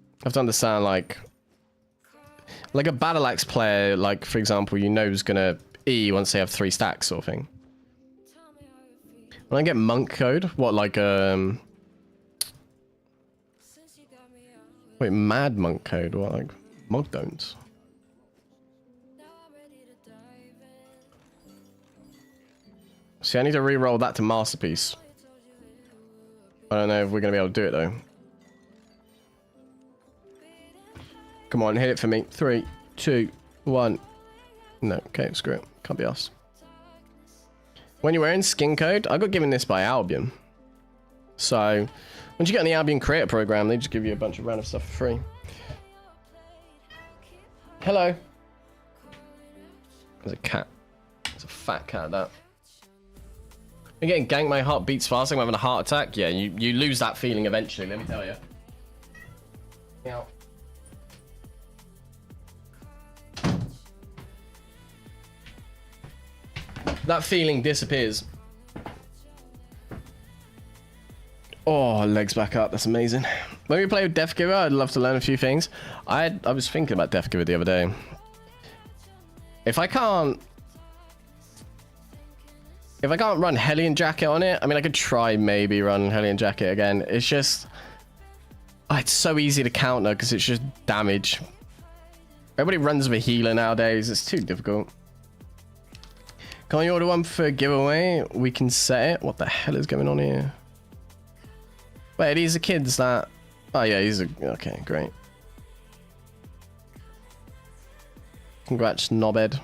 You have to understand like a battle axe player, like for example, you know is gonna E once they have 3 stacks sort of thing. When I get monk code, what like wait, mad monk code? What like monk don'ts? See, I need to re-roll that to masterpiece. I don't know if we're gonna be able to do it though. Come on, hit it for me. 3, 2, 1. No, okay, screw it. Can't be us. When you're wearing skin code, I got given this by Albion. So, once you get on the Albion creator program, they just give you a bunch of random stuff for free. Hello. There's a cat. There's a fat cat, that. I'm getting ganked, my heart beats fast, I'm having a heart attack. Yeah, you lose that feeling eventually, let me tell you. Yeah. that feeling disappears. Oh, legs back up. That's amazing. When we play with Death Giver, I'd love to learn a few things. I was thinking about Death Giver the other day. If I can't run Hellion Jacket on it, I mean, I could try maybe run Hellion Jacket again. It's just, it's so easy to counter because it's just damage. Everybody runs with a healer nowadays. It's too difficult. Can't you order one for a giveaway? We can set it. What the hell is going on here? Wait, these are kids that... Oh yeah, these are... Okay, great. Congrats, knobhead.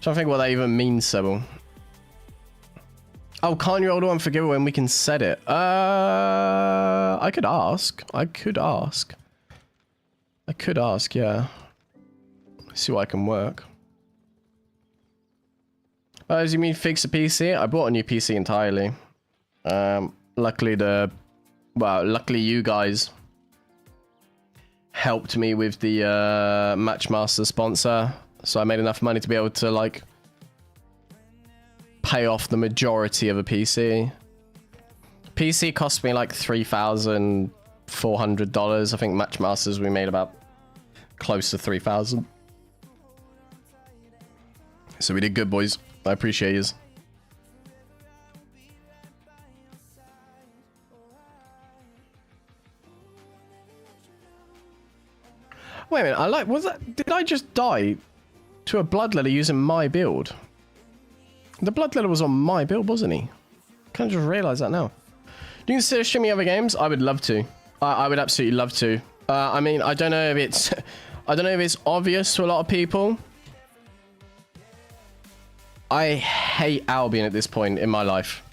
Trying to think what that even means, Sebel. Oh, can't you order one for giveaway and we can set it? I could ask. I could ask, yeah. See what I can work. Oh, do you mean fix a PC? I bought a new PC entirely. Luckily luckily you guys helped me with the Matchmaster sponsor. So I made enough money to be able to, like, pay off the majority of a PC. PC cost me like $3,400. I think Matchmasters we made about close to 3,000. So we did good, boys. I appreciate yous. Wait a minute, did I just die to a Bloodletter using my build? The Bloodletter was on my build, wasn't he? Kind of just realised that now. Do you consider streaming other games? I would love to. I would absolutely love to. I mean, I don't know if it's obvious to a lot of people. I hate Albion at this point in my life.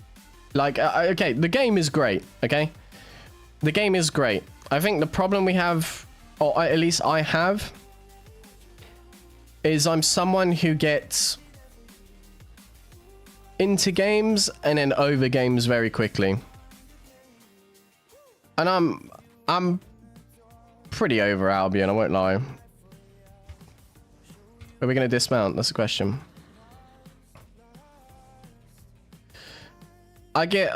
Like, okay, the game is great, okay? The game is great. I think the problem we have, or at least I have, is I'm someone who gets into games and then over games very quickly. And I'm pretty over Albion, I won't lie. Are we going to dismount? That's the question. I get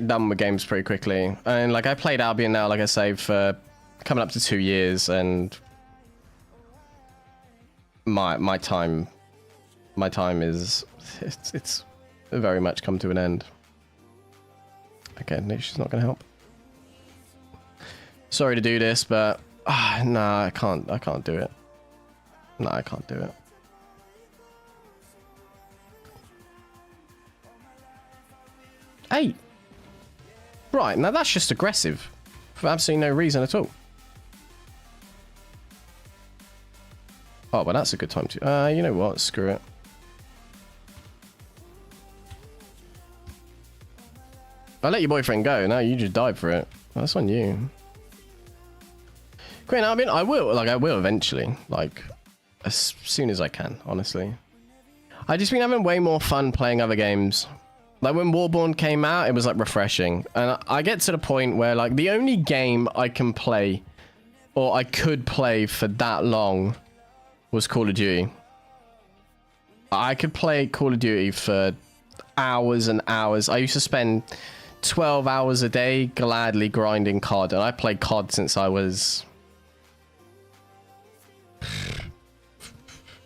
done with games pretty quickly, and like I played Albion now, like I say, for coming up to 2 years, and my time is it's very much come to an end. Okay, no, she's not gonna help. Sorry to do this, but no, I can't do it. No, I can't do it. Hey, right, now that's just aggressive for absolutely no reason at all. Oh, but that's a good time to... you know what? Screw it. I let your boyfriend go. Now you just died for it. That's on you. Great, Albion. I will eventually. Like, as soon as I can, honestly. I've just been having way more fun playing other games. Like, when Warborn came out, it was, like, refreshing. And I get to the point where, like, the only game I can play, or I could play for that long, was Call of Duty. I could play Call of Duty for hours and hours. I used to spend 12 hours a day gladly grinding COD. And I played COD since I was...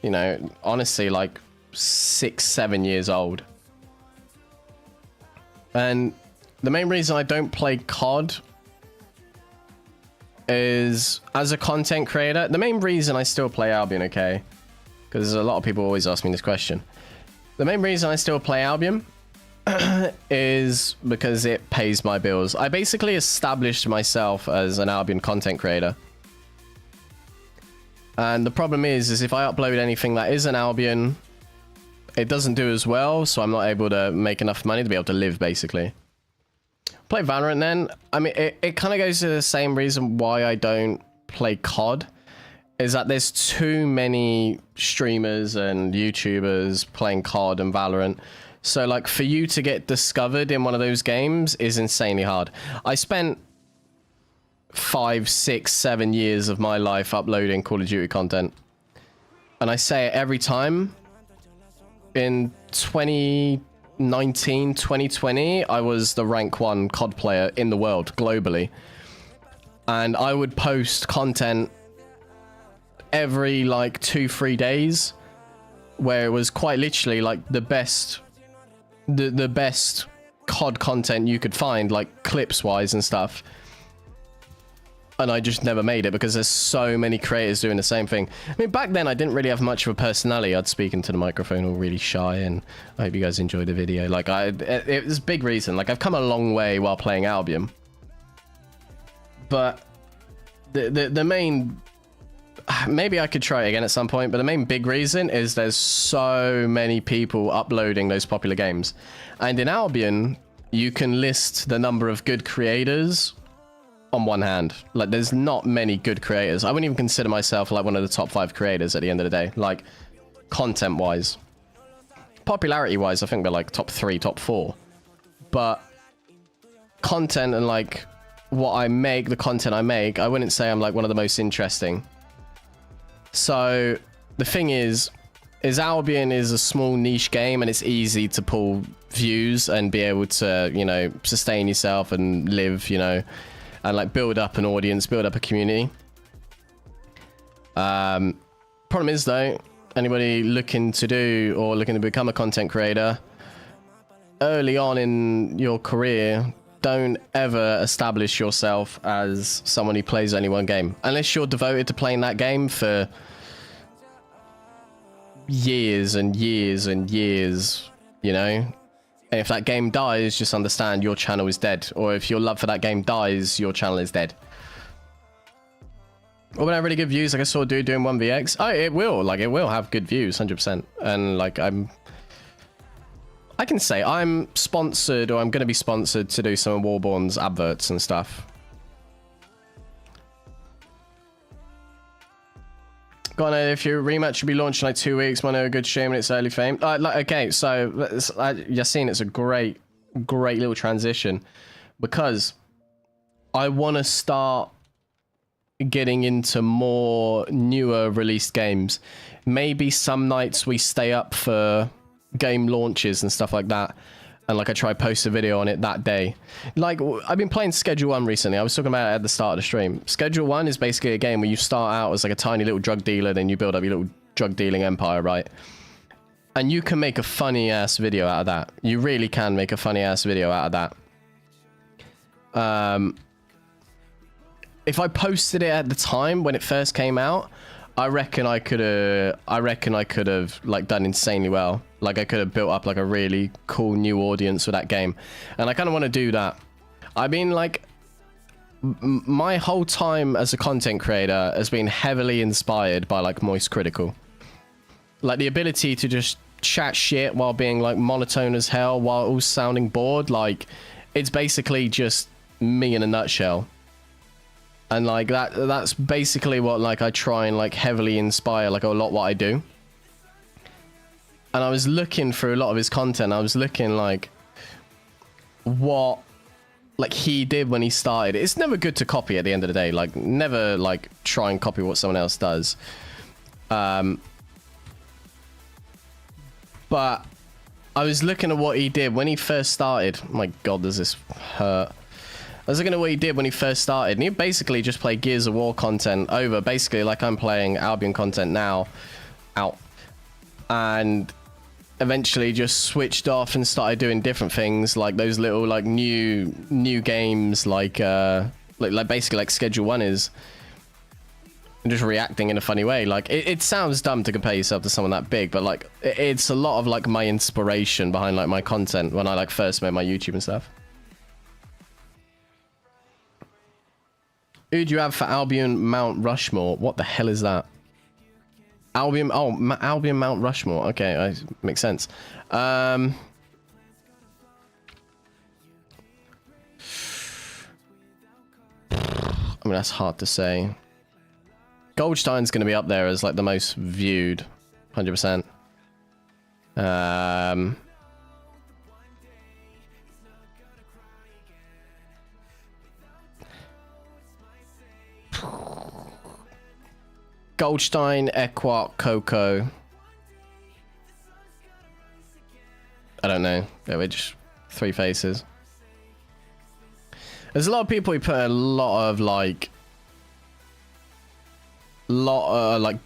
You know, honestly, like, 6, 7 years old. And the main reason I don't play COD is, as a content creator, the main reason I still play Albion, okay? Because a lot of people always ask me this question. The main reason I still play Albion is because it pays my bills. I basically established myself as an Albion content creator. And the problem is if I upload anything that is an Albion, it doesn't do as well, so I'm not able to make enough money to be able to live, basically. Play Valorant then. I mean, it kind of goes to the same reason why I don't play COD, is that there's too many streamers and YouTubers playing COD and Valorant. So, like, for you to get discovered in one of those games is insanely hard. I spent 5, 6, 7 years of my life uploading Call of Duty content. and I say it every time. In 2019, 2020, I was the rank 1 COD player in the world globally. And I would post content every like 2-3 days, where it was quite literally like the best COD content you could find, like clips wise and stuff. And I just never made it because there's so many creators doing the same thing. I mean, back then I didn't really have much of a personality. I'd speak into the microphone all really shy, and I hope you guys enjoyed the video. Like, it was a big reason. Like, I've come a long way while playing Albion. But the main... Maybe I could try it again at some point, but the main big reason is there's so many people uploading those popular games. And in Albion, you can list the number of good creators on one hand. Like, there's not many good creators. I wouldn't even consider myself like one of the top 5 creators at the end of the day, like content wise. Popularity wise, I think we're like top 3, top 4. But content and like what I make, the content I make, I wouldn't say I'm like one of the most interesting. So the thing is Albion is a small niche game, and it's easy to pull views and be able to, you know, sustain yourself and live, you know, and like build up an audience, build up a community. Problem is though, anybody looking to do or looking to become a content creator, early on in your career, don't ever establish yourself as someone who plays only one game. Unless you're devoted to playing that game for years and years and years, you know? And if that game dies, just understand your channel is dead. Or if your love for that game dies, your channel is dead. Or when I have really good views, like I saw a dude doing 1vx. Oh, it will. Like, it will have good views, 100%. And, like, I can say I'm sponsored, or I'm going to be sponsored to do some of Warborn's adverts and stuff. Got to know if your rematch should be launched in like 2 weeks. Want to know a good stream and it's early fame. Okay, so Yassine, it's a great little transition, because I want to start getting into more newer released games. Maybe some nights we stay up for game launches and stuff like that, and like I try post a video on it that day. Like, I've been playing Schedule 1 recently. I was talking about it at the start of the stream. Schedule 1 is basically a game where you start out as like a tiny little drug dealer, then you build up your little drug dealing empire, right? And you can make a funny ass video out of that. You really can make a funny ass video out of that. If I posted it at the time when it first came out, I reckon I could have like done insanely well. Like, I could have built up like a really cool new audience for that game, and I kind of want to do that. I mean, like, my whole time as a content creator has been heavily inspired by like Moist Critical. Like, the ability to just chat shit while being like monotone as hell, while all sounding bored. Like, it's basically just me in a nutshell. And like that's basically what like I try and like heavily inspire like a lot what I do. And I was looking through a lot of his content. I was looking like what like he did when he started. It's never good to copy at the end of the day. Like, never like try and copy what someone else does. But I was looking at what he did when he first started. Oh my God, does this hurt? I was looking at what he did when he first started, and he basically just played Gears of War content over, basically like I'm playing Albion content now, and eventually just switched off and started doing different things, like those little like new games, like basically like Schedule 1 is, and just reacting in a funny way. Like, it sounds dumb to compare yourself to someone that big, but like it's a lot of like my inspiration behind like my content when I like first made my YouTube and stuff. Who do you have for Albion Mount Rushmore? What the hell is that? Albion, oh, Albion Mount Rushmore. Okay, makes sense. I mean, that's hard to say. Goldstein's going to be up there as like the most viewed, 100%. Goldstein, Equark, Coco. I don't know. They were just 3 faces. There's a lot of people who put a lot of like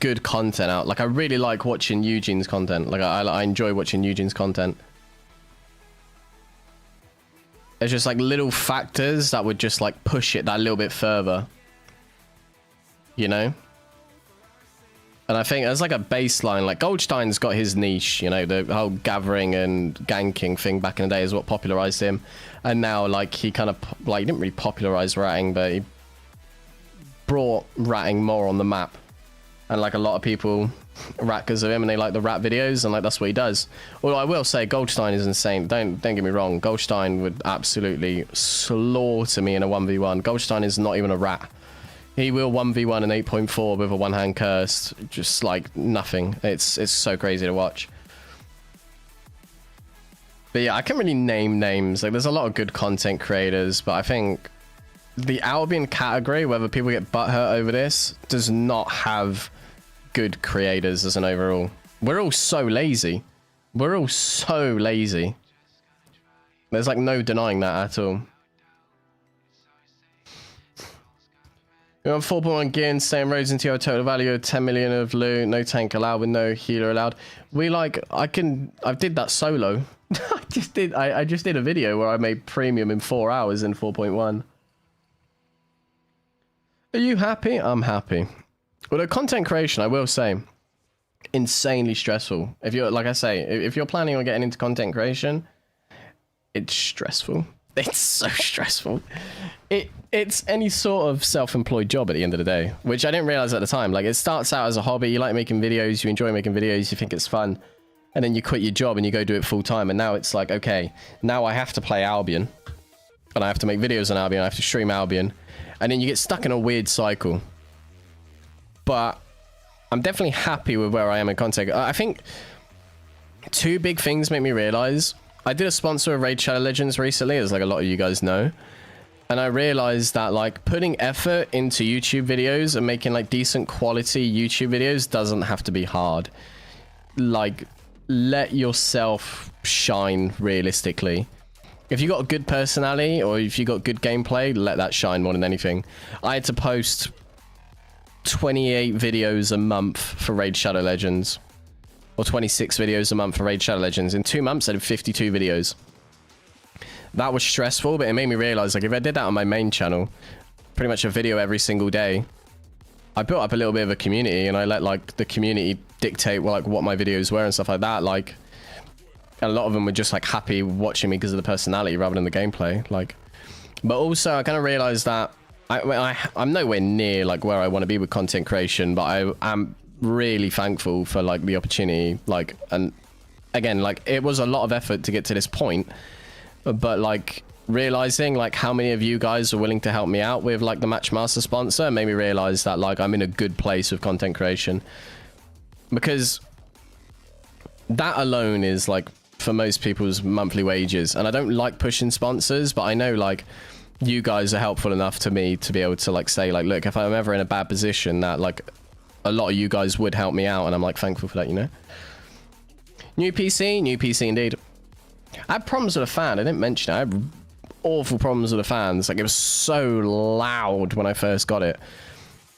good content out. Like I really like watching Eugene's content. Like I enjoy watching Eugene's content. There's just like little factors that would just like push it that little bit further, you know. And I think as like a baseline, like Goldstein's got his niche, you know, the whole gathering and ganking thing back in the day is what popularized him. And now like he kind of like, he didn't really popularize ratting, but he brought ratting more on the map. And like a lot of people rat because of him, and they like the rat videos, and like that's what he does. Well, I will say Goldstein is insane. Don't get me wrong. Goldstein would absolutely slaughter me in a 1v1. Goldstein is not even a rat. He will 1v1 an 8.4 with a one-hand curse, just like nothing. It's so crazy to watch. But yeah, I can't really name names. Like there's a lot of good content creators, but I think the Albion category, whether people get butthurt over this, does not have good creators as an overall. We're all so lazy. We're all so lazy. There's like no denying that at all. You're on 4.1 gear and staying roads into your total value of 10 million of loot, no tank allowed with no healer allowed. We like, I did that solo. I just did a video where I made premium in 4 hours in 4.1. Are you happy? I'm happy. Well, the content creation, I will say, insanely stressful. If you're, like I say, if you're planning on getting into content creation, it's stressful. It's so stressful. It's any sort of self-employed job at the end of the day, which I didn't realize at the time. Like it starts out as a hobby. You like making videos, you enjoy making videos, you think it's fun, and then you quit your job and you go do it full time. And now it's like, okay, now I have to play Albion, and I have to make videos on Albion. I have to stream Albion, and then you get stuck in a weird cycle. But I'm definitely happy with where I am in content. I think 2 big things make me realize. I did a sponsor of Raid Shadow Legends recently, as like a lot of you guys know. And I realized that like putting effort into YouTube videos and making like decent quality YouTube videos doesn't have to be hard. Like let yourself shine realistically. If you got a good personality or if you got good gameplay, let that shine more than anything. I had to post 28 videos a month for Raid Shadow Legends. Or 26 videos a month for Raid Shadow Legends. In 2 months, I did 52 videos. That was stressful, but it made me realize, like, if I did that on my main channel, pretty much a video every single day, I built up a little bit of a community, and I let, like, the community dictate, well, like, what my videos were and stuff like that. Like, a lot of them were just, like, happy watching me because of the personality rather than the gameplay. Like, but also, I kind of realized that I'm nowhere near, like, where I want to be with content creation, but I am really thankful for like the opportunity, like, and again, like it was a lot of effort to get to this point, but like realizing like how many of you guys are willing to help me out with like the Matchmaster sponsor made me realize that like I'm in a good place with content creation, because that alone is like for most people's monthly wages. And I don't like pushing sponsors, but I know like you guys are helpful enough to me to be able to like say like, look, if I'm ever in a bad position, that like a lot of you guys would help me out, and I'm like thankful for that, you know. New PC indeed. I had problems with a fan. I didn't mention it. I had awful problems with the fans. Like it was so loud when I first got it.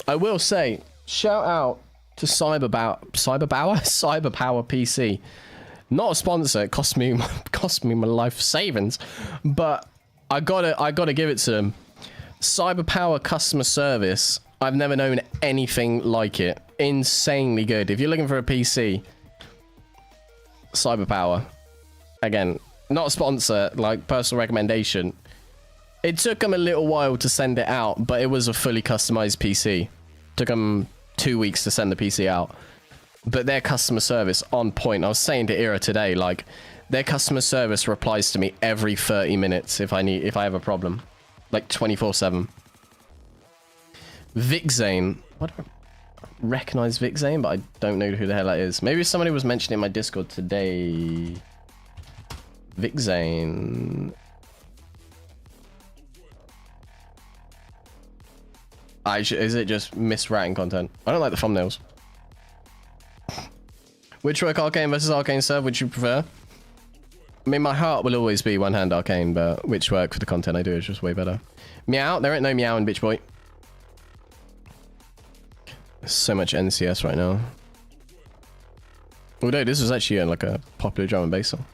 I will say, shout out to Cyberpower PC. Not a sponsor. It cost me my life savings, but I gotta give it to them. Cyberpower customer service. I've never known anything like it. Insanely good. If you're looking for a PC, Cyberpower. Again, not a sponsor, like personal recommendation. It took them a little while to send it out, but it was a fully customized PC. Took them 2 weeks to send the PC out. But their customer service on point. I was saying to Ira today, like, their customer service replies to me every 30 minutes if I have a problem. Like 24/7. Vixane. What do I recognize Vixane, but I don't know who the hell that is. Maybe somebody was mentioning in my Discord today. Vixane. Is it just miswriting content? I don't like the thumbnails. Which work, Arcane versus Arcane serve, would you prefer? I mean, my heart will always be one hand Arcane, but which work for the content I do is just way better. Meow, there ain't no meow in bitch boy. There's so much NCS right now. Although this was actually like a popular drum and bass song.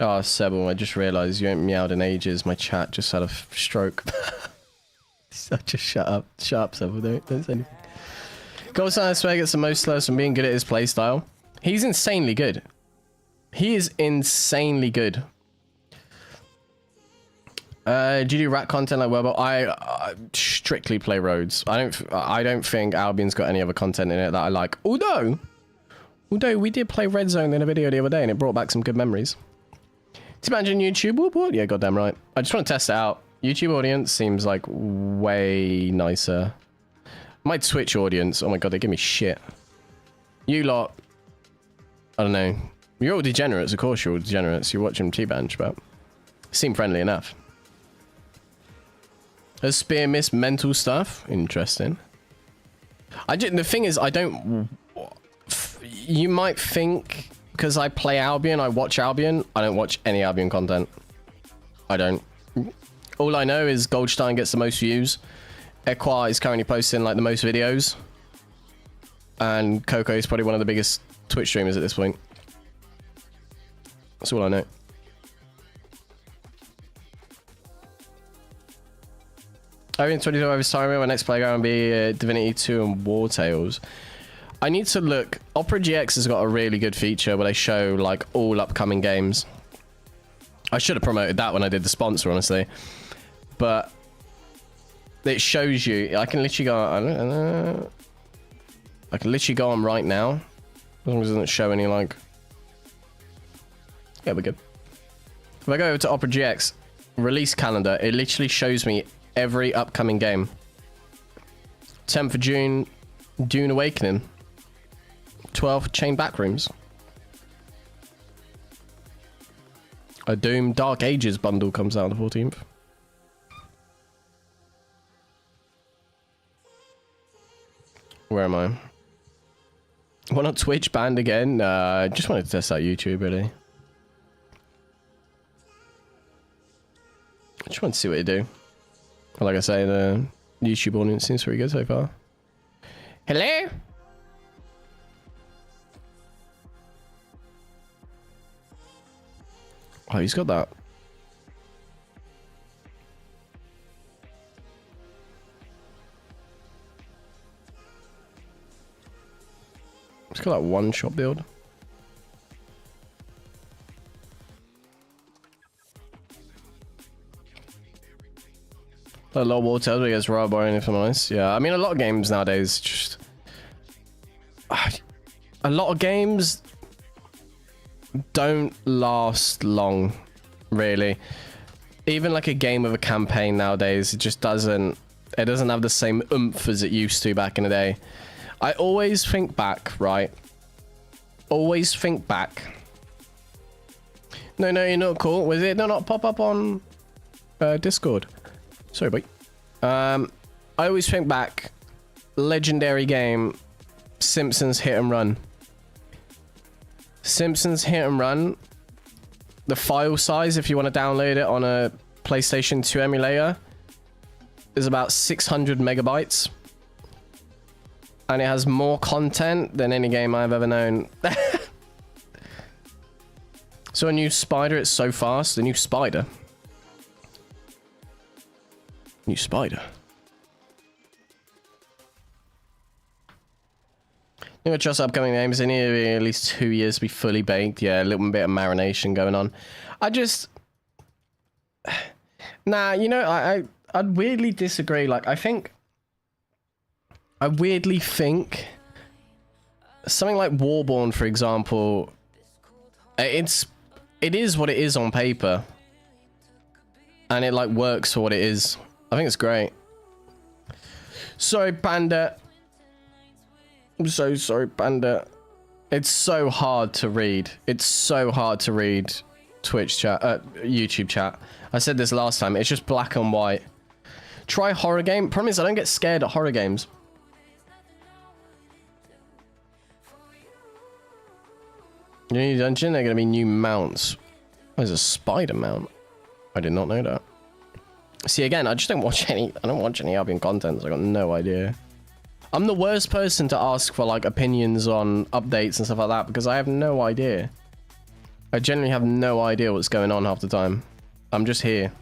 Oh, Sebel, I just realised you ain't meowed in ages. My chat just had a stroke. Just shut up. Shut up, Sebel. Don't say anything. Goldstein, I swear, gets the most slows from being good at his playstyle. He's insanely good. He is insanely good. Do you do rat content like Webber? I strictly play roads. I don't think Albion's got any other content in it that I like. Although we did play Red Zone in a video the other day and it brought back some good memories. TBanj on YouTube, what? Yeah, goddamn right. I just want to test it out. YouTube audience seems like way nicer. My Twitch audience, oh my god, they give me shit. You lot, I don't know. You're all degenerates, of course you're all degenerates. You're watching TBanj, but seem friendly enough. Has Spear missed mental stuff? Interesting. The thing is, I don't... You might think, because I play Albion, I watch Albion. I don't watch any Albion content. I don't. All I know is Goldstein gets the most views. Equa is currently posting like the most videos. And Coco is probably one of the biggest Twitch streamers at this point. That's all I know. I've been 22 over time. My next playground will be Divinity 2 and War Tales. I need to look. Opera GX has got a really good feature where they show like all upcoming games. I should have promoted that when I did the sponsor, honestly. But it shows you. I can literally go. I don't know. I can literally go on right now, as long as it doesn't show any like. Yeah, we're good. If I go over to Opera GX release calendar, it literally shows me every upcoming game. 10th of June, Dune Awakening. 12th, Chain Backrooms. A Doom Dark Ages bundle comes out on the 14th. Where am I? Why not Twitch banned again? I just wanted to test out YouTube, really. I just want to see what they do. Like I say, the YouTube audience seems pretty good so far. Hello? Oh, he's got that. He's got that one shot build. A lot of War Tales against Raw Boring, if I'm honest. Yeah, I mean, a lot of games nowadays just... A lot of games don't last long, really. Even like a game of a campaign nowadays, it just doesn't... It doesn't have the same oomph as it used to back in the day. I always think back, right? Always think back. No, you're not cool. Was it not pop up on Discord? Sorry, boy. I always think back. Legendary game. Simpsons Hit and Run. Simpsons Hit and Run. The file size, if you want to download it on a PlayStation 2 emulator, is about 600 megabytes. And it has more content than any game I've ever known. So a new Spider, it's so fast. The new Spider. New Spider. You know, just upcoming games. They need to be at least 2 years to be fully baked. Yeah, a little bit of marination going on. I just... Nah, you know, I'd weirdly disagree. Like, I weirdly think something like Warborn, for example, it is what it is on paper, and it like works for what it is. I think it's great. Sorry, Panda. I'm so sorry, Panda. It's so hard to read. It's so hard to read Twitch chat, YouTube chat. I said this last time. It's just black and white. Try horror game. Problem is, I don't get scared at horror games. New dungeon, they're going to be new mounts. There's a spider mount. I did not know that. See, again, I just don't watch any Albion content, so I got no idea. I'm the worst person to ask for, like, opinions on updates and stuff like that, because I have no idea. I generally have no idea what's going on half the time. I'm just here.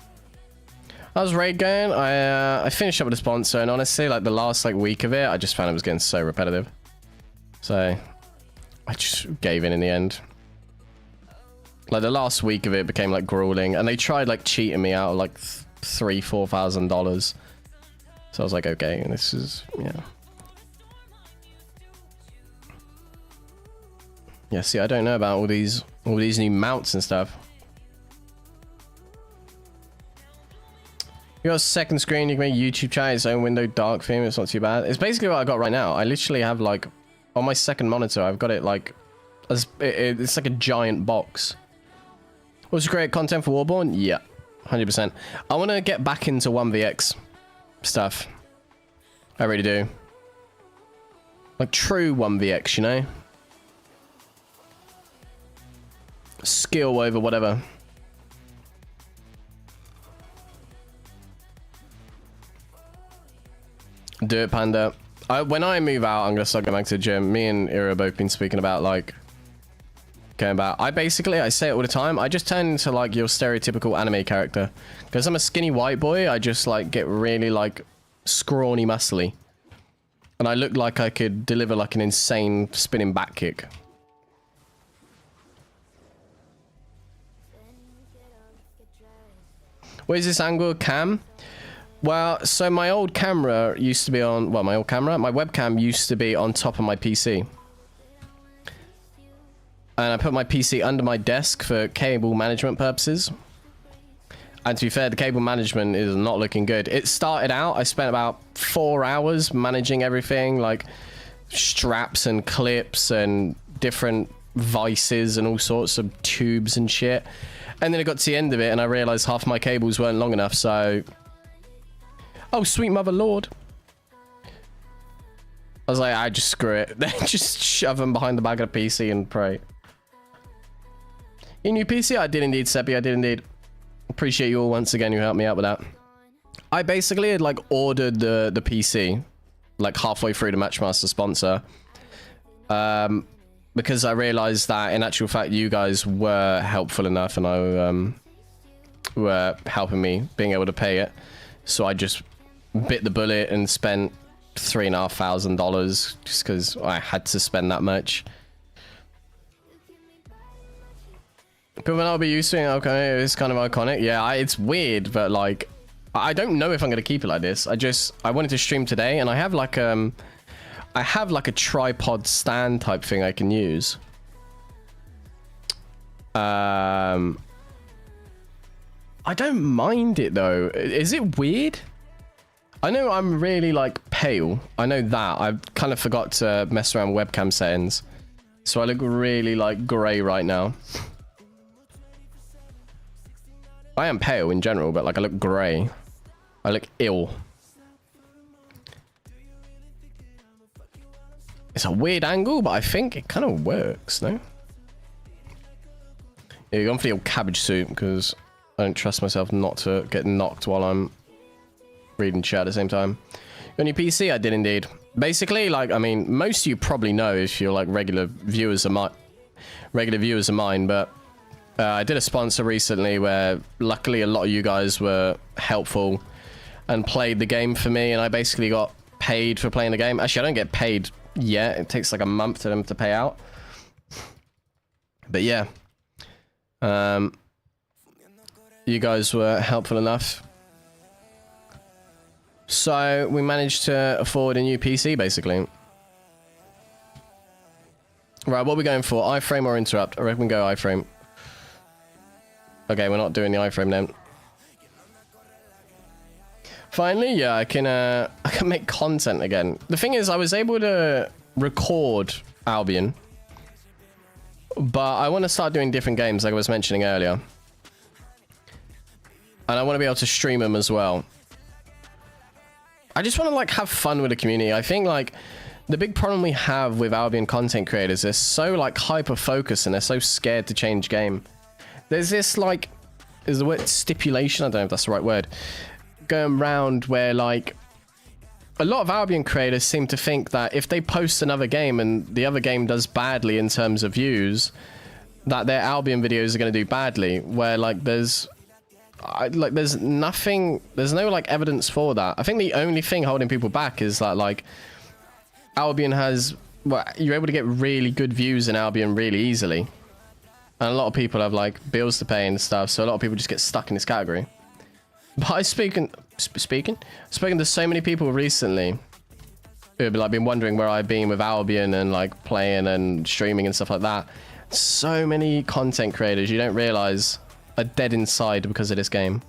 How's raid going? I finished up with a sponsor, and honestly, like, the last, like, week of it, I just found it was getting so repetitive. So, I just gave in the end. Like, the last week of it became, like, grueling, and they tried, like, cheating me out of, like, $3,000-4,000. So I was like, okay, this is, yeah. Yeah, see, I don't know about all these new mounts and stuff. You got a second screen, you can make YouTube chat, its own window, dark theme, it's not too bad. It's basically what I got right now. I literally have, like, on my second monitor, I've got it, like, it's like a giant box. Was great content for Warborn? Yeah, 100%. I want to get back into 1vx stuff. I really do. Like, true 1vx, you know? Skill over whatever. Do it, Panda. When I move out, I'm gonna start going back to the gym. Me and Ira both been speaking about, like, going back. I say it all the time. I just turn into, like, your stereotypical anime character. Because I'm a skinny white boy, I just, like, get really, like, scrawny muscly. And I look like I could deliver, like, an insane spinning back kick. Where's this angle? Cam? Well, so my old camera used to be on... Well, my webcam used to be on top of my PC. And I put my PC under my desk for cable management purposes. And to be fair, the cable management is not looking good. It started out, I spent about 4 hours managing everything, like straps and clips and different vices and all sorts of tubes and shit. And then it got to the end of it and I realized half my cables weren't long enough, so... Oh, sweet mother lord. I was like, I just screw it. Just shove them behind the back of the PC and pray. Your new PC? I did indeed, Seppi, I did indeed. Appreciate you all once again who helped me out with that. I basically had, like, ordered the PC, like, halfway through the Matchmaster sponsor. Because I realized that, in actual fact, you guys were helpful enough and I were helping me being able to pay it. So I just bit the bullet and spent $3,500 just because I had to spend that much. But when I'll be using it, okay, it's kind of iconic. Yeah, it's weird, but like, I don't know if I'm gonna keep it like this. I wanted to stream today, and I have like a tripod stand type thing I can use. I don't mind it though. Is it weird? I know I'm really like pale. I know that. I kind of forgot to mess around with webcam settings. So I look really like grey right now. I am pale in general, but like I look grey. I look ill. It's a weird angle, but I think it kind of works, no? Yeah, you're going for the old cabbage soup because I don't trust myself not to get knocked while I'm reading chat at the same time. On your PC, I did indeed. Basically, like, I mean, most of you probably know if you're like regular viewers of mine, but I did a sponsor recently where luckily a lot of you guys were helpful and played the game for me, and I basically got paid for playing the game. Actually, I don't get paid yet. It takes like a month for them to pay out. But yeah. You guys were helpful enough. So we managed to afford a new PC, basically. Right, what are we going for? iframe or interrupt? I reckon we go iframe. Okay, we're not doing the iframe then. Finally, yeah, I can make content again. The thing is, I was able to record Albion, but I want to start doing different games, like I was mentioning earlier. And I want to be able to stream them as well. I just want to like have fun with the community. I think like the big problem we have with Albion content creators, they're so like hyper focused and they're so scared to change game. There's this like, is the word stipulation? I don't know if that's the right word. Going around where like a lot of Albion creators seem to think that if they post another game and the other game does badly in terms of views, that their Albion videos are going to do badly. Where like there's nothing, there's no like evidence for that. I think the only thing holding people back is that like Albion has, well, you're able to get really good views in Albion really easily, and a lot of people have like bills to pay and stuff, so a lot of people just get stuck in this category. But I've spoken to so many people recently who have like been wondering where I've been with Albion and like playing and streaming and stuff like that. So many content creators you don't realize are dead inside because of this game.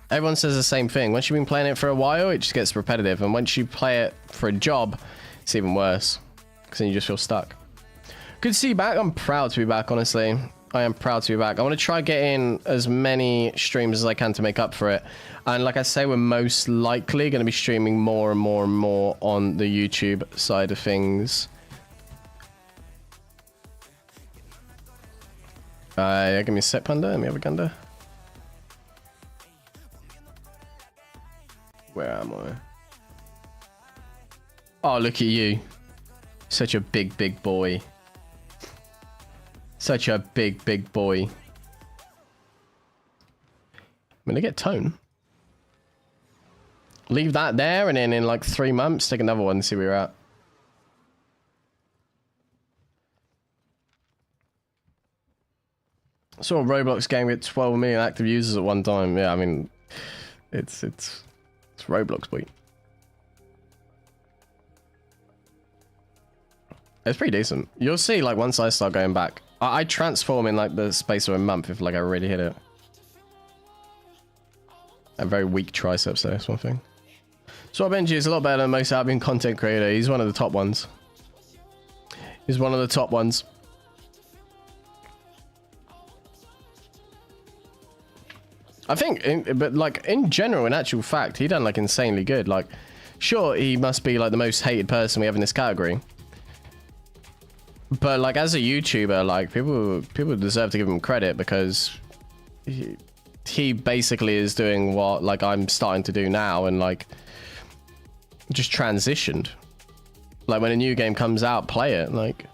Everyone says the same thing. Once you've been playing it for a while, it just gets repetitive, and once you play it for a job, it's even worse because then you just feel stuck. Good to see you back. I'm proud to be back, honestly. I am proud to be back. I want to try getting as many streams as I can to make up for it. And like I say, we're most likely going to be streaming more and more and more on the YouTube side of things. Give me a sec, Panda. Let me have a gander. Where am I? Oh, look at you. Such a big, big boy. Such a big, big boy. I'm gonna get tone. Leave that there, and then in like 3 months, take another one and see where you're at. I saw a Roblox game with 12 million active users at one time. Yeah, I mean, it's Roblox, boy. It's pretty decent. You'll see, like, once I start going back. I transform in, like, the space of a month if, like, I really hit it. I have very weak triceps, though, that's one thing. So Benji is a lot better than most Albion content creator. He's one of the top ones. He's one of the top ones. I think, but like in general, in actual fact, he done like insanely good. Like, sure, he must be like the most hated person we have in this category. But like as a YouTuber, like people deserve to give him credit because he basically is doing what like I'm starting to do now, and like just transitioned. Like when a new game comes out, play it. Like,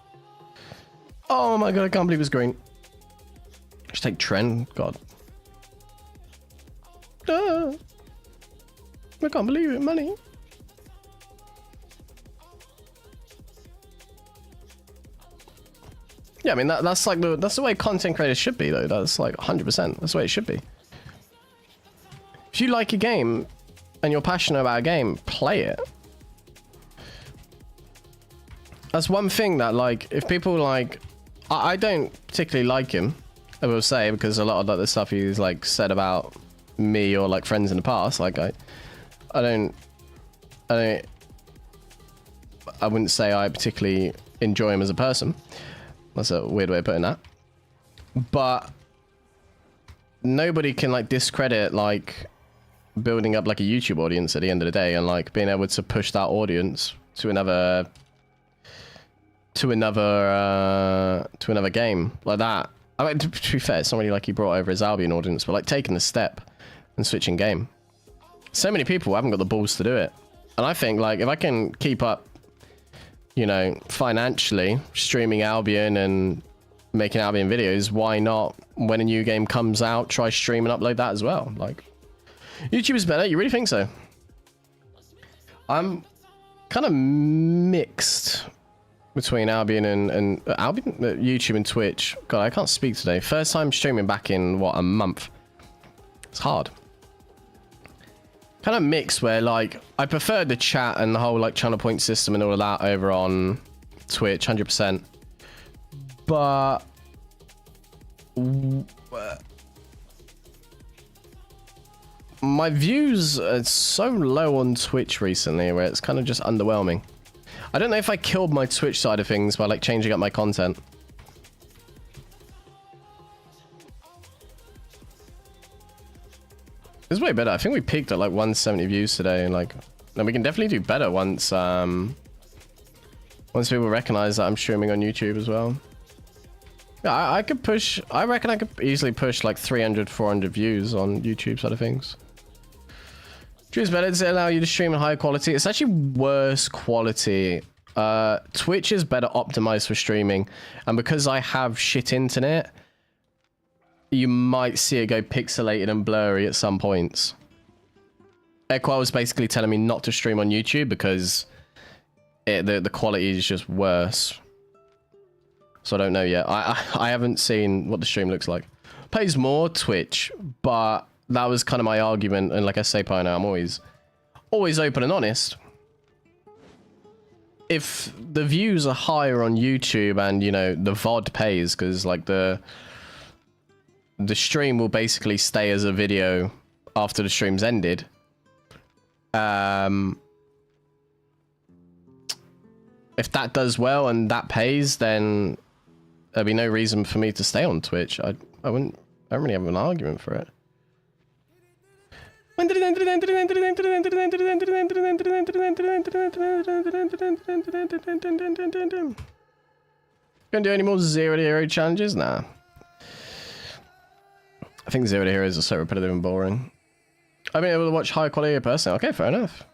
oh my god, I can't believe it's green. Just take trend, god. I can't believe it, money. Yeah, I mean that's like that's the way content creators should be, though. That's like 100%. That's the way it should be. If you like a game and you're passionate about a game, play it. That's one thing that like if people like, I don't particularly like him, I will say, because a lot of like, the stuff he's like said about me or like friends in the past, like I wouldn't say I particularly enjoy him as a person. That's a weird way of putting that. But nobody can like discredit like building up like a YouTube audience at the end of the day, and like being able to push that audience to another game like that. I mean, to be fair, it's not really like he brought over his Albion audience, but like taking the step and switching game. So many people haven't got the balls to do it. And I think like if I can keep up, you know, financially streaming Albion and making Albion videos, why not when a new game comes out try stream and upload that as well? Like, YouTube is better. You really think so? I'm kind of mixed between Albion and Albion, YouTube and Twitch. God, I can't speak today. First time streaming back in what, a month. It's hard. Kind of mixed where like I prefer the chat and the whole like channel point system and all of that over on Twitch 100%, but my views are so low on Twitch recently where it's kind of just underwhelming. I don't know if I killed my Twitch side of things by like changing up my content. It's way better. I think we peaked at like 170 views today, and like, and we can definitely do better once once people recognize that I'm streaming on YouTube as well. Yeah, I could push. I reckon I could easily push like 300, 400 views on YouTube side of things. Twitch is better. Does it allow you to stream in higher quality? It's actually worse quality. Twitch is better optimized for streaming, and because I have shit internet, you might see it go pixelated and blurry at some points. Equa was basically telling me not to stream on YouTube because the quality is just worse. So I don't know yet. I haven't seen what the stream looks like. Pays more Twitch, but that was kind of my argument. And like I say, Pioneer, I'm always open and honest. If the views are higher on YouTube and, you know, the VOD pays, because like the stream will basically stay as a video after the stream's ended. If that does well and that pays, then there'd be no reason for me to stay on Twitch. I don't really have an argument for it. Gonna do any more 0 to hero challenges? Nah. I think 0 to heroes are so repetitive and boring. I've been able to watch high quality person. Okay, fair enough.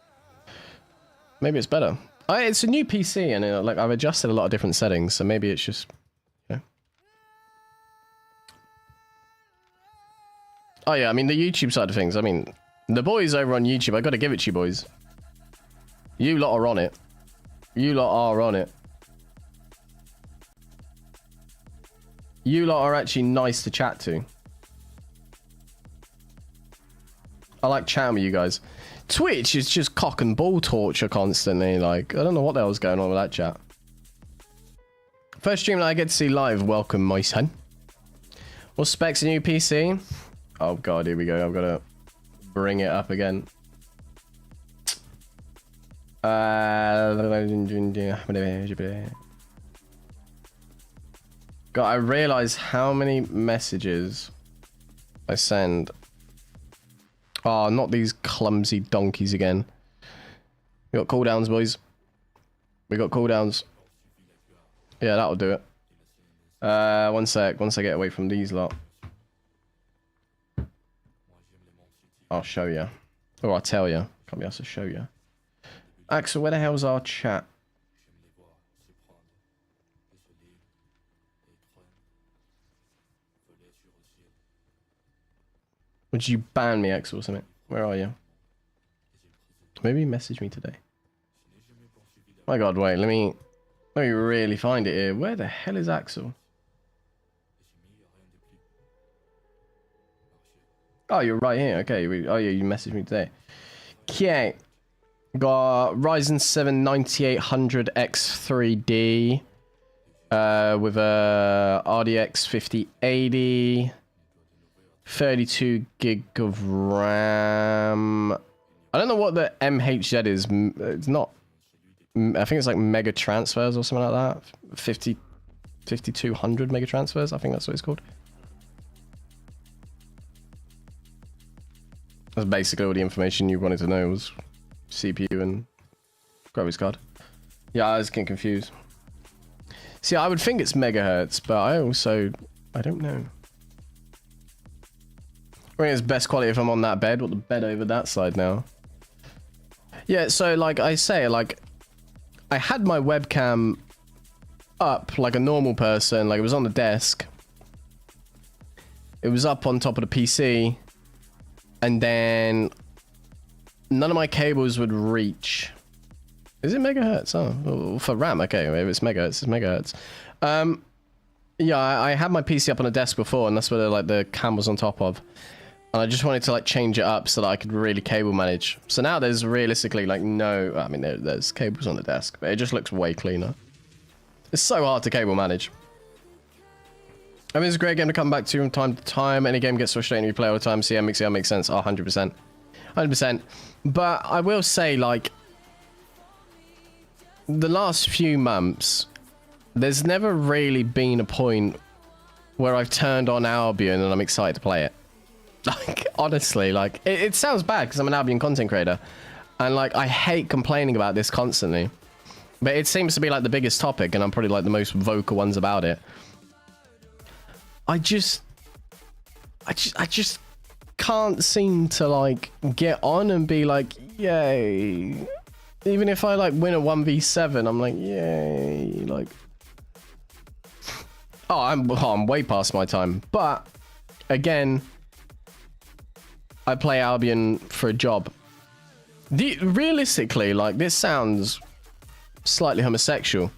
Maybe it's better. It's a new PC, and like I've adjusted a lot of different settings, so maybe it's just, you know. Oh yeah, I mean the YouTube side of things. I mean, the boys over on YouTube, I got to give it to you boys. You lot are on it. You lot are on it. You lot are actually nice to chat to. I like chatting with you guys. Twitch is just cock and ball torture constantly. Like, I don't know what the hell's going on with that chat. First stream that I get to see live. Welcome, my son. What specs a new PC? Oh god, here we go. I've got to bring it up again. God, I realize how many messages I send. Oh, not these clumsy donkeys again. We got cooldowns, boys. We got cooldowns. Yeah, that'll do it. One sec. Once I get away from these lot, I'll show you. Or I'll tell you. Can't be asked to show you. Axel, where the hell's our chat? Would you ban me, Axel, or something? Where are you? Maybe message me today. My god, wait, let me really find it here. Where the hell is Axel? Oh, you're right here. Okay. Oh, yeah, you messaged me today. Okay. Got Ryzen 7 9800X3D with a RDX 5080. 32 gig of RAM. I don't know what the MHZ is. It's not. I think it's like mega transfers or something like that. 5200 mega transfers. I think that's what it's called. That's basically all the information you wanted to know was CPU and graphics card. Yeah, I was getting confused. See, I would think it's megahertz, but I don't know. I think it's best quality if I'm on that bed. What the bed over that side now? Yeah, so like I say, like I had my webcam up like a normal person, like it was on the desk. It was up on top of the PC, and then none of my cables would reach. Is it megahertz? Oh, for RAM, okay. If it's megahertz, it's megahertz. Yeah, I had my PC up on a desk before, and that's where the cam was on top of. And I just wanted to like change it up so that I could really cable manage. So now there's realistically like no, I mean there's cables on the desk, but it just looks way cleaner. It's so hard to cable manage. I mean, it's a great game to come back to from time to time. Any game gets frustrating if you play all the time. CM makes sense. Oh, 100%. 100%. But I will say, like, the last few months, there's never really been a point where I've turned on Albion and I'm excited to play it. Like, honestly, like, it sounds bad because I'm an Albion content creator. And, like, I hate complaining about this constantly. But it seems to be, like, the biggest topic, and I'm probably, like, the most vocal ones about it. I just can't seem to, like, get on and be like, yay. Even if I, like, win a 1v7, I'm like, yay. Like, I'm way past my time. But, again, I play Albion for a job. Realistically, like, this sounds slightly homosexual,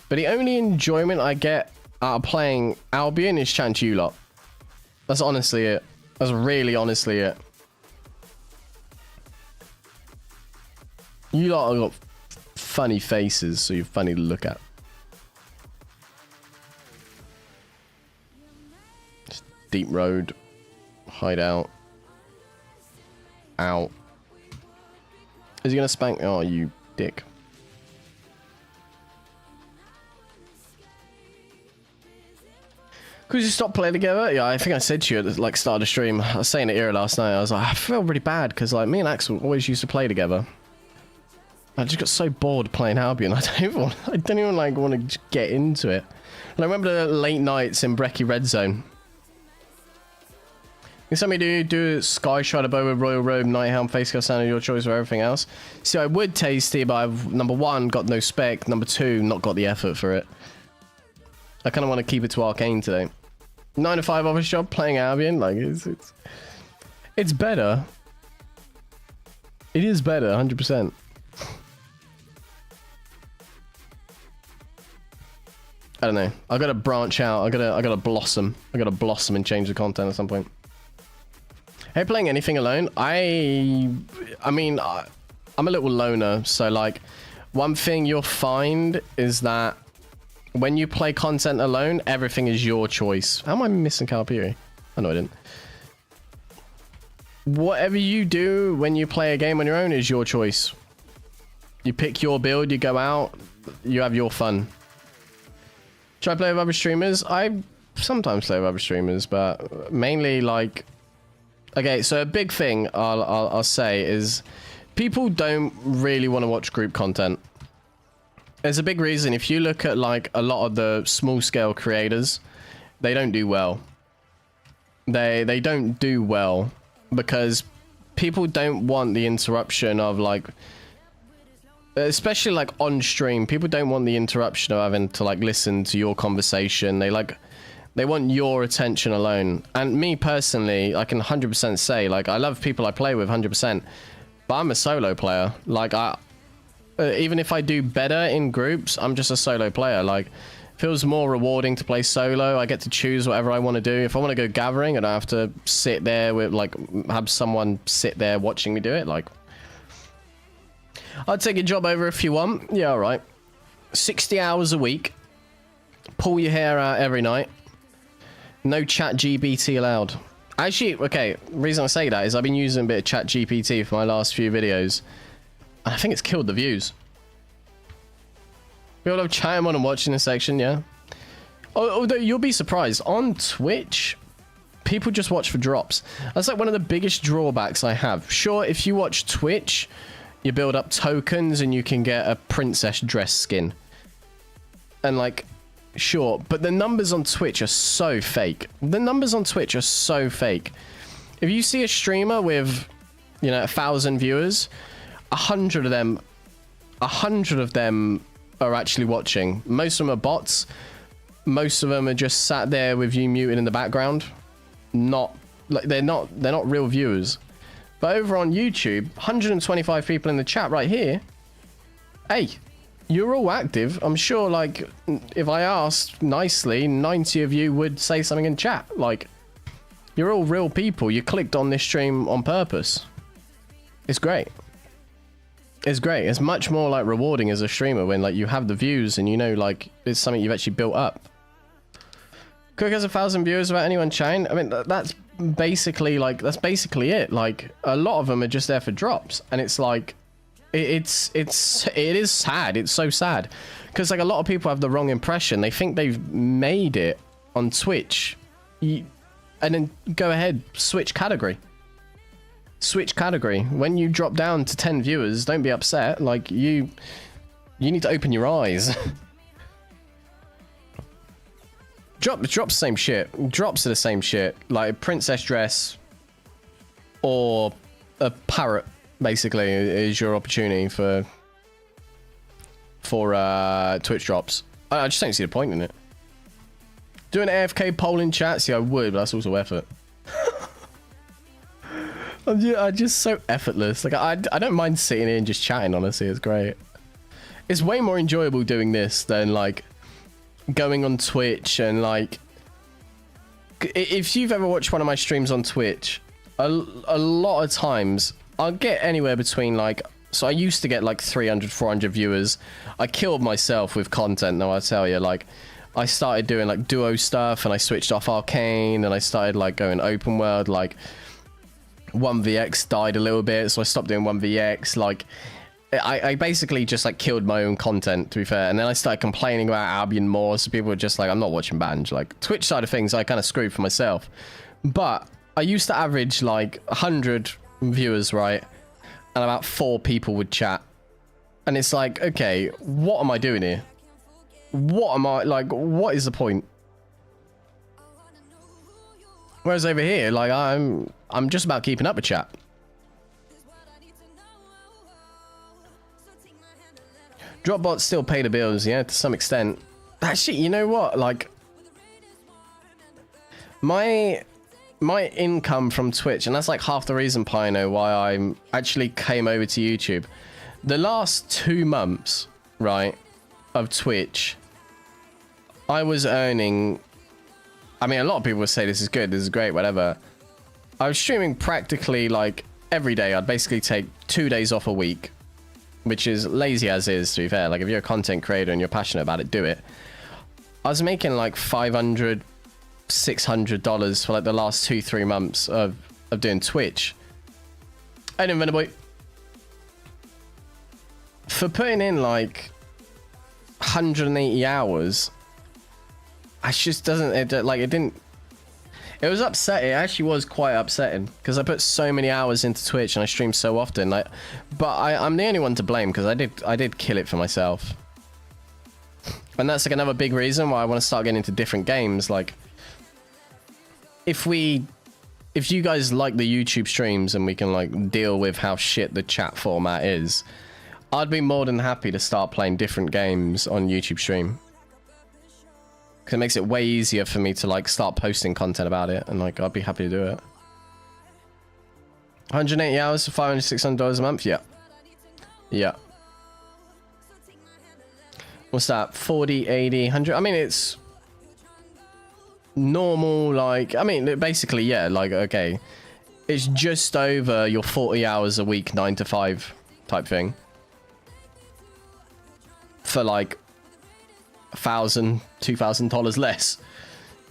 but the only enjoyment I get out of playing Albion is chatting to you lot. That's honestly it. That's really honestly it. You lot have got funny faces, so you're funny to look at. Just deep road, hideout, out. Is he gonna spank? Oh, you dick. Could you stop playing together? Yeah, I think I said to you at the, like, start of the stream. I was saying it here last night. I was like, I felt really bad because, like, me and Axel always used to play together. I just got so bored playing Albion. I don't even like want to get into it. And I remember the late nights in Brekkie Red Zone. Can somebody do Sky Strider Bow with Royal Robe, Nighthound, Face Cast Sound of your choice, or everything else? See, I would tasty, but I've, number one, got no spec. Number two, not got the effort for it. I kind of want to keep it to Arcane today. 9 to 5 office job playing Albion, like it's better. It is better, 100%. I don't know. I gotta branch out. I gotta blossom. I gotta blossom and change the content at some point. Hey, playing anything alone? I mean, I'm a little loner, so like, one thing you'll find is that when you play content alone, everything is your choice. How am I missing Calipari? Oh, no, I didn't. Whatever you do when you play a game on your own is your choice. You pick your build, you go out, you have your fun. Should I play with other streamers? I sometimes play with other streamers, but mainly like... Okay, so a big thing I'll say is people don't really want to watch group content. There's a big reason. If you look at like a lot of the small scale creators, they don't do well. They don't do well because people don't want the interruption of like, especially like on stream, people don't want the interruption of having to like listen to your conversation. They want your attention alone. And me personally, I can 100% say, like, I love people I play with 100%, but I'm a solo player. Like, even if I do better in groups, I'm just a solo player. Like, it feels more rewarding to play solo. I get to choose whatever I want to do. If I want to go gathering, I don't have to sit there with, like, have someone sit there watching me do it. Like, I'd take a job over if you want. Yeah, all right. 60 hours a week. Pull your hair out every night. No chat GPT allowed. Actually, okay, the reason I say that is I've been using a bit of chat GPT for my last few videos. And I think it's killed the views. People have chatting on and watching this section, yeah? Although you'll be surprised. On Twitch, people just watch for drops. That's like one of the biggest drawbacks I have. Sure, if you watch Twitch, you build up tokens and you can get a princess dress skin. And like... Sure, but the numbers on Twitch are so fake. The numbers on Twitch are so fake. If you see a streamer with, you know, 1,000 viewers, 100 of them are actually watching. Most of them are bots. Most of them are just sat there with you muted in the background. Not like they're not real viewers. But over on YouTube, 125 people in the chat right here. Hey. You're all active. I'm sure, like, if I asked nicely, 90 of you would say something in chat. Like, you're all real people. You clicked on this stream on purpose. It's great. It's great. It's much more, like, rewarding as a streamer when, like, you have the views and you know, like, it's something you've actually built up. Cook has 1,000 viewers without anyone chatting. I mean, that's basically, like, that's basically it. Like, a lot of them are just there for drops. And it's like... It is sad. It's so sad because like a lot of people have the wrong impression. They think they've made it on Twitch. And then go ahead, switch category. Switch category. When you drop down to 10 viewers, don't be upset. Like, you need to open your eyes. Drops the same shit. Drops are the same shit. Like a princess dress or a parrot, basically, is your opportunity for Twitch drops. I just don't see the point in it. Do an AFK poll in chat? See, I would, but that's also effort. I'm just so effortless. Like, I don't mind sitting here and just chatting, honestly. It's great. It's way more enjoyable doing this than, like, going on Twitch and, like... If you've ever watched one of my streams on Twitch, a lot of times, I'll get anywhere between, like... So I used to get, like, 300, 400 viewers. I killed myself with content, though, I tell you. Like, I started doing, like, duo stuff, and I switched off Arcane, and I started, like, going open world, like... 1vx died a little bit, so I stopped doing 1vx. Like, I basically just like killed my own content, to be fair, and then I started complaining about Albion more, so people were just like, I'm not watching Banj. Like, Twitch side of things I kind of screwed for myself, but I used to average like 100 viewers, right, and about 4 people would chat, and it's like, okay, what am I doing here? What am I, like, what is the point? Whereas over here, like, I'm just about keeping up with chat. Dropbots still pay the bills, yeah, to some extent. Actually, you know what? Like, my income from Twitch, and that's like half the reason, Pino, why I actually came over to YouTube. The last 2 months, right, of Twitch, I was earning... I mean, a lot of people would say this is good, this is great, whatever. I was streaming practically, like, every day. I'd basically take 2 days off a week, which is lazy as is, to be fair. Like, if you're a content creator and you're passionate about it, do it. I was making, like, $500, $600 for, like, the last 2-3 months of doing Twitch. I didn't win a boy. For putting in, like, 180 hours... it just doesn't, it didn't, it was upsetting. It actually was quite upsetting because I put so many hours into Twitch and I stream so often, like, but I'm the only one to blame because I did kill it for myself. And that's like another big reason why I want to start getting into different games. Like, if you guys like the YouTube streams and we can like deal with how shit the chat format is, I'd be more than happy to start playing different games on YouTube stream. Because it makes it way easier for me to like start posting content about it, and like I'd be happy to do it. 180 hours for $500, $600 a month? Yeah. Yeah. What's that? 40, 80, 100? I mean, it's normal, like, I mean, basically, yeah, like, okay. It's just over your 40 hours a week, 9 to 5 type thing. For like $1,000, $2,000 less.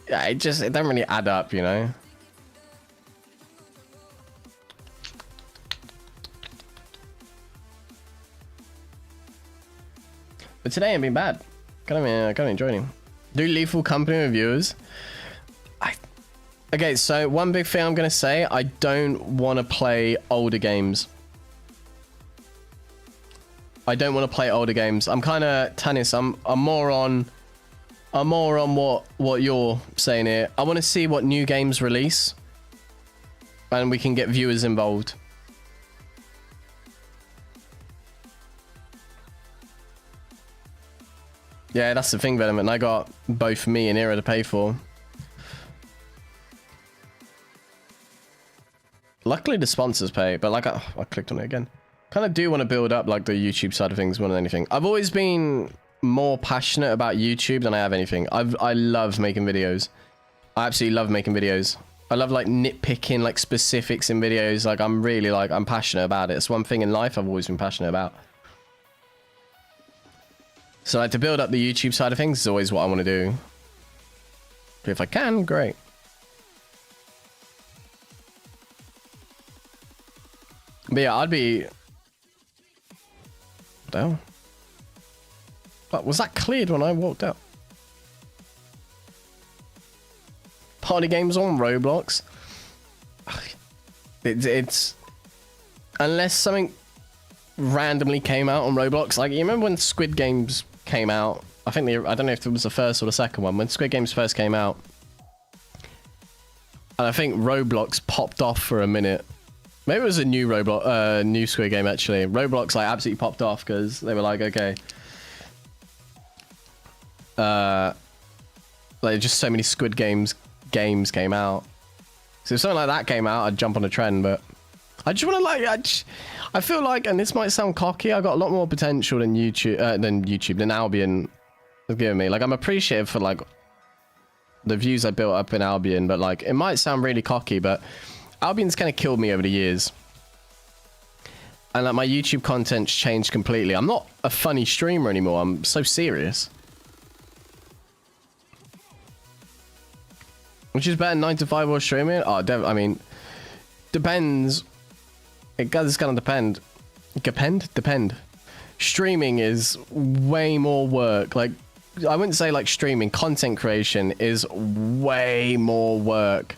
Yeah, it doesn't really add up, you know. But today ain't been bad. Kind of enjoying it. Do lethal company reviewers. Okay, so one big thing I'm gonna say, I don't want to play older games. I don't want to play older games. I'm kind of Tanis. I'm more on what you're saying here. I want to see what new games release, and we can get viewers involved. Yeah, that's the thing, Venom. I got both me and Era to pay for. Luckily, the sponsors pay, but like I clicked on it again. Kind of do want to build up like the YouTube side of things more than anything. I've always been more passionate about YouTube than I have anything. I love making videos. I absolutely love making videos. I love like nitpicking like specifics in videos. Like I'm passionate about it. It's one thing in life I've always been passionate about. So like to build up the YouTube side of things is always what I want to do. But if I can, great. But yeah, I'd be... What the hell? But was that cleared when I walked out? party games on Roblox. It's unless something randomly came out on Roblox. Like, you remember when Squid Games came out? I don't know if it was the first or the second one. When Squid Games first came out, and I think Roblox popped off for a minute. Maybe it was a new new Squid Game actually. Roblox like absolutely popped off because they were like, okay, like just so many Squid games came out. So if something like that came out, I'd jump on a trend. But I just want to like, I feel like, and this might sound cocky, I got a lot more potential than than Albion has given me. Like, I'm appreciative for like the views I built up in Albion, but like, it might sound really cocky, but Albion's kind of killed me over the years. And like, my YouTube content's changed completely. I'm not a funny streamer anymore. I'm so serious. Which is better, 9 to 5 or streaming? Oh, I mean, depends. It does kind of depend. Depend. Streaming is way more work. Like, I wouldn't say like streaming. Content creation is way more work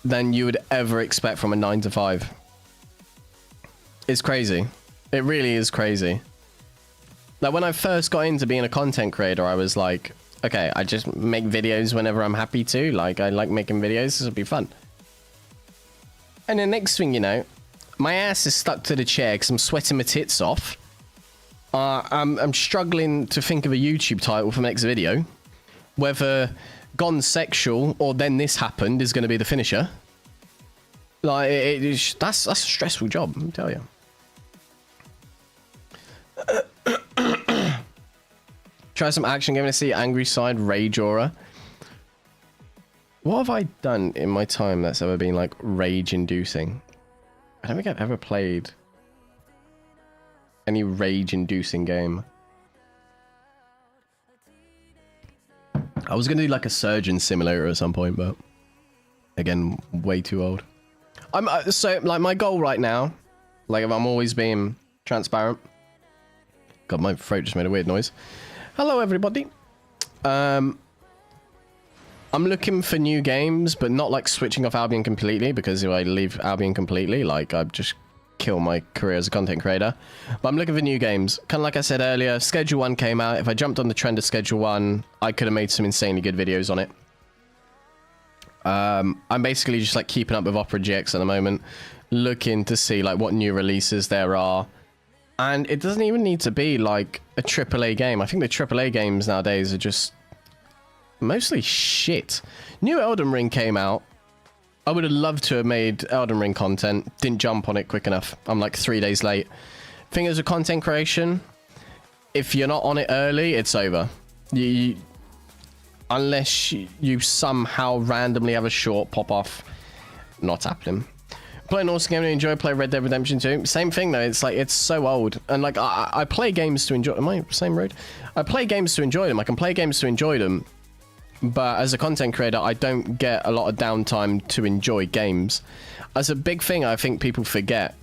than you would ever expect from a 9 to 5. It's crazy. It really is crazy. Like, when I first got into being a content creator, I was like, okay, I just make videos whenever I'm happy to. Like, I like making videos. This will be fun. And the next thing you know, my ass is stuck to the chair because I'm sweating my tits off. I'm struggling to think of a YouTube title for the next video. Whether Gone Sexual or Then This Happened is going to be the finisher. Like, that's a stressful job, I'll tell you. Try some action game to see Angry Side, Rage Aura. What have I done in my time that's ever been like rage-inducing? I don't think I've ever played any rage-inducing game. I was going to do like a surgeon simulator at some point, but again, way too old. So like, my goal right now, like, if I'm always being transparent. God, my throat just made a weird noise. Hello, everybody. I'm looking for new games, but not like switching off Albion completely, because if I leave Albion completely, like, I'd just kill my career as a content creator. But I'm looking for new games. Kind of like I said earlier, Schedule 1 came out. If I jumped on the trend of Schedule 1, I could have made some insanely good videos on it. I'm basically just like keeping up with Opera GX at the moment, looking to see like what new releases there are. And it doesn't even need to be like a AAA game. I think the AAA games nowadays are just mostly shit. New Elden Ring came out. I would have loved to have made Elden Ring content. Didn't jump on it quick enough. I'm like 3 days late. Thing is, with content creation, if you're not on it early, it's over. Unless you somehow randomly have a short pop off. Not happening. Playing awesome game to enjoy. Play Red Dead Redemption 2. Same thing though. It's like, it's so old. And like, I play games to enjoy. Am I same road? I play games to enjoy them. I can play games to enjoy them. But as a content creator, I don't get a lot of downtime to enjoy games. As a big thing I think people forget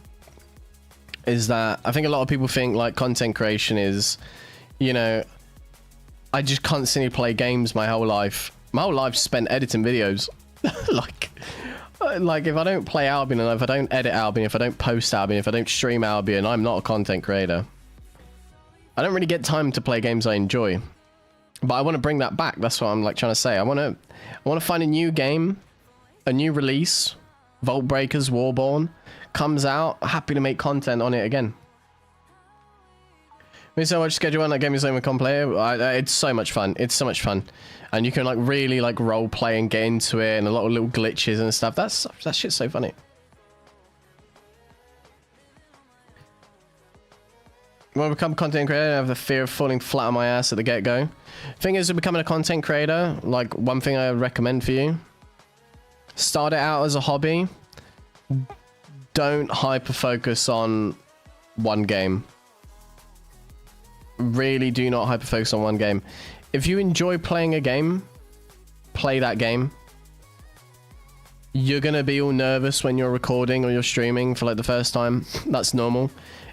is that I think a lot of people think like content creation is, you know, I just constantly play games my whole life. My whole life's spent editing videos. like if I don't play Albion, and if I don't edit Albion, if I don't post Albion, if I don't stream Albion, I'm not a content creator. I don't really get time to play games I enjoy. But I want to bring that back. That's what I'm like trying to say. I want to find a new game, a new release. Vault Breakers Warborn comes out. Happy to make content on it again. Thank you so much. Schedule 1. That game is only one player. It's so much fun. It's so much fun, and you can like really like role play and get into it, and a lot of little glitches and stuff. That shit's so funny. When I become a content creator, I have the fear of falling flat on my ass at the get-go. Thing is, with becoming a content creator, like, one thing I would recommend for you, start it out as a hobby. Don't hyper-focus on one game. Really do not hyper-focus on one game. If you enjoy playing a game, play that game. You're going to be all nervous when you're recording or you're streaming for, like, the first time. That's normal.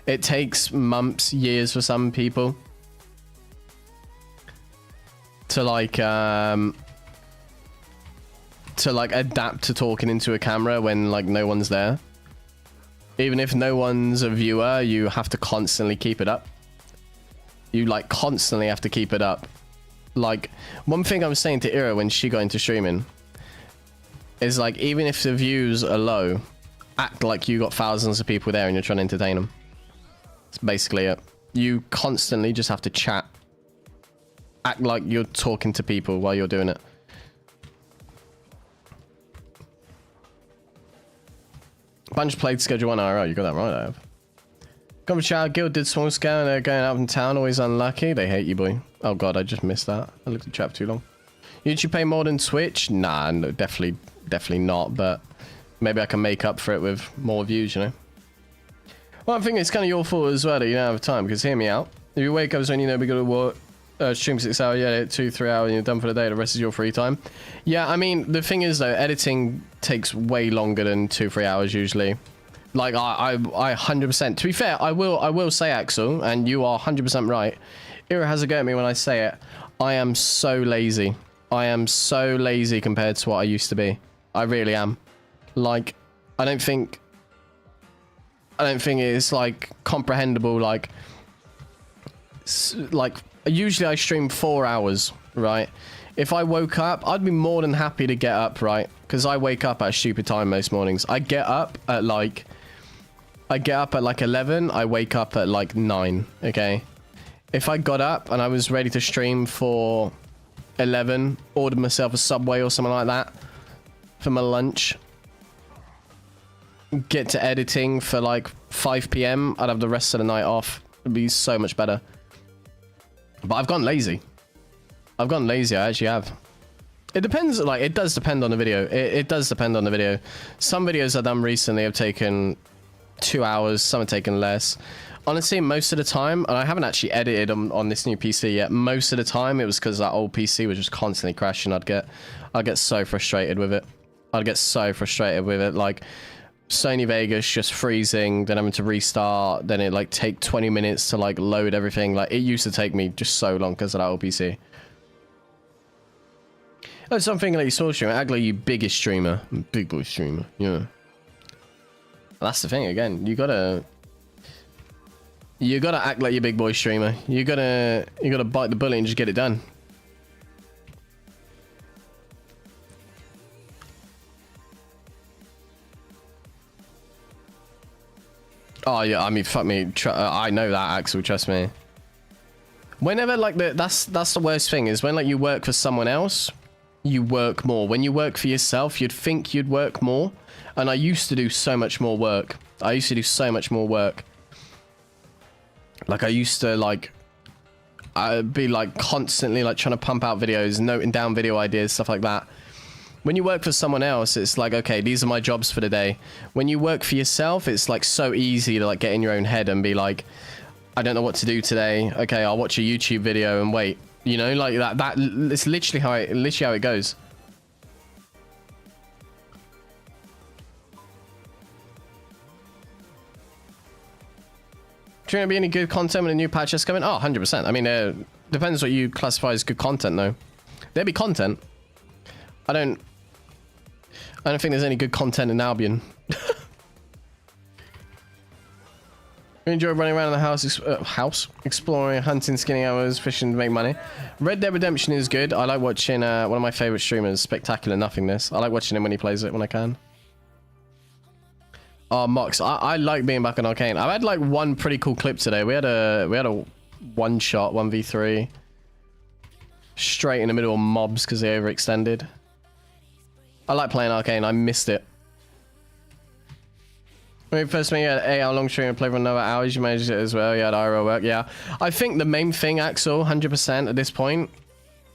It takes months, years for some people to like to like adapt to talking into a camera when like no one's there. Even if no one's a viewer, you have to constantly keep it up. You like constantly have to keep it up. Like one thing I was saying to Ira when she got into streaming is like, even if the views are low, act like you got thousands of people there and you're trying to entertain them. That's basically it. You constantly just have to chat. Act like you're talking to people while you're doing it. Bunch played Schedule 1 IRL. You got that right, I have. Got a shout. Guild did small scale and they're going out in town. Always unlucky. They hate you, boy. Oh, God. I just missed that. I looked at chat for too long. YouTube pay more than Twitch? Nah, no, definitely not. But maybe I can make up for it with more views, you know? Well, I think it's kind of your fault as well that you don't have time. Because hear me out. If you wake up when you know we got to work, stream 6 hours, yeah, 2-3 hours, and you're done for the day. The rest is your free time. Yeah, I mean, the thing is though, editing takes way longer than 2-3 hours usually. Like I 100%. To be fair, I will say, Axel, and you are 100% right. Ira has a go at me when I say it. I am so lazy. I am so lazy compared to what I used to be. I really am. Like, I don't think it's like comprehensible. Like usually I stream 4 hours, right? If I woke up, I'd be more than happy to get up, right? Because I wake up at a stupid time most mornings. I get up at like 11. I wake up at like 9, okay? If I got up and I was ready to stream for 11, ordered myself a Subway or something like that for my lunch, get to editing for like 5 PM, I'd have the rest of the night off. It'd be so much better. But I've gone lazy. I actually have. It depends, like, it does depend on the video. It does depend on the video. Some videos I've done recently have taken 2 hours, some have taken less. Honestly, most of the time, and I haven't actually edited on this new PC yet, most of the time it was because that old PC was just constantly crashing. I'd get so frustrated with it. Like, Sony Vegas just freezing, then having to restart, then it like take 20 minutes to like load everything. Like, it used to take me just so long because of that old PC. That's something like you saw streamer, act like you biggest streamer, big boy streamer, yeah. That's the thing again. You gotta act like your big boy streamer. You gotta bite the bullet and just get it done. Oh yeah, I mean, fuck me. I know that, Axel. Trust me. Whenever like that's the worst thing is when like you work for someone else, you work more. When you work for yourself, you'd think you'd work more. And I used to do so much more work. Like I used to like, I'd be like constantly like trying to pump out videos, noting down video ideas, stuff like that. When you work for someone else, it's like, okay, these are my jobs for the day. When you work for yourself, it's like so easy to like get in your own head and be like, I don't know what to do today. Okay, I'll watch a YouTube video and wait. You know, like that it's literally how it goes. Do you want to be any good content when a new patch is coming? Oh, 100%. I mean, depends what you classify as good content, though. There'll be content. I don't think there's any good content in Albion. You enjoy running around the house, exploring, hunting, skinning hours, fishing to make money. Red Dead Redemption is good. I like watching one of my favorite streamers, Spectacular Nothingness. I like watching him when he plays it when I can. Oh, Mox, I like being back on Arcane. I've had like one pretty cool clip today. We had a one shot 1v3 straight in the middle of mobs because they overextended. I like playing Arcane. I missed it. When you first met, you had 8 hour long stream and played for another hours. You managed it as well. You had IRL work. Yeah. I think the main thing, Axel, 100% at this point,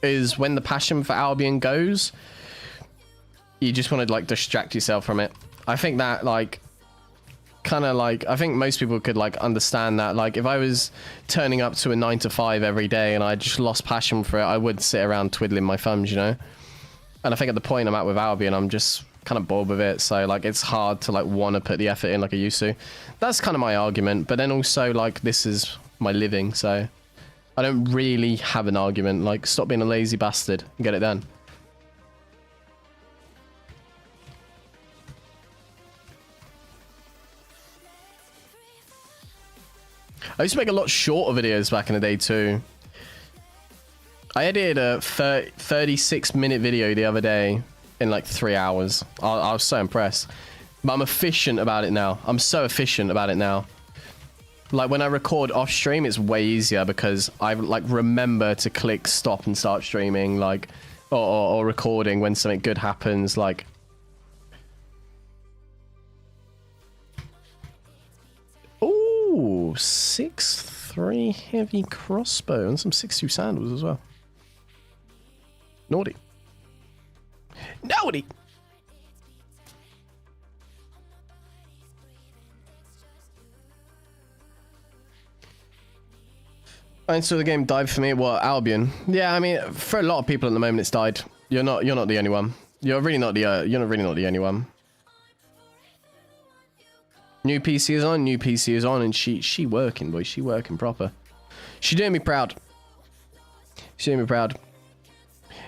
is when the passion for Albion goes, you just want to like distract yourself from it. I think that like, kind of like, I think most people could like understand that. Like if I was turning up to a 9 to 5 every day and I just lost passion for it, I would sit around twiddling my thumbs, you know? And I think at the point I'm at with Albion, I'm just kind of bored with it. So like, it's hard to like want to put the effort in like I used to. That's kind of my argument. But then also like, this is my living. So I don't really have an argument. Like, stop being a lazy bastard and get it done. I used to make a lot shorter videos back in the day too. I edited a 36-minute video the other day in like 3 hours. I was so impressed. But I'm efficient about it now. I'm so efficient about it now. Like when I record off stream, it's way easier because I like remember to click stop and start streaming, like, or recording when something good happens, like. Ooh, 6-3 heavy crossbow and some 6-2 sandals as well. Naughty. Naughty! And so the game died for me. What, Albion? Yeah, I mean, for a lot of people at the moment, it's died. You're not the only one. You're really not the only one. New PC is on. New PC is on, and she working, boy. She working proper. She doing me proud. She doing me proud.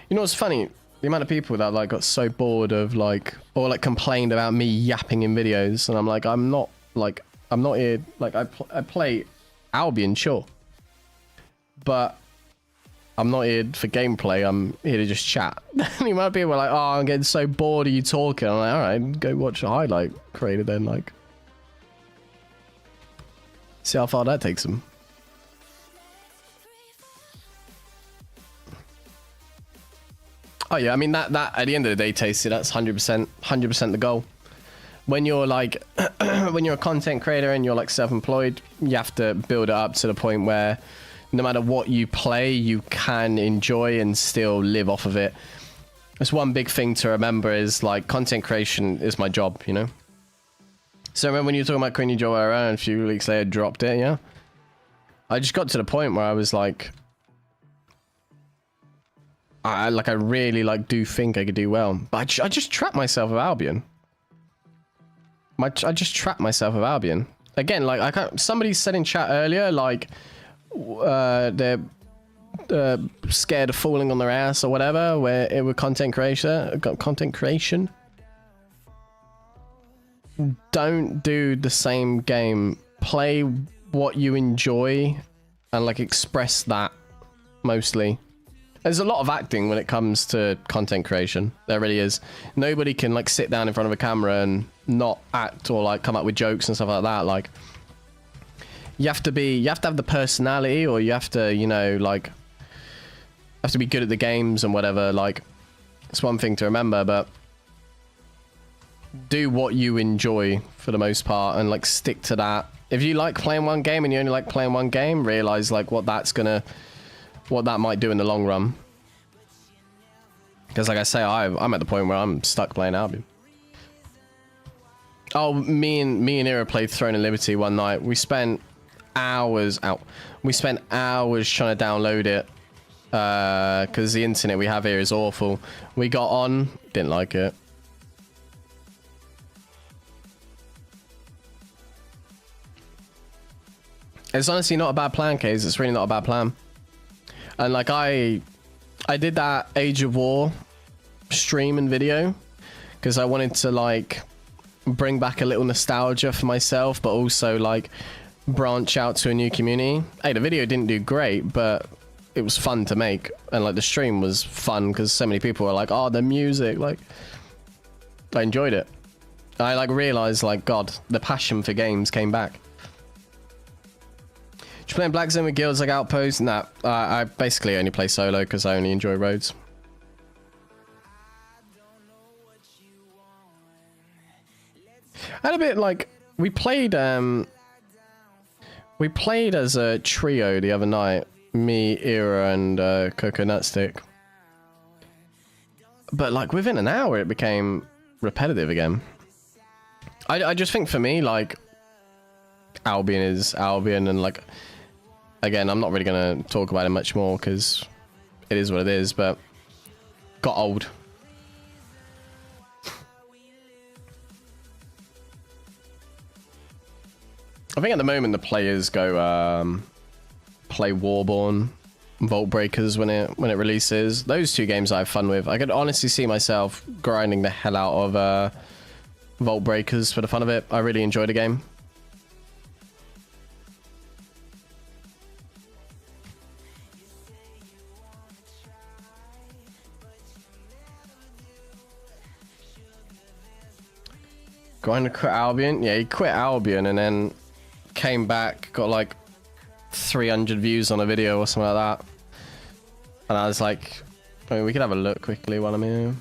You know what's funny? The amount of people that like got so bored of like, or like complained about me yapping in videos, and I'm like, I'm not here. Like I play Albion, sure. But I'm not here for gameplay. I'm here to just chat. You might be like, oh, I'm getting so bored of you talking. I'm like, all right, go watch a highlight creator then. Like, see how far that takes them. Oh yeah, I mean that at the end of the day, Tasty, that's 100% the goal. When you're like, when you're a content creator and you're like self-employed, you have to build it up to the point where no matter what you play, you can enjoy and still live off of it. That's one big thing to remember is like content creation is my job, you know? So remember when you were talking about Queen You Joe and a few weeks later dropped it, yeah? I just got to the point where I was like, I really like do think I could do well. But I just trapped myself with Albion. I just trapped myself with Albion. Again, like I can't, somebody said in chat earlier, like, they're scared of falling on their ass or whatever, where it with content creation. Don't do the same game. Play what you enjoy and like express that mostly. There's a lot of acting when it comes to content creation. There really is. Nobody can like sit down in front of a camera and not act or like come up with jokes and stuff like that. Like, you have to have the personality, or you have to, you know, like, have to be good at the games and whatever. Like, it's one thing to remember, but do what you enjoy for the most part and like stick to that. If you like playing one game and you only like playing one game, realize like what that might do in the long run. Because like I say, I'm at the point where I'm stuck playing Albion. Oh, me and Ira played Throne of Liberty one night. We spent hours trying to download it because the internet we have here is awful. We got on, didn't like it. It's honestly not a bad plan, Kaze. It's really not a bad plan. And like I did that Age of War stream and video because I wanted to like bring back a little nostalgia for myself, but also like branch out to a new community. Hey, the video didn't do great, but it was fun to make, and like the stream was fun because so many people were like, oh, the music, like I enjoyed it. I like realized like, God, the passion for games came back. Just playing Black Zone with guilds like Outpost? Nah, I basically only play solo because I only enjoy raids. I had a bit like, we played as a trio the other night, me, Ira, and Coconut Stick. But like within an hour it became repetitive again. I just think for me, like, Albion is Albion, and like, again, I'm not really gonna talk about it much more because it is what it is, but got old. I think at the moment the players go play Warborn, Vault Breakers when it releases. Those two games I have fun with. I could honestly see myself grinding the hell out of Vault Breakers for the fun of it. I really enjoy the game. Grinder quit Albion? Yeah, he quit Albion and then came back, got like 300 views on a video or something like that. And I was like, I mean, we could have a look quickly while I'm here.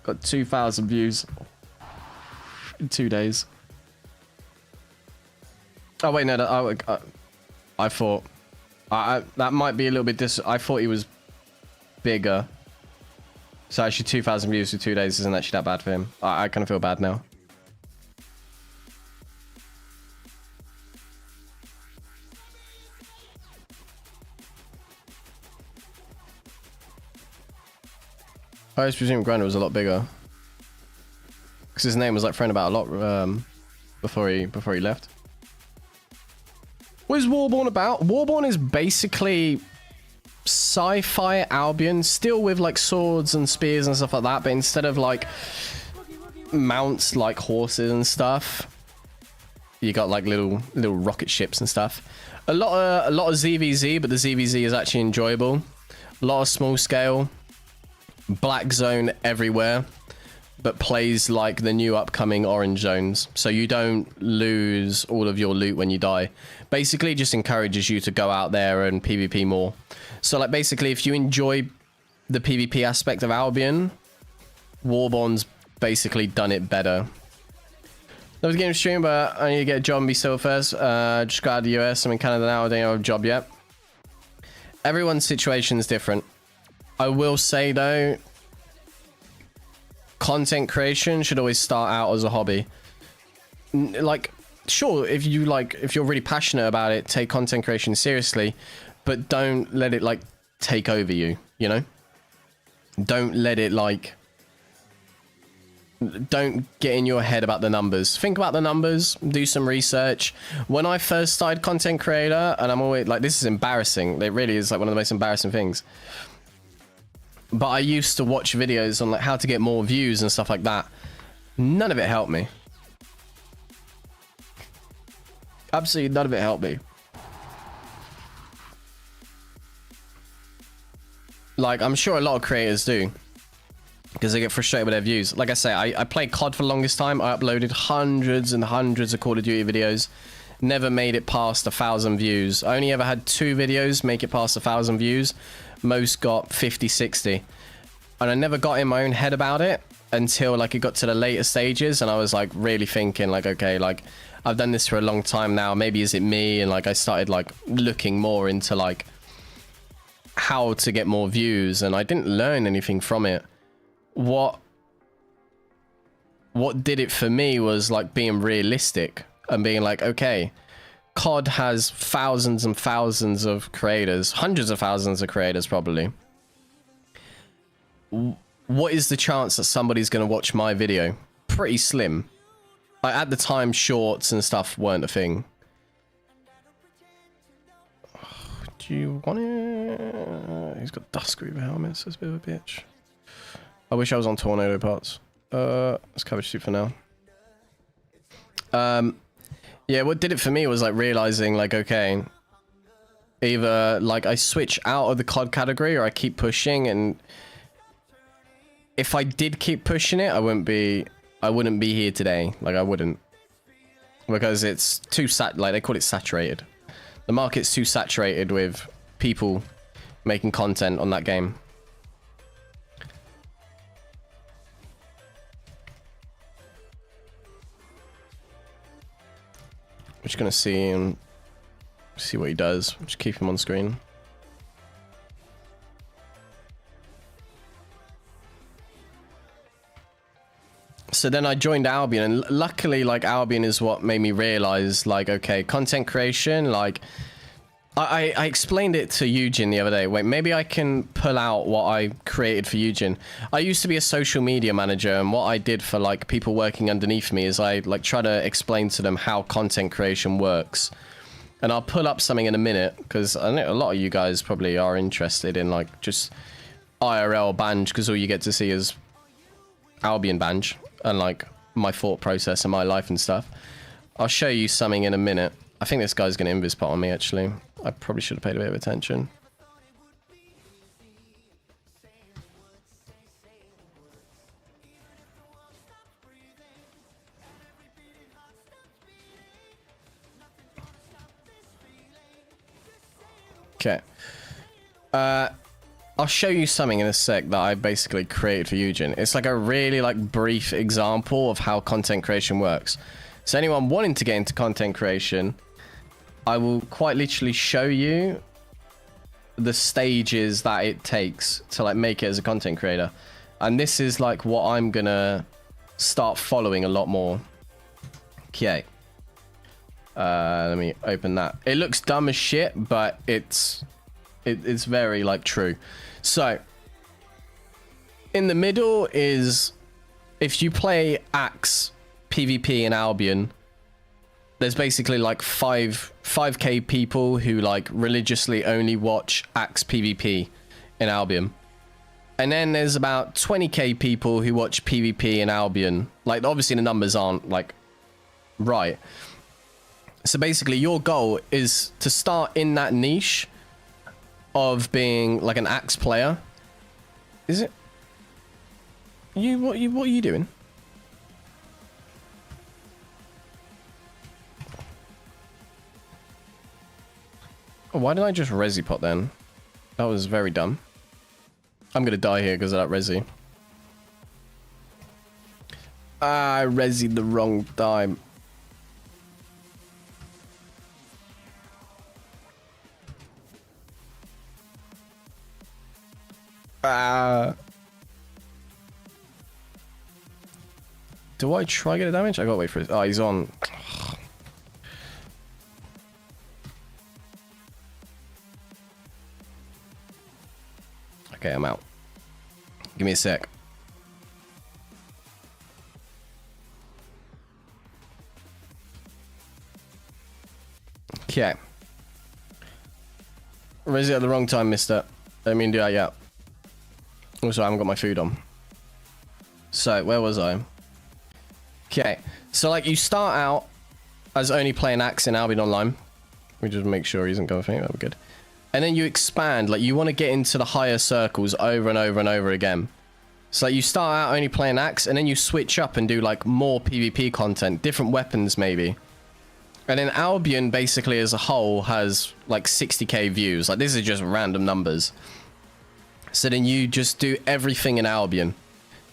Got 2,000 views in 2 days. Oh wait, no, I thought that might be a little bit I thought he was bigger. So actually 2,000 views for 2 days isn't actually that bad for him. I kind of feel bad now. I always presumed Grinder was a lot bigger. Because his name was like thrown about a lot before he left. What is Warborn about? Warborn is basically sci-fi Albion, still with like swords and spears and stuff like that, but instead of like mounts like horses and stuff, you got like little rocket ships and stuff. A lot of ZVZ, but the ZVZ is actually enjoyable. A lot of small scale. Black zone everywhere, but plays like the new upcoming orange zones, so you don't lose all of your loot when you die. Basically just encourages you to go out there and PvP more. So like basically if you enjoy the PvP aspect of Albion, Warborn's basically done it better. That was a game stream, but I need to get a job and be still first. Just got out of the US, I'm in Canada now, I don't have a job yet. Everyone's situation is different. I will say though, content creation should always start out as a hobby. Like, sure, if you're really passionate about it, take content creation seriously, but don't let it like take over you, you know? Don't let it like, don't get in your head about the numbers. Think about the numbers, do some research. When I first started content creator, and I'm always like, this is embarrassing. It really is like one of the most embarrassing things. But I used to watch videos on like how to get more views and stuff like that. None of it helped me. Absolutely none of it helped me. Like, I'm sure a lot of creators do, because they get frustrated with their views. Like I say, I played COD for the longest time. I uploaded hundreds and hundreds of Call of Duty videos. Never made it past 1,000 views. I only ever had 2 videos make it past 1,000 views. Most got 50, 60. And I never got in my own head about it until like it got to the later stages, and I was like really thinking like, okay, like I've done this for a long time now, maybe is it me? And like I started like looking more into like how to get more views, and I didn't learn anything from it. What did it for me was like being realistic and being like, okay, COD has thousands and thousands of creators, hundreds of thousands of creators probably. What is the chance that somebody's going to watch my video? Pretty slim. Like, at the time, shorts and stuff weren't a thing. Do you want it? He's got Dusk Reaver helmets. That's a bit of a bitch. I wish I was on tornado parts. Let's cover suit for now. Yeah, what did it for me was like realizing like, okay, either like I switch out of the COD category or I keep pushing, and if I did keep pushing it, I wouldn't be here today. Like I wouldn't, because it's too like they call it saturated. The market's too saturated with people making content on that game. I'm just gonna see what he does. Just keep him on screen. So then I joined Albion, and luckily, like, Albion is what made me realize, like, okay, content creation, like, I explained it to Eugen the other day. Wait, maybe I can pull out what I created for Eugen. I used to be a social media manager, and what I did for, like, people working underneath me is I, like, try to explain to them how content creation works. And I'll pull up something in a minute, because I know a lot of you guys probably are interested in, like, just IRL Banj, because all you get to see is Albion Banj, and, like, my thought process and my life and stuff. I'll show you something in a minute. I think this guy's going to invis pot on me, actually. I probably should have paid a bit of attention. Okay. I'll show you something in a sec that I basically created for Eugen. It's like a really like brief example of how content creation works. So anyone wanting to get into content creation, I will quite literally show you the stages that it takes to like make it as a content creator. And this is like what I'm gonna start following a lot more. Okay. Let me open that. It looks dumb as shit, but it's very like true. So in the middle is, if you play Axe PvP in Albion, there's basically like 5k people who like religiously only watch Axe PvP in Albion. And then there's about 20k people who watch PvP in Albion. Like obviously the numbers aren't like right. So basically your goal is to start in that niche of being like an Axe player. Is it? What are you doing? Oh, why did I just resi pot then? That was very dumb. I'm gonna die here because of that resi. I resied the wrong time. Do I try to get a damage? I gotta wait for it. Oh, he's on. Okay, I'm out. Give me a sec. Okay. Resi at the wrong time, mister. I mean, do that yet. Also, I haven't got my food on. So, where was I? Okay. So, like, you start out as only playing Axe in Albion Online. We just make sure he isn't going for it. That'd be good. And then you expand. Like, you want to get into the higher circles over and over and over again. So, like, you start out only playing Axe, and then you switch up and do, like, more PvP content. Different weapons, maybe. And then Albion, basically, as a whole, has, like, 60k views. Like, this is just random numbers. So then you just do everything in Albion.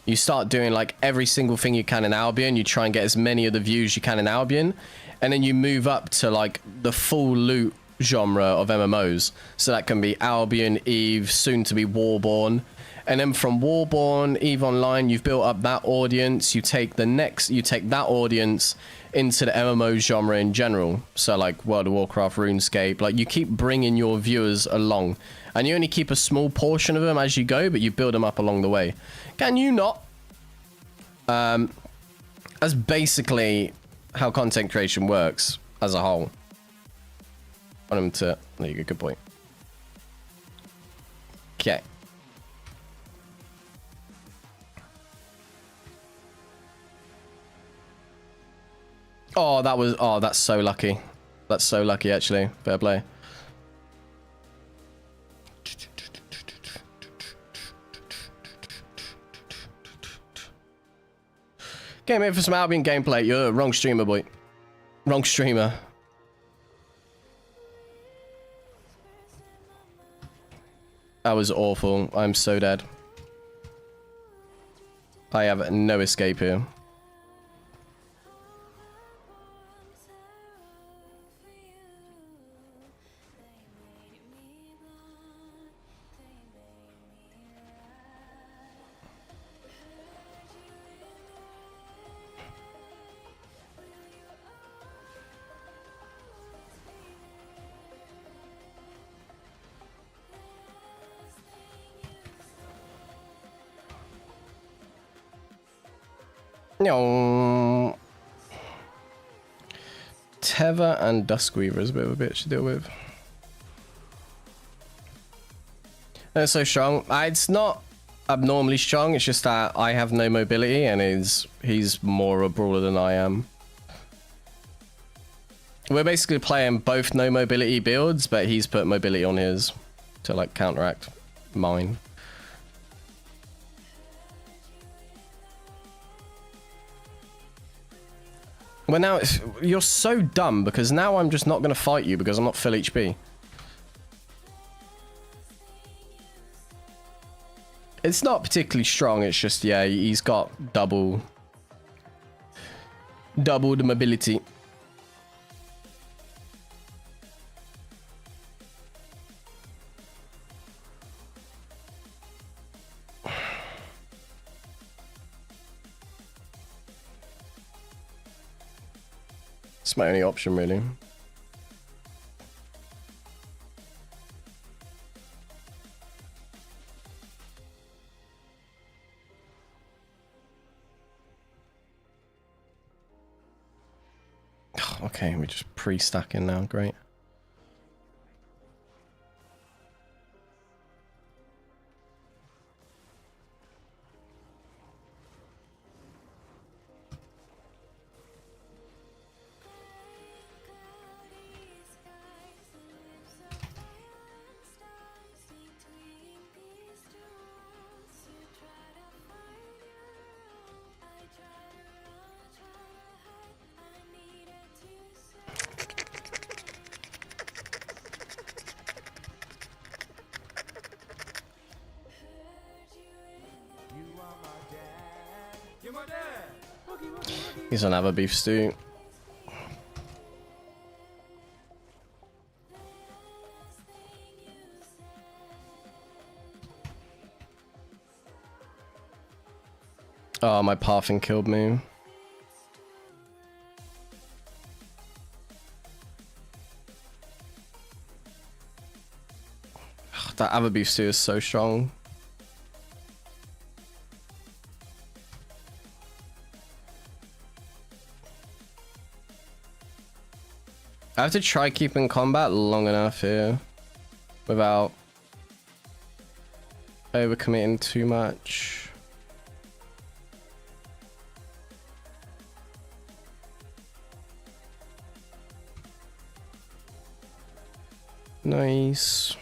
You start doing like every single thing you can in Albion. You try and get as many of the views you can in Albion. And then you move up to like the full loot genre of MMOs. So that can be Albion, Eve, soon to be Warborn. And then from Warborn, Eve Online, you've built up that audience. You take that audience into the MMO genre in general. So like World of Warcraft, RuneScape, like you keep bringing your viewers along. And you only keep a small portion of them as you go, but you build them up along the way. Can you not? That's basically how content creation works as a whole. I want them to... There you go, good point. Okay. Oh, that was... Oh, that's so lucky. That's so lucky, actually. Fair play. Came in for some Albion gameplay. You're wrong streamer, boy. Wrong streamer. That was awful. I'm so dead. I have no escape here. No. Teva and Duskweaver is a bit of a bitch to deal with. They're so strong. It's not abnormally strong. It's just that I have no mobility and he's more a brawler than I am. We're basically playing both no mobility builds, but he's put mobility on his to like counteract mine. Well, now you're so dumb because now I'm just not going to fight you because I'm not full HP. It's not particularly strong. It's just, yeah, he's got double the mobility. It's my only option, really. Okay, we're just pre-stacking now. Great. He's on have a beef stew. Oh, my pathing killed me. That other beef stew is so strong. I have to try keeping combat long enough here without overcommitting too much. Nice.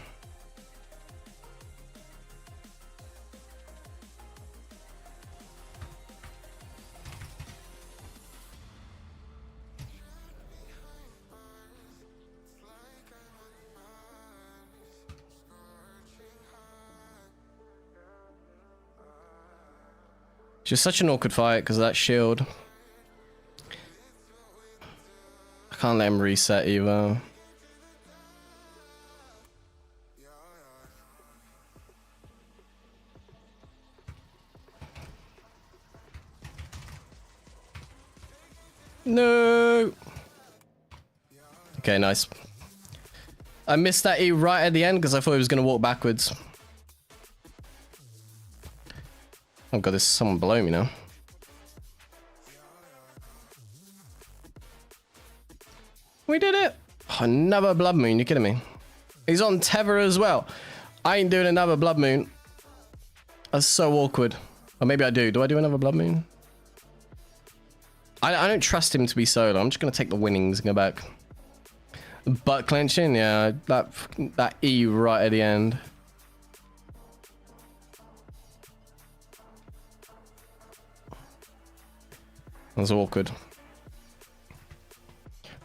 Just such an awkward fight because of that shield. I can't let him reset either. No. Okay, nice. I missed that E right at the end because I thought he was going to walk backwards. Oh god, there's someone below me now. We did it! Oh, another blood moon, you're kidding me. He's on tether as well. I ain't doing another blood moon. That's so awkward. Or maybe I do. Do I do another blood moon? I don't trust him to be solo. I'm just going to take the winnings and go back. Butt clenching? Yeah, that E right at the end. That was awkward.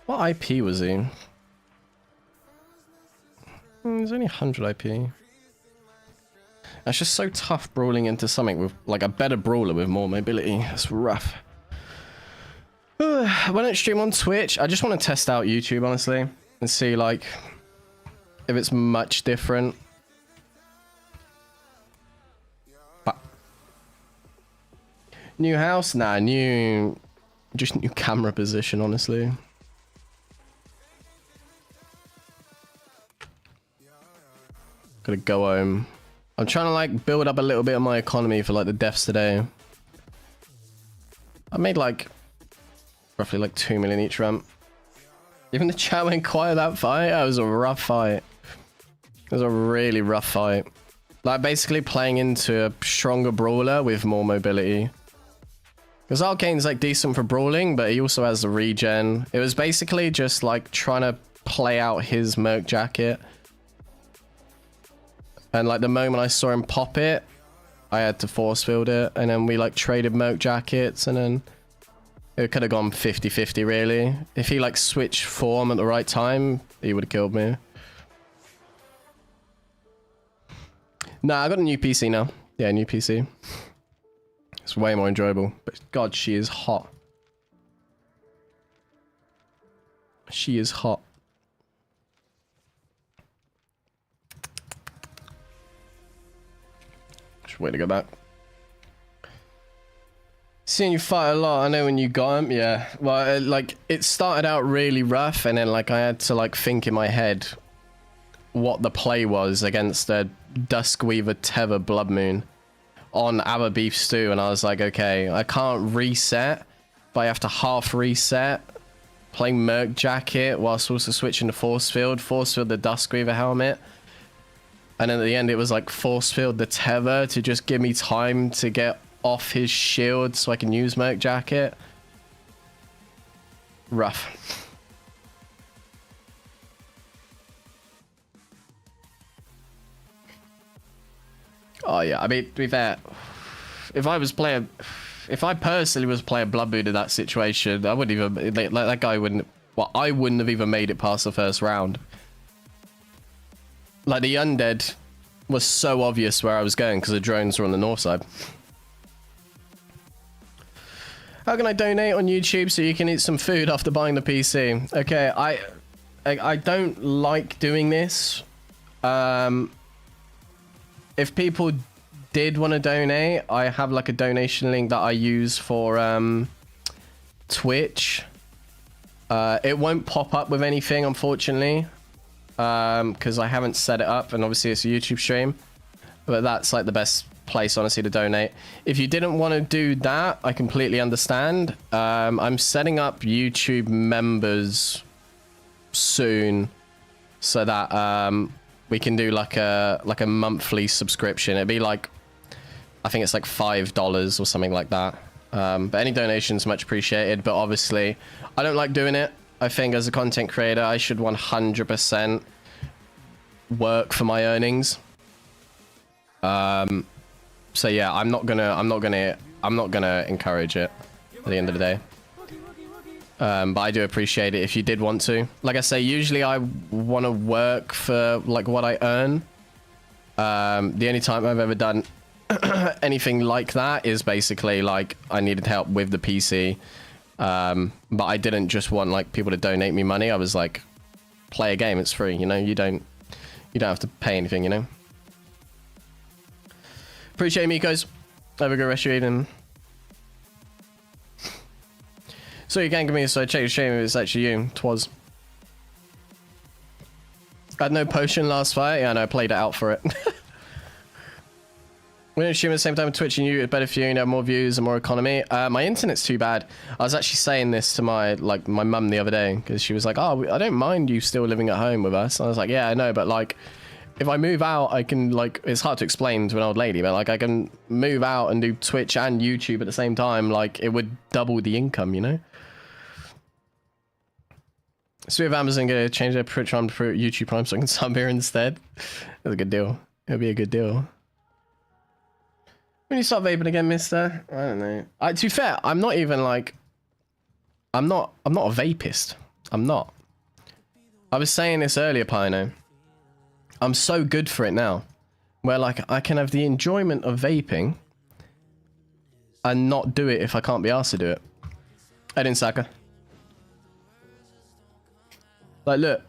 What IP was he? He's only 100 IP. That's just so tough brawling into something with like a better brawler with more mobility. That's rough. I don't stream on Twitch. I just want to test out YouTube, honestly, and see like if it's much different. New house? Nah, just new camera position, honestly. Gotta go home. I'm trying to like build up a little bit of my economy for like the deaths today. I made like roughly like 2 million each ramp. Even the chat went quiet that fight. That was a rough fight. It was a really rough fight. Like basically playing into a stronger brawler with more mobility. Because Arcane's like decent for brawling, but he also has the regen. It was basically just like trying to play out his Merc jacket. And like the moment I saw him pop it, I had to force field it. And then we like traded Merc jackets, and then it could have gone 50-50 really. If he like switched form at the right time, he would have killed me. Nah, I got a new PC now. Yeah, new PC. It's way more enjoyable. But God, she is hot. She is hot. Just wait to go back. Seeing you fight a lot, I know when you got him, yeah. Well, like, it started out really rough, and then, like, I had to, like, think in my head what the play was against the Duskweaver Tether Blood Moon on our beef stew, and I was like, okay, I can't reset, but I have to half reset, playing Merc Jacket whilst also switching to Force Field the Duskweaver helmet, and then at the end it was like Force Field the Tether to just give me time to get off his shield so I can use Merc Jacket. Rough. Oh yeah, I mean, to be fair, if I personally was playing Blood Moon in that situation, I wouldn't even, like, that guy wouldn't, well, I wouldn't have even made it past the first round. Like, the undead was so obvious where I was going because the drones were on the north side. How can I donate on YouTube so you can eat some food after buying the PC? Okay, I don't like doing this. If people did want to donate, I have like a donation link that I use for Twitch. It won't pop up with anything, unfortunately, because I haven't set it up, and obviously it's a YouTube stream. But that's like the best place, honestly, to donate. If you didn't want to do that, I completely understand. I'm setting up YouTube members soon so that we can do like a monthly subscription. It'd be like, I think it's like $5 or something like that. But any donations much appreciated. But obviously, I don't like doing it. I think as a content creator, I should 100% work for my earnings. So yeah, I'm not gonna encourage it at the end of the day. But I do appreciate it if you did want to. Like I say, usually I want to work for like what I earn. The only time I've ever done anything like that is basically like I needed help with the PC. But I didn't just want like people to donate me money. I was like, play a game, it's free, you know, you don't have to pay anything, you know. Appreciate it, Mikos. Have a good rest of your evening. So you ganking me, so I checked your stream if it's actually you. Twas. I had no potion last fight. Yeah, no, I played it out for it. We don't stream at the same time with Twitch and you, it's better for you, you have more views and more economy. My internet's too bad. I was actually saying this to my mum the other day, because she was like, oh, I don't mind you still living at home with us. And I was like, yeah, I know, but like, if I move out, I can, like, it's hard to explain to an old lady, but like, I can move out and do Twitch and YouTube at the same time. Like, it would double the income, you know? So if Amazon gonna change their Prime for YouTube Prime so I can sub here instead, that's a good deal. It'll be a good deal. When you start vaping again, mister? I don't know. To be fair, I'm not even like, I'm not a vapist. I'm not. I was saying this earlier, Pino. I'm so good for it now, where like I can have the enjoyment of vaping and not do it if I can't be asked to do it. I didn't sucker. Like, look,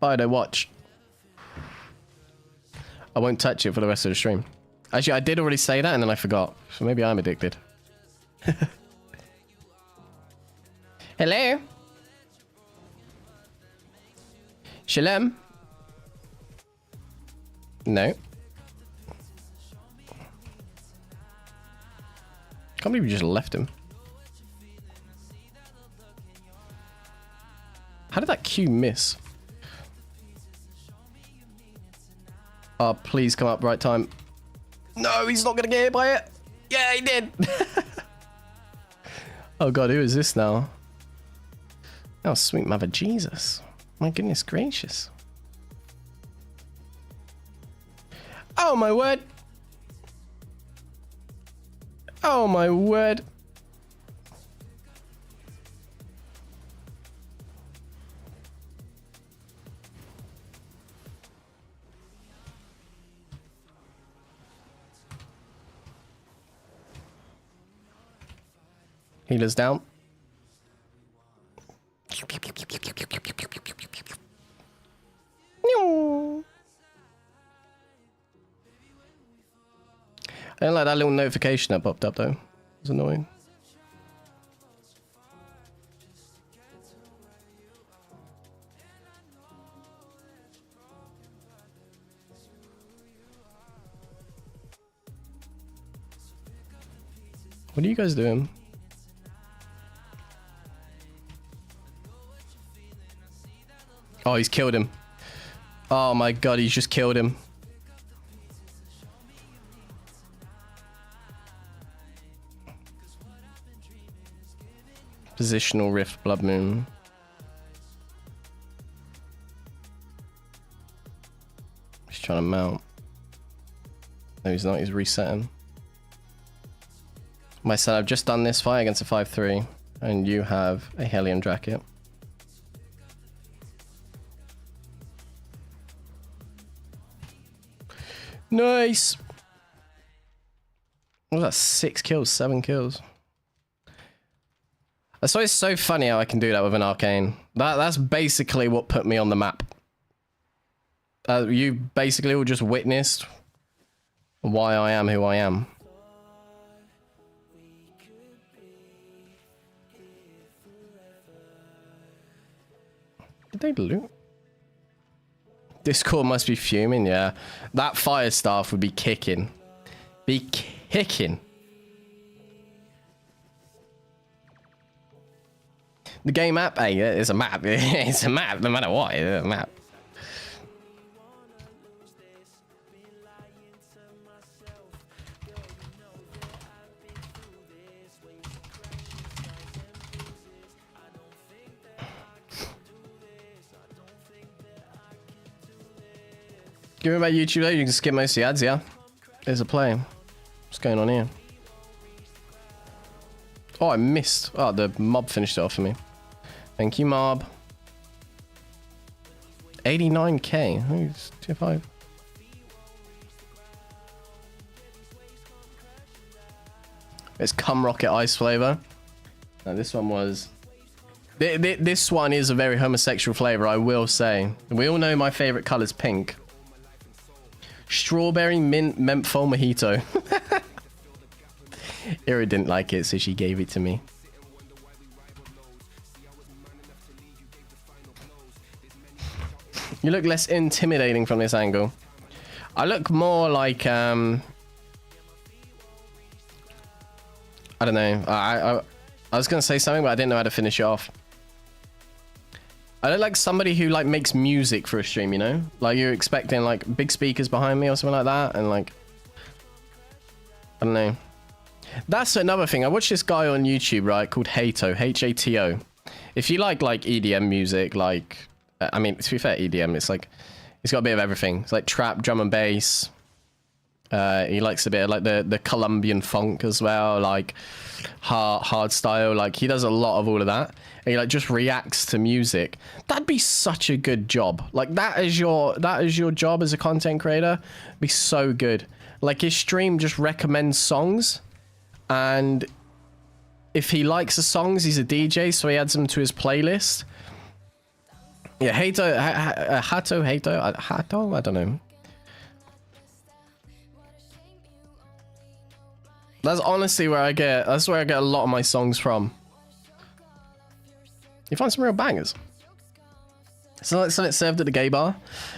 Pino, watch. I won't touch it for the rest of the stream. Actually, I did already say that and then I forgot. So maybe I'm addicted. Hello? Shalom? No. Can't believe you just left him. How did that Q miss? Oh, please come up right time. No, he's not gonna get hit by it. Yeah, he did. Oh god, who is this now? Oh, sweet mother Jesus. My goodness gracious. Oh my word. Oh my word. Healer's down. I don't like that little notification that popped up though. It was annoying. What are you guys doing? Oh, he's killed him. Oh my god, he's just killed him. Positional rift, blood moon. He's trying to mount. No, he's not. He's resetting. My son, I've just done this fight against a 5-3, and you have a Hellion Jacket. Nice. What was that? 6 kills, 7 kills. That's why it's so funny how I can do that with an Arcane. That's basically what put me on the map. You basically all just witnessed why I am who I am. Did they loot? Discord must be fuming, yeah. That fire staff would be kicking. Be kicking. The game map, hey, it's a map. It's a map, no matter what. It's a map. Give me about YouTube though, you can skip most of the ads, yeah? There's a play. What's going on here? Oh, I missed. Oh, the mob finished it off for me. Thank you, mob. 89k. Who's tier 5? It's Cum Rocket Ice flavor. Now, this one was... This one is a very homosexual flavor, I will say. We all know my favorite color's pink. Strawberry mint menthol mojito. Ira didn't like it, so she gave it to me. You look less intimidating from this angle. I look more like I don't know. I was gonna say something, but I didn't know how to finish it off. I look like somebody who like makes music for a stream, you know? Like you're expecting like big speakers behind me or something like that, and like I don't know. That's another thing. I watched this guy on YouTube, right, called Hato, H-A-T-O. If you like EDM music, like I mean, to be fair, EDM, it's like it's got a bit of everything. It's like trap, drum and bass. He likes a bit of like the Colombian funk as well, like hard style. Like he does a lot of all of that. And he like just reacts to music. That'd be such a good job. Like that is your job as a content creator. It'd be so good. Like his stream just recommends songs, and if he likes the songs, he's a DJ, so he adds them to his playlist. Yeah, Hato, I don't know. That's honestly where I get. That's where I get a lot of my songs from. You find some real bangers. So like something served at the gay bar,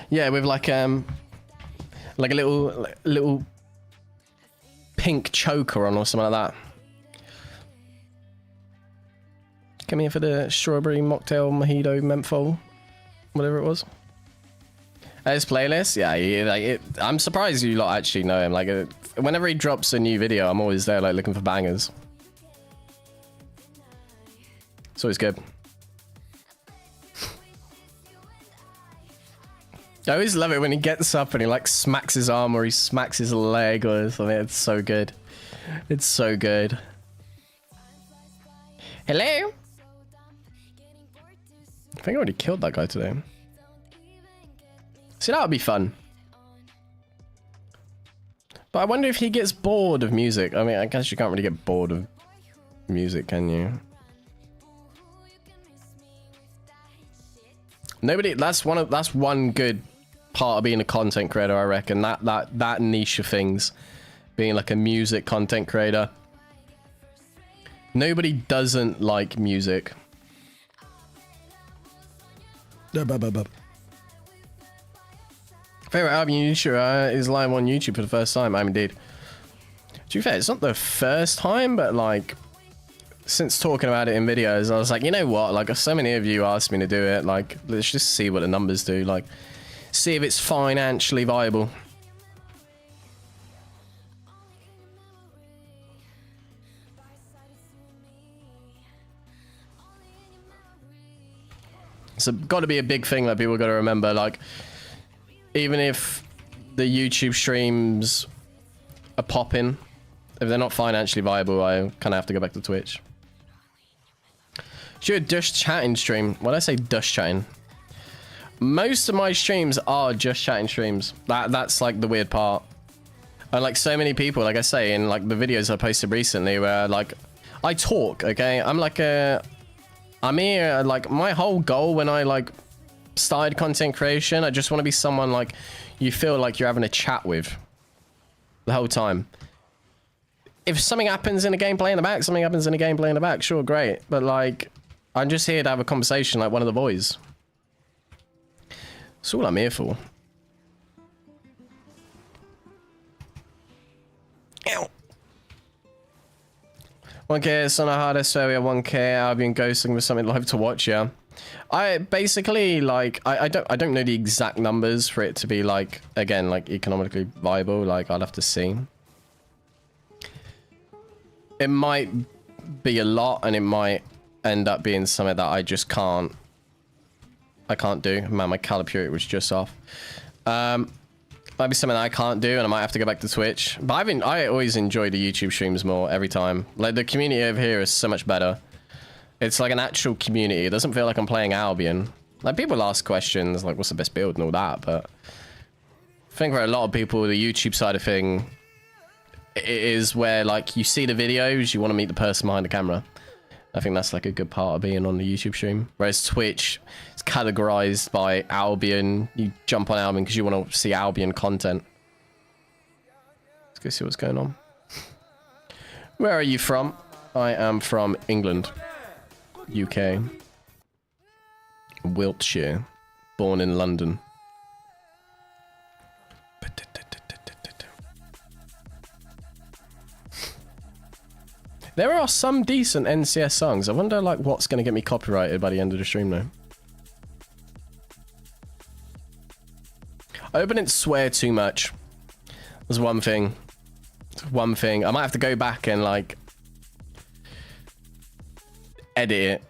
yeah, with like a little pink choker on or something like that. Come here for the strawberry mocktail mojito menthol, whatever it was. His playlist, yeah, I'm surprised you lot actually know him. Like, whenever he drops a new video, I'm always there, like, looking for bangers. It's always good. I always love it when he gets up and he like smacks his arm or he smacks his leg or something. It's so good. It's so good. Hello? I think I already killed that guy today. See, that would be fun. But I wonder if he gets bored of music. I mean, I guess you can't really get bored of music, can you? Nobody. That's one good part of being a content creator, I reckon. That niche of things, being like a music content creator. Nobody doesn't like music. Favorite Albion YouTuber is live on YouTube for the first time. I'm indeed. To be fair, it's not the first time, but like since talking about it in videos, I was like, you know what? Like, so many of you asked me to do it. Like, let's just see what the numbers do. Like, see if it's financially viable. It's got to be a big thing that people got to remember. Like, even if the YouTube streams are popping, if they're not financially viable, I kind of have to go back to Twitch. Should just chatting stream. Why did I say just chatting? Most of my streams are just chatting streams. That's like the weird part. And like so many people, like I say in like the videos I posted recently, where like I talk. Okay, I'm here. Like my whole goal when I like started content creation, I just want to be someone like you feel like you're having a chat with the whole time. If something happens in a gameplay in the back, something happens in a gameplay in the back, sure, great. But like, I'm just here to have a conversation like one of the boys. That's all I'm here for. Ow. 1K, it's on a hardest area, 1K, Albion Ghost looking for something live to watch, yeah. I basically, like, I don't know the exact numbers for it to be, like, again, like, economically viable. Like, I'll have to see. It might be a lot, and it might end up being something that I just can't. I can't do. Man, my caliper was just off. Might be something that I can't do, and I might have to go back to Twitch. But I always enjoy the YouTube streams more every time. Like, the community over here is so much better. It's like an actual community. It doesn't feel like I'm playing Albion. Like, people ask questions, like, what's the best build and all that, but I think for a lot of people, the YouTube side of thing is where, like, you see the videos, you want to meet the person behind the camera. I think that's, like, a good part of being on the YouTube stream. Whereas Twitch is categorized by Albion. You jump on Albion because you want to see Albion content. Let's go see what's going on. Where are you from? I am from England. UK. Wiltshire. Born in London. There are some decent NCS songs. I wonder like what's going to get me copyrighted by the end of the stream though. I hope I didn't swear too much. There's one thing. One thing. I might have to go back and like edit it.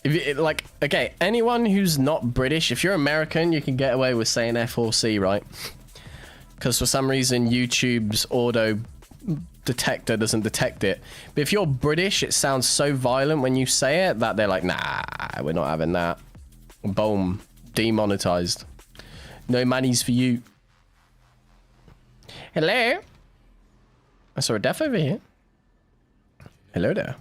If it like, okay, anyone who's not British, if you're American, you can get away with saying F or C, right? Because for some reason YouTube's auto detector doesn't detect it. But if you're British, it sounds so violent when you say it that they're like, nah, we're not having that. Boom. Demonetized. No monies for you. Hello? I saw a death over here. Hello there.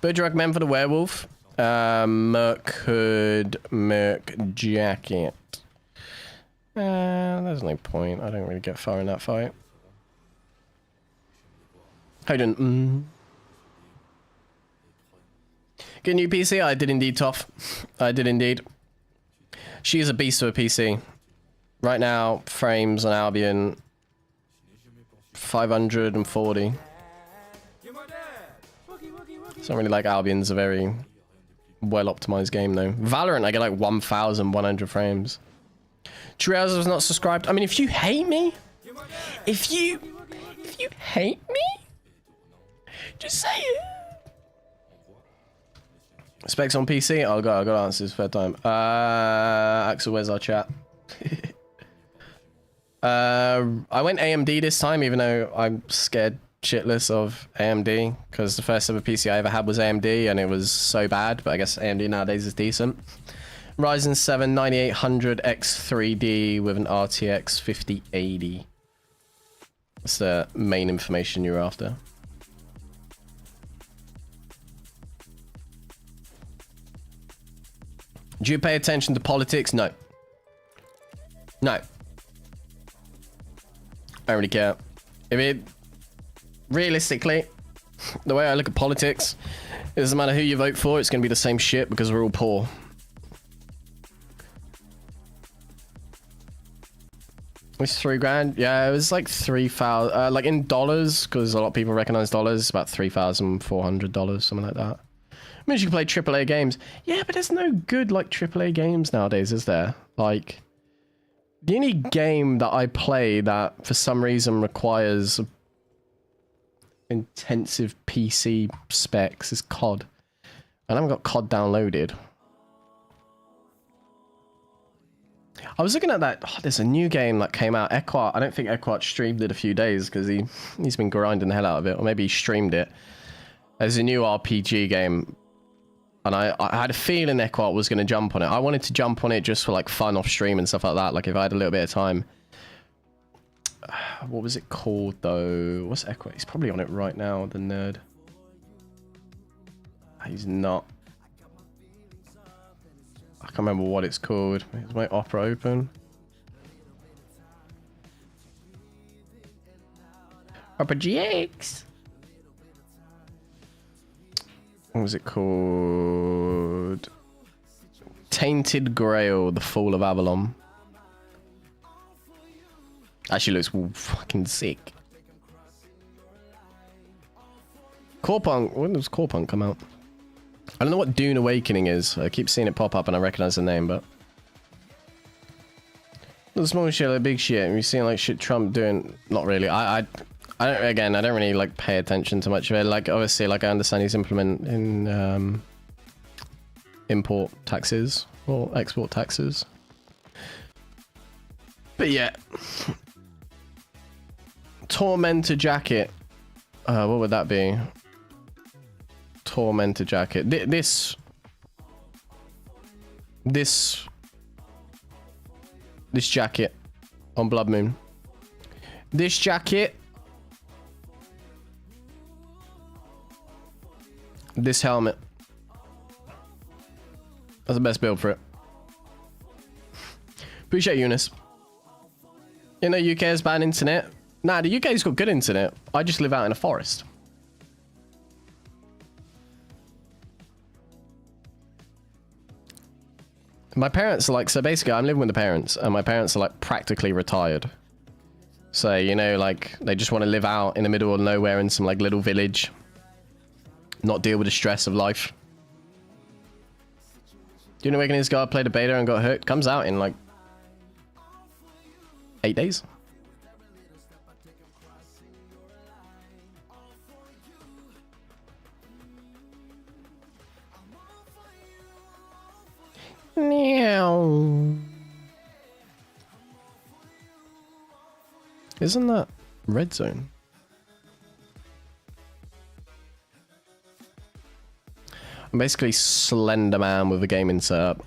Bird recommend for the werewolf. Merc hood, merc jacket. There's no point. I don't really get far in that fight. Hold on. Get a new PC? I did indeed, Toff. I did indeed. She is a beast of a PC. Right now, frames on Albion 540. So I don't really like Albion's a very well optimized game though. Valorant, I get like 1,100 frames. Trials was not subscribed. I mean, if you hate me, if you hate me, just say it. Specs on PC? Oh god, I got answers third time. Axel, where's our chat? I went AMD this time, even though I'm scared shitless of AMD, because the first ever PC I ever had was AMD, and it was so bad, but I guess AMD nowadays is decent. Ryzen 7 9800X3D with an RTX 5080. That's the main information you're after. Do you pay attention to politics? No. No. I don't really care. Realistically, the way I look at politics, it doesn't matter who you vote for, it's going to be the same shit because we're all poor. It's $3,000. Yeah, it was like 3,000. Like in dollars, because a lot of people recognize dollars. About $3,400, something like that. I mean, you can play AAA games. Yeah, but there's no good like AAA games nowadays, is there? Like, the only game that I play that for some reason requires intensive PC specs is COD. I haven't got COD downloaded. I was looking at that. Oh, there's a new game that came out. Equart. I don't think Equart streamed it a few days because he's been grinding the hell out of it, or maybe he streamed it. There's a new RPG game, and I had a feeling Equart was going to jump on it. I wanted to jump on it just for like fun off stream and stuff like that. Like if I had a little bit of time. What was it called though? What's Equart? He's probably on it right now. The nerd. He's not. I can't remember what it's called. Is my Opera open? Opera GX. What was it called? Tainted Grail, The Fall of Avalon. Actually looks fucking sick. Corepunk. When does Corepunk come out? I don't know what Dune Awakening is. I keep seeing it pop up and I recognize the name, but... The small shit, like big shit. You're seeing like shit Trump doing... Not really. I don't, again, I don't really like pay attention to much of it. Like, obviously, like I understand he's implementing import taxes or export taxes. But yeah. Tormentor jacket. What would that be? Tormentor jacket. This jacket on Blood Moon. This jacket. This helmet. That's the best build for it. Appreciate Eunice. You know UK has bad internet. Nah, the UK's got good internet. I just live out in a forest. My parents are like, so basically I'm living with the parents and my parents are like practically retired. So, you know, like they just want to live out in the middle of nowhere in some like little village. Not deal with the stress of life. Do you know Awakening this guy played a beta and got hooked? Comes out in like 8 days. Meow. Isn't that red zone? I'm basically Slender Man with a gaming setup.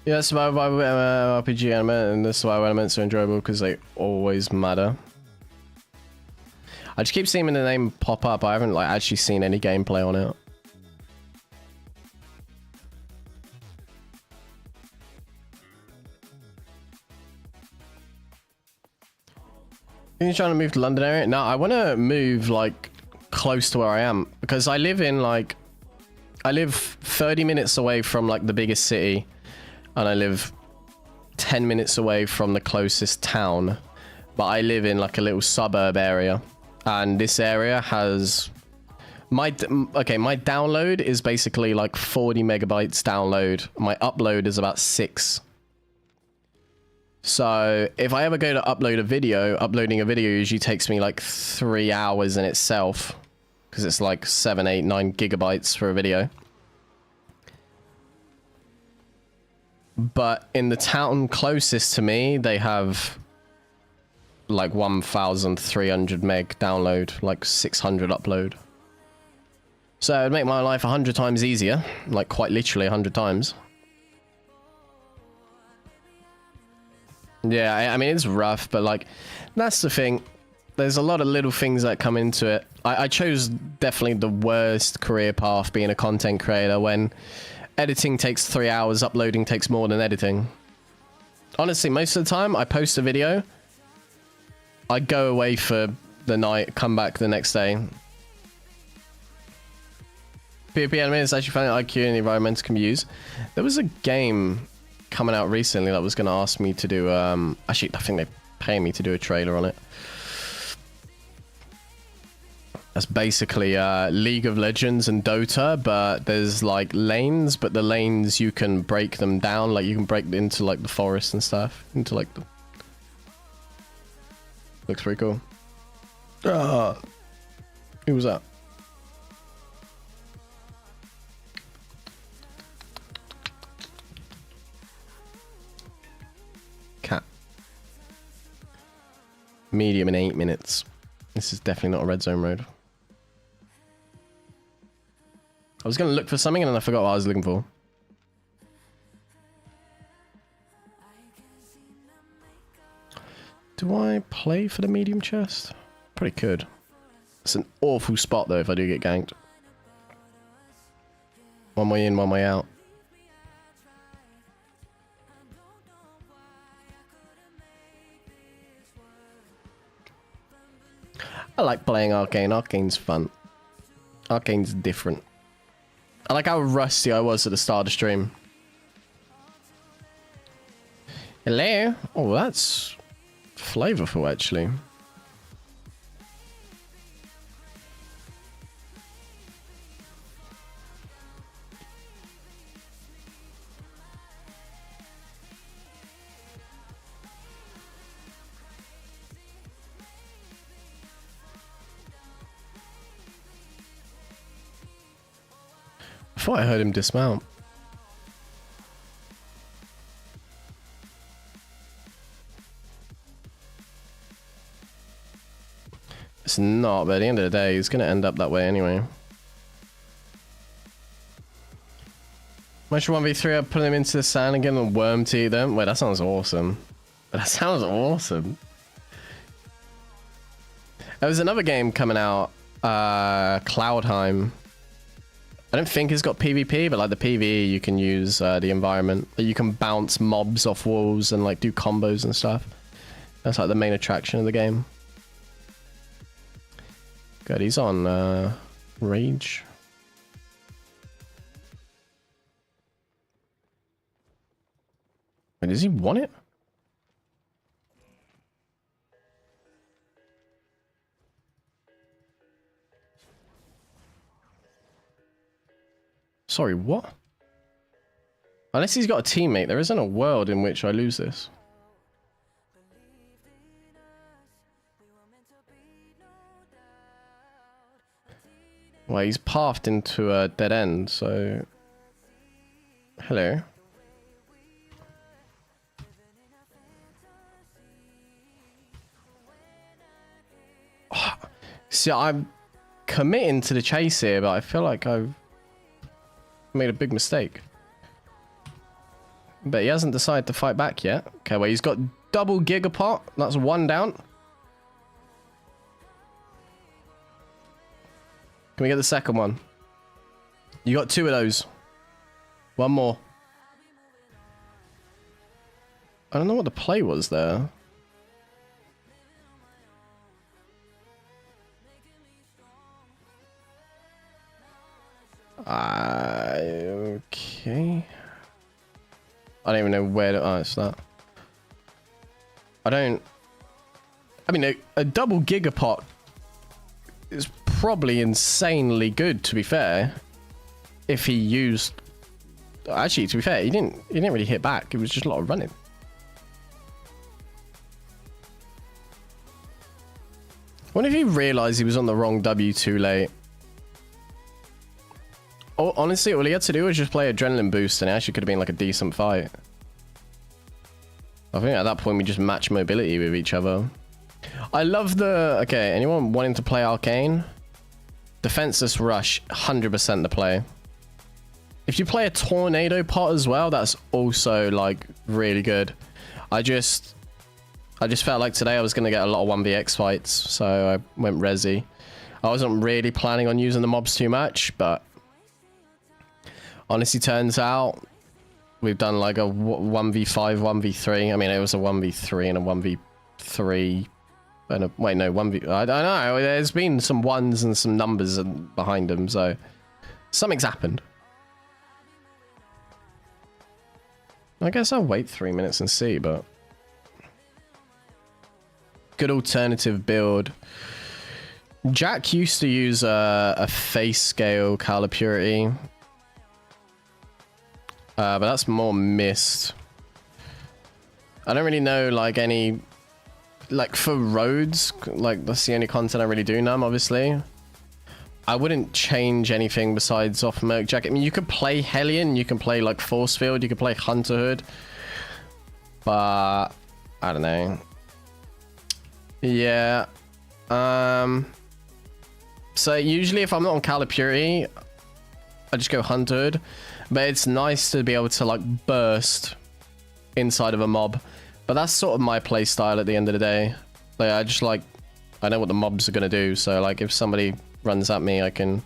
Yeah, survival RPG element and the survival elements are enjoyable because they always matter. I just keep seeing the name pop up. I haven't like actually seen any gameplay on it. Are you trying to move to London area? No, I want to move like close to where I am because I live in like, I live 30 minutes away from like the biggest city and I live 10 minutes away from the closest town, but I live in like a little suburb area and this area has my download is basically like 40 megabytes download. My upload is about 6. So if I ever go to upload a video, uploading a video usually takes me like 3 hours in itself. because it's like 7, 8, 9 gigabytes for a video. But in the town closest to me, they have like 1,300 meg download, like 600 upload. So it'd make my life 100 times easier, like quite literally 100 times. Yeah, I mean, it's rough, but like, that's the thing. There's a lot of little things that come into it. I chose definitely the worst career path being a content creator when editing takes 3 hours, uploading takes more than editing. Honestly, most of the time I post a video, I go away for the night, come back the next day. PvP anime is actually finding IQ and the environment can be used. There was a game coming out recently that was going to ask me to do, actually I think they pay me to do a trailer on it. That's basically League of Legends and Dota, but there's like lanes, but the lanes you can break them down, like you can break into like the forest and stuff, into like the... Looks pretty cool. Who was that? Cat. Medium in 8 minutes. This is definitely not a red zone road. I was going to look for something and then I forgot what I was looking for. Do I play for the medium chest? Probably could. It's an awful spot though if I do get ganked. One way in, one way out. I like playing Arcane. Arcane's fun. Arcane's different. I like how rusty I was at the start of the stream. Hello? Oh, that's flavorful, actually. I thought I heard him dismount. It's not, but at the end of the day, he's going to end up that way anyway. Much 1v3, I'll put him into the sand again and worm tea them. Wait, that sounds awesome. That sounds awesome. There was another game coming out, Cloudheim. I don't think it's got PvP, but like the PvE, you can use the environment. You can bounce mobs off walls and like do combos and stuff. That's like the main attraction of the game. Good, he's on Rage. Wait, does he want it? Sorry, what? Unless he's got a teammate, there isn't a world in which I lose this. Well, he's pathed into a dead end, so... Hello. Oh, see, I'm committing to the chase here, but I feel like I've made a big mistake. But he hasn't decided to fight back yet. Okay, well, he's got double gigapot. That's one down. Can we get the second one? You got two of those. One more. I don't know what the play was there. Okay. I don't even know where to... Oh, it's that. I mean, a double gigapot is probably insanely good, to be fair. If he used... Actually, to be fair, he didn't really hit back. It was just a lot of running. I wonder if he realised he was on the wrong W too late. honestly, all he had to do was just play adrenaline boost, and it actually could have been like a decent fight. I think at that point we just match mobility with each other. I love the... Okay, anyone wanting to play Arcane? Defenseless Rush, 100% the play. If you play a Tornado Pot as well, that's also like really good. I just felt like today I was going to get a lot of 1vx fights, so I went Resi. I wasn't really planning on using the mobs too much, but honestly turns out we've done like a 1v5, 1v3. I mean, it was a 1v3 and a 1v3. And a, wait, no, 1v... I don't know. There's been some ones and some numbers behind them, so something's happened. I guess I'll wait 3 minutes and see, but... Good alternative build. Jack used to use a face scale color purity. But that's more mist. I don't really know, like, any... Like, for roads, like, that's the only content I really do now, obviously. I wouldn't change anything besides off Merc Jack. I mean, you could play Hellion, you can play, like, Force Field, you could play Hunter Hood. But, I don't know. Yeah. So, usually if I'm not on Color Purity, I just go Hunter Hood. But it's nice to be able to, like, burst inside of a mob. But that's sort of my play style at the end of the day. Like, I just, like, I know what the mobs are going to do. So, like, if somebody runs at me, I can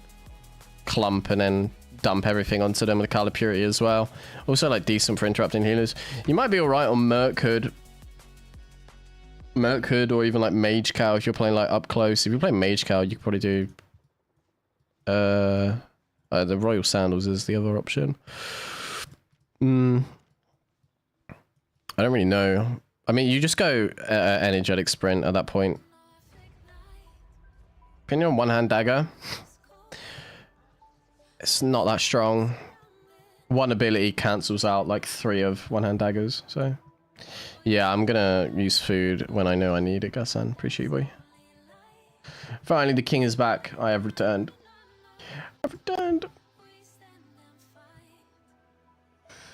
clump and then dump everything onto them with Color Purity as well. Also, like, decent for interrupting healers. You might be alright on Merc Hood. Merc Hood or even, like, Mage Cow if you're playing, like, up close. If you play Mage Cow, you could probably do... the Royal Sandals is the other option. I don't really know. I mean, you just go energetic sprint at that point. Opinion on one-hand dagger. It's not that strong. One ability cancels out like 3 of one-hand daggers. So, yeah, I'm gonna use food when I know I need it, Gassan. Appreciate you, boy. Finally, the king is back. I have returned. I've returned.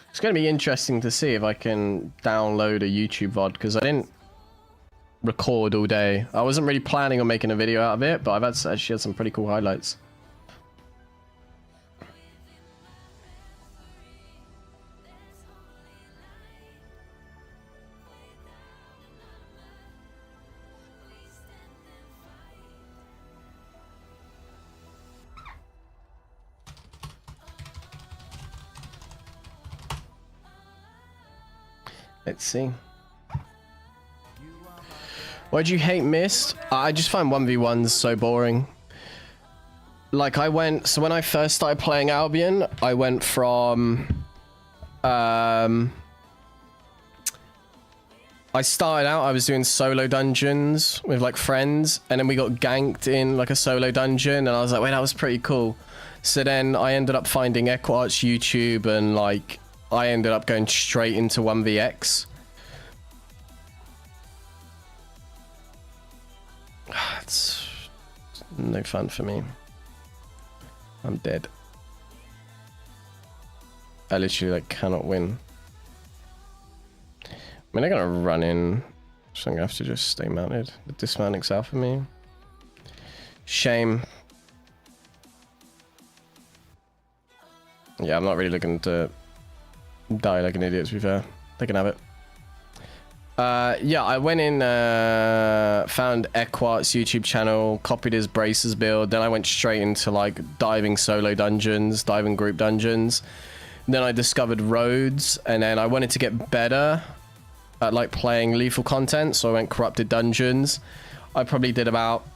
It's going to be interesting to see if I can download a YouTube VOD, because I didn't record all day. I wasn't really planning on making a video out of it, but I've actually had some pretty cool highlights. Let's see. Why do you hate Mist? I just find 1v1s so boring. Like, so when I first started playing Albion, I went from... I started out, I was doing solo dungeons with, like, friends, and then we got ganked in, like, a solo dungeon, and I was like, wait, that was pretty cool. So then I ended up finding Equart's YouTube, and, like, I ended up going straight into 1vx. It's no fun for me. I'm dead. I literally, like, cannot win. I mean, I'm gonna run in, so I'm gonna have to just stay mounted. The dismounting's out for me. Shame. Yeah, I'm not really looking to die like an idiot, to be fair. They can have it. Yeah, I went in, found Equart's YouTube channel, copied his braces build, then I went straight into, like, diving solo dungeons, diving group dungeons. Then I discovered roads, and then I wanted to get better at, like, playing lethal content, so I went corrupted dungeons. I probably did about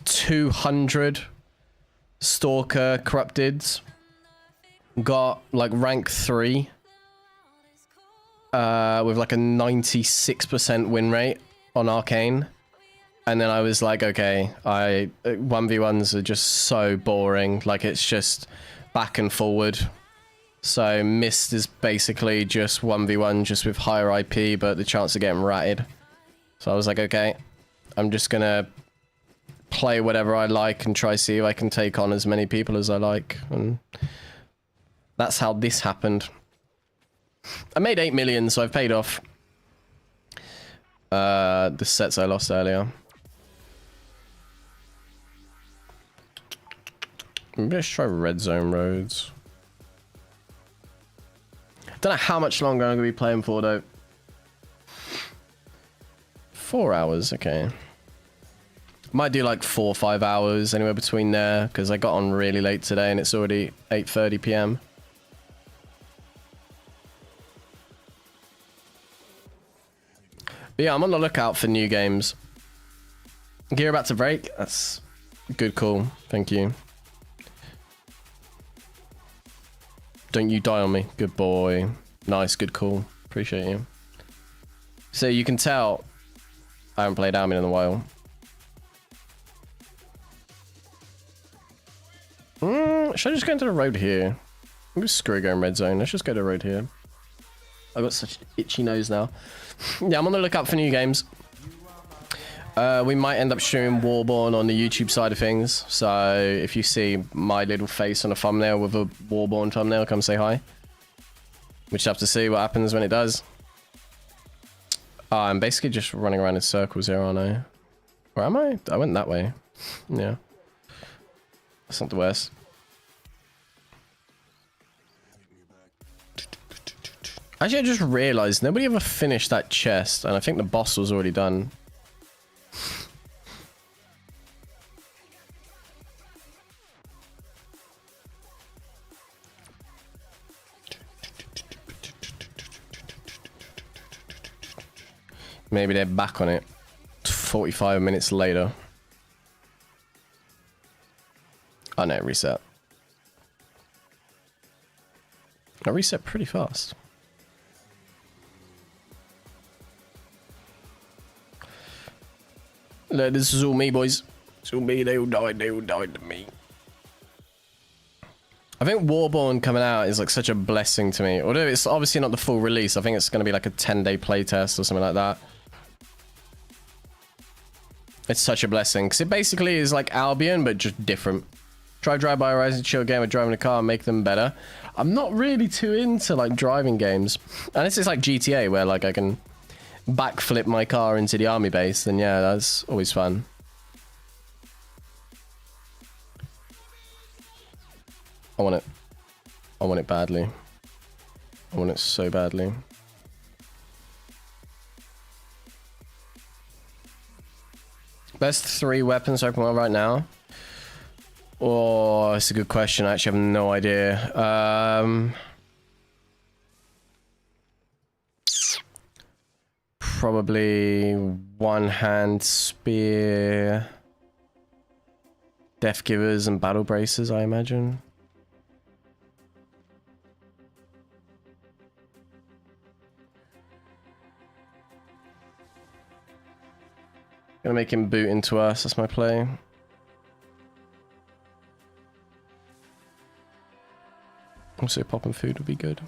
200 stalker corrupteds. Got, like, rank 3. With like a 96% win rate on Arcane. And then I was like, okay, 1v1s are just so boring. Like, it's just back and forward. So Mist is basically just 1v1, just with higher IP, but the chance of getting ratted. So I was like, okay, I'm just gonna play whatever I like and try see if I can take on as many people as I like. And that's how this happened. I made 8 million, so I've paid off the sets I lost earlier. Maybe I should try red zone roads. Don't know how much longer I'm going to be playing for, though. 4 hours, okay. Might do like 4 or 5 hours, anywhere between there, because I got on really late today and it's already 8:30 PM. But yeah, I'm on the lookout for new games. Gear about to break? That's a good call. Thank you. Don't you die on me. Good boy. Nice, good call. Appreciate you. So you can tell I haven't played Albion in a while. Should I just go into the road here? I'm just screw going red zone. Let's just go to the road here. I've got such an itchy nose now. Yeah, I'm on the lookout for new games. We might end up streaming Warborn on the YouTube side of things. So if you see my little face on a thumbnail with a Warborn thumbnail, come say hi. We just have to see what happens when it does. I'm basically just running around in circles here, aren't I? Where am I? I went that way. Yeah. That's not the worst. Actually, I just realized nobody ever finished that chest, and I think the boss was already done. Maybe they're back on it 45 minutes later. Oh no, reset. I reset pretty fast. Look, this is all me, boys. It's all me. They all died to me. I think Warborn coming out is like such a blessing to me. Although it's obviously not the full release. I think it's going to be like a 10-day playtest or something like that. It's such a blessing. Because it basically is like Albion, but just different. Try Drive-By Horizon, chill game with driving a car and make them better. I'm not really too into like driving games. Unless it's like GTA where like I can backflip my car into the army base, then yeah, that's always fun. I want it. I want it badly. I want it so badly. Best 3 weapons open world right now? Oh, it's a good question. I actually have no idea. Probably one-hand spear, death givers, and battle braces, I imagine. Gonna make him boot into us. That's my play. Also, popping food would be good.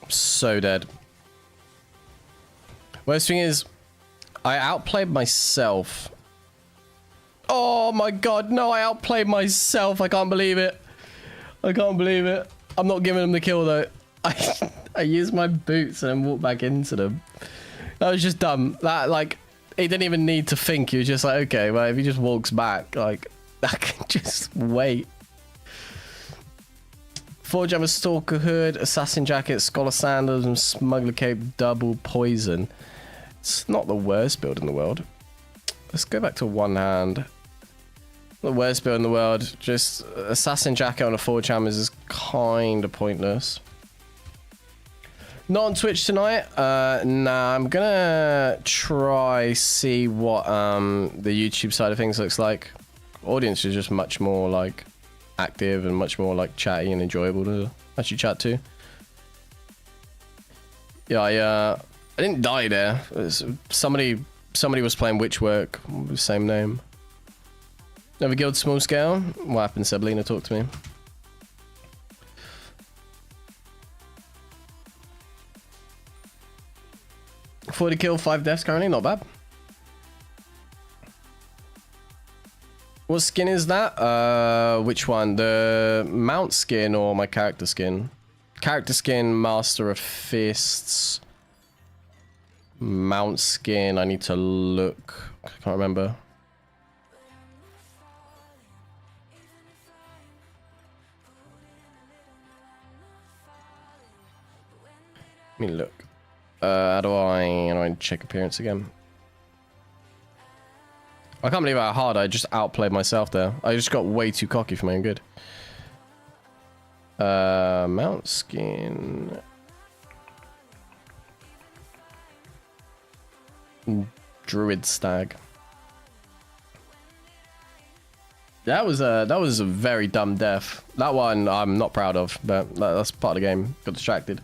So dead. Worst thing is, I outplayed myself. Oh my god, no, I outplayed myself. I can't believe it. I can't believe it. I'm not giving him the kill though. I used my boots and then walked back into them. That was just dumb. That, like, he didn't even need to think. He was just like, okay, well, if he just walks back, like, I can just wait. Forge have a Stalker Hood, Assassin Jacket, Scholar Sandals, and Smuggler Cape double poison. It's not the worst build in the world. Let's go back to one hand. The worst build in the world. Just Assassin Jacket on a Forge Hammers is kind of pointless. Not on Twitch tonight. Nah, I'm gonna try see what the YouTube side of things looks like. Audience is just much more like active and much more like chatty and enjoyable to actually chat to. Yeah, I didn't die there. Somebody was playing Witchwork with the same name. Never guild small scale? What happened, Seblina? Talk to me. $40 kills, 5 deaths currently, not bad. What skin is that? Which one? The mount skin or my character skin? Character skin, Master of Fists. Mount skin, I need to look. I can't remember. Let me look. How do I check appearance again? I can't believe how hard I just outplayed myself there. I just got way too cocky for my own good. Mount skin. Druid stag. That was a very dumb death. That one I'm not proud of, but that's part of the game. Got distracted.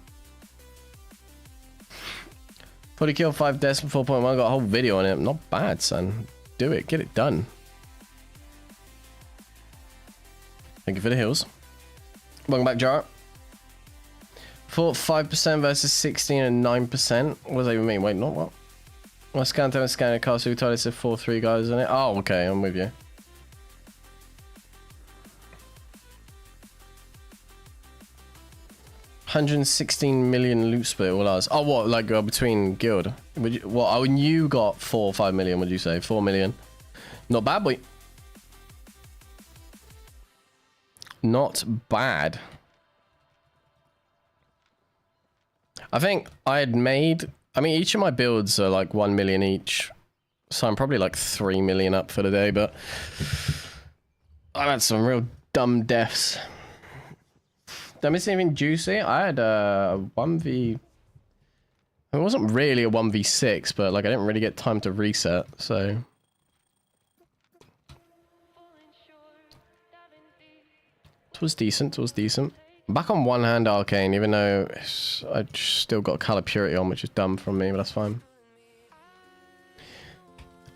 40 kills, 5 deaths, and 4.1. Got a whole video on it. Not bad, son. Do it. Get it done. Thank you for the heals. Welcome back, Jar. Fought 5% versus 16 and 9%. What does that even mean? Wait, not what? I scanned and scanned a castle. Who told us if 4-3 guys in it? Oh, okay. I'm with you. $116 million loot split all ours. Oh, what? Like between guild? Would you, what? Oh, and you got 4 or 5 million. Would you say 4 million? Not bad, boy. Not bad. I think I had made. I mean, each of my builds are like 1 million each, so I'm probably like 3 million up for the day. But I've had some real dumb deaths. Did I miss anything juicy? I had a 1v... It wasn't really a 1v6, but like I didn't really get time to reset, so... It was decent, it was decent. I'm back on one hand Arcane, even though I still got Color Purity on, which is dumb from me, but that's fine.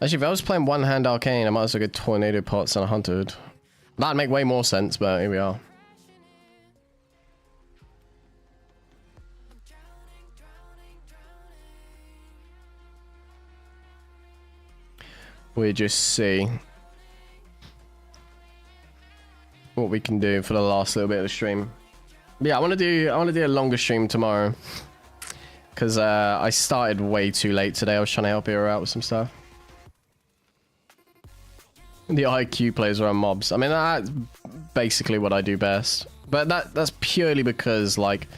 Actually, if I was playing one hand Arcane, I might as well get Tornado Pots and 100. That'd make way more sense, but here we are. We just see what we can do for the last little bit of the stream. But yeah, I want to do a longer stream tomorrow because I started way too late today. I was trying to help her out with some stuff. The IQ plays around mobs. I mean, that's basically what I do best. But that's purely because like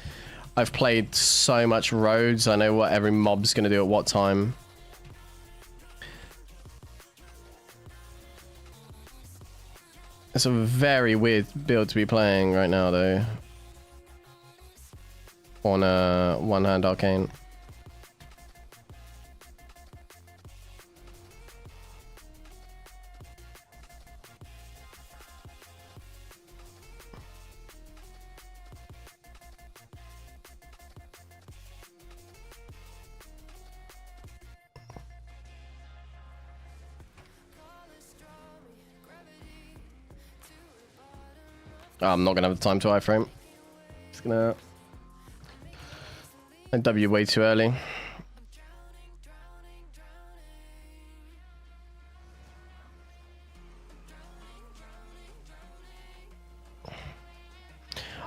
I've played so much roads. I know what every mob's gonna do at what time. It's a very weird build to be playing right now, though. On a one-hand Arcane. I'm not gonna have the time to iframe. Just gonna... I W way too early.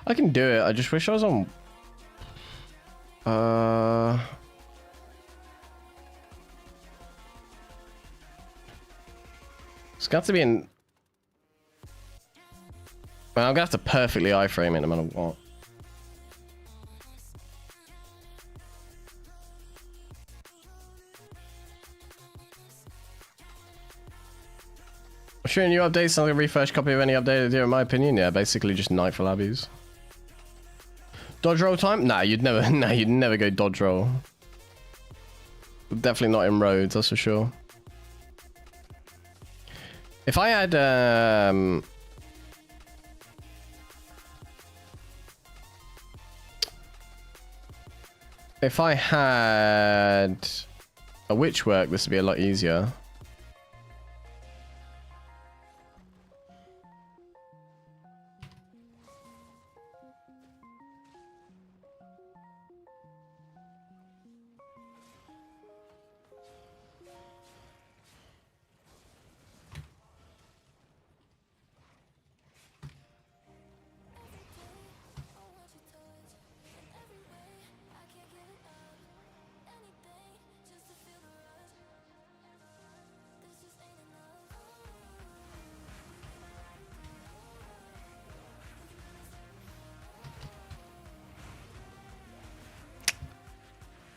I can do it. I just wish I was on... It's got to be in... Well, I'm gonna have to perfectly iframe it no matter what. Sure, new updates, sounds like a refresh copy of any updated here in my opinion. Yeah, basically just Nightfall Abbeys. Dodge roll time? Nah, you'd never go dodge roll. Definitely not in roads, that's for sure. If I had If I had a witch work, this would be a lot easier.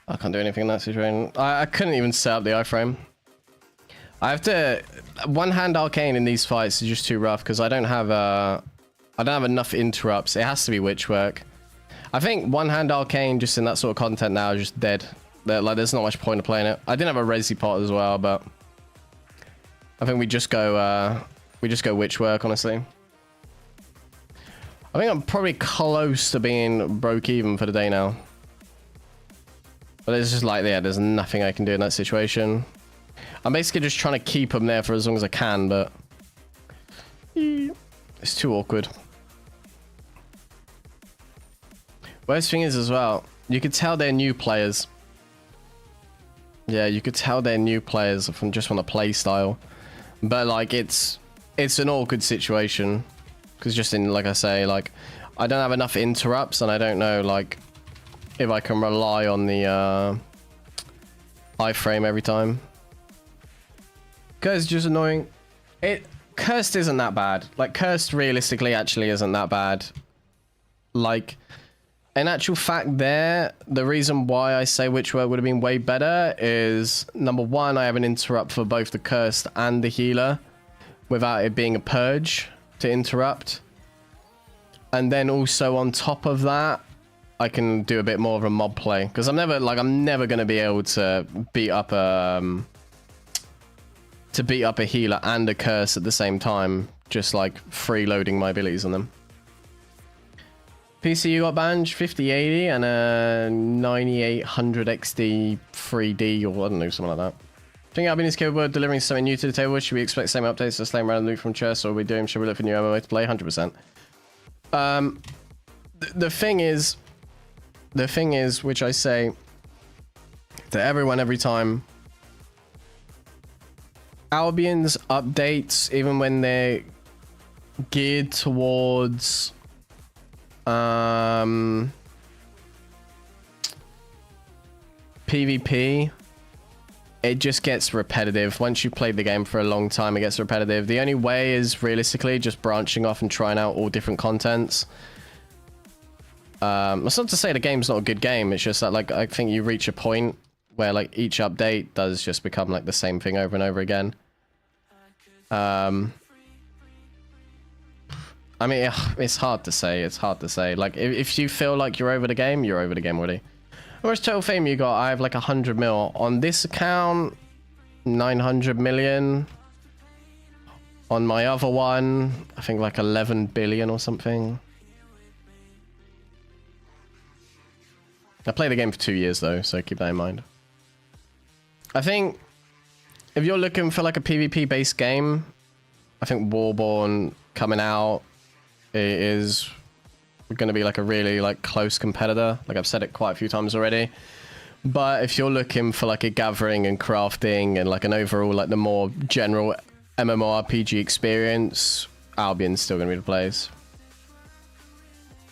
I can't do anything in that situation. I couldn't even set up the iframe. I have to... One-hand arcane in these fights is just too rough because I don't have enough interrupts. It has to be witch work. I think one-hand arcane just in that sort of content now is just dead. Like, there's not much point of playing it. I didn't have a resi pot as well, but I think we just go witch work, honestly. I think I'm probably close to being broke even for the day now. But it's just like, yeah, there's nothing I can do in that situation. I'm basically just trying to keep them there for as long as I can, but it's too awkward. Worst thing is as well, you could tell they're new players. Yeah, you could tell they're new players from the play style. But like, it's an awkward situation. Because just in, like I say, like, I don't have enough interrupts and I don't know, like, if I can rely on the iframe every time. Cursed is just annoying. Cursed isn't that bad. Like, Cursed realistically actually isn't that bad. Like, in actual fact there, the reason why I say witch work would have been way better is, number one, I have an interrupt for both the Cursed and the healer without it being a purge to interrupt. And then also on top of that, I can do a bit more of a mob play because I'm never going to be able to beat up a healer and a curse at the same time, just like freeloading my abilities on them. PC, you got Banj 5080 and a 9800 XD 3D or I don't know, something like that. I think Albion is capable of delivering something new to the table. Should we expect same updates to slam random loot from chests, or are we doing? Should we look for new MMO to play? 100%. The thing is, which I say to everyone every time, Albion's updates, even when they're geared towards PvP, it just gets repetitive. Once you've played the game for a long time, it gets repetitive. The only way is realistically just branching off and trying out all different contents. It's not to say the game's not a good game, it's just that, like, I think you reach a point where, like, each update does just become, like, the same thing over and over again. I mean, it's hard to say, Like, if you feel like you're over the game, you're over the game already. How much total fame you got? I have, like, 100 mil. On this account, 900 million. On my other one, I think, like, 11 billion or something. I played the game for 2 years though, so keep that in mind. I think if you're looking for like a PvP based game, I think Warborn coming out is going to be like a really like close competitor. Like I've said it quite a few times already. But if you're looking for like a gathering and crafting and like an overall like the more general MMORPG experience, Albion's still going to be the place.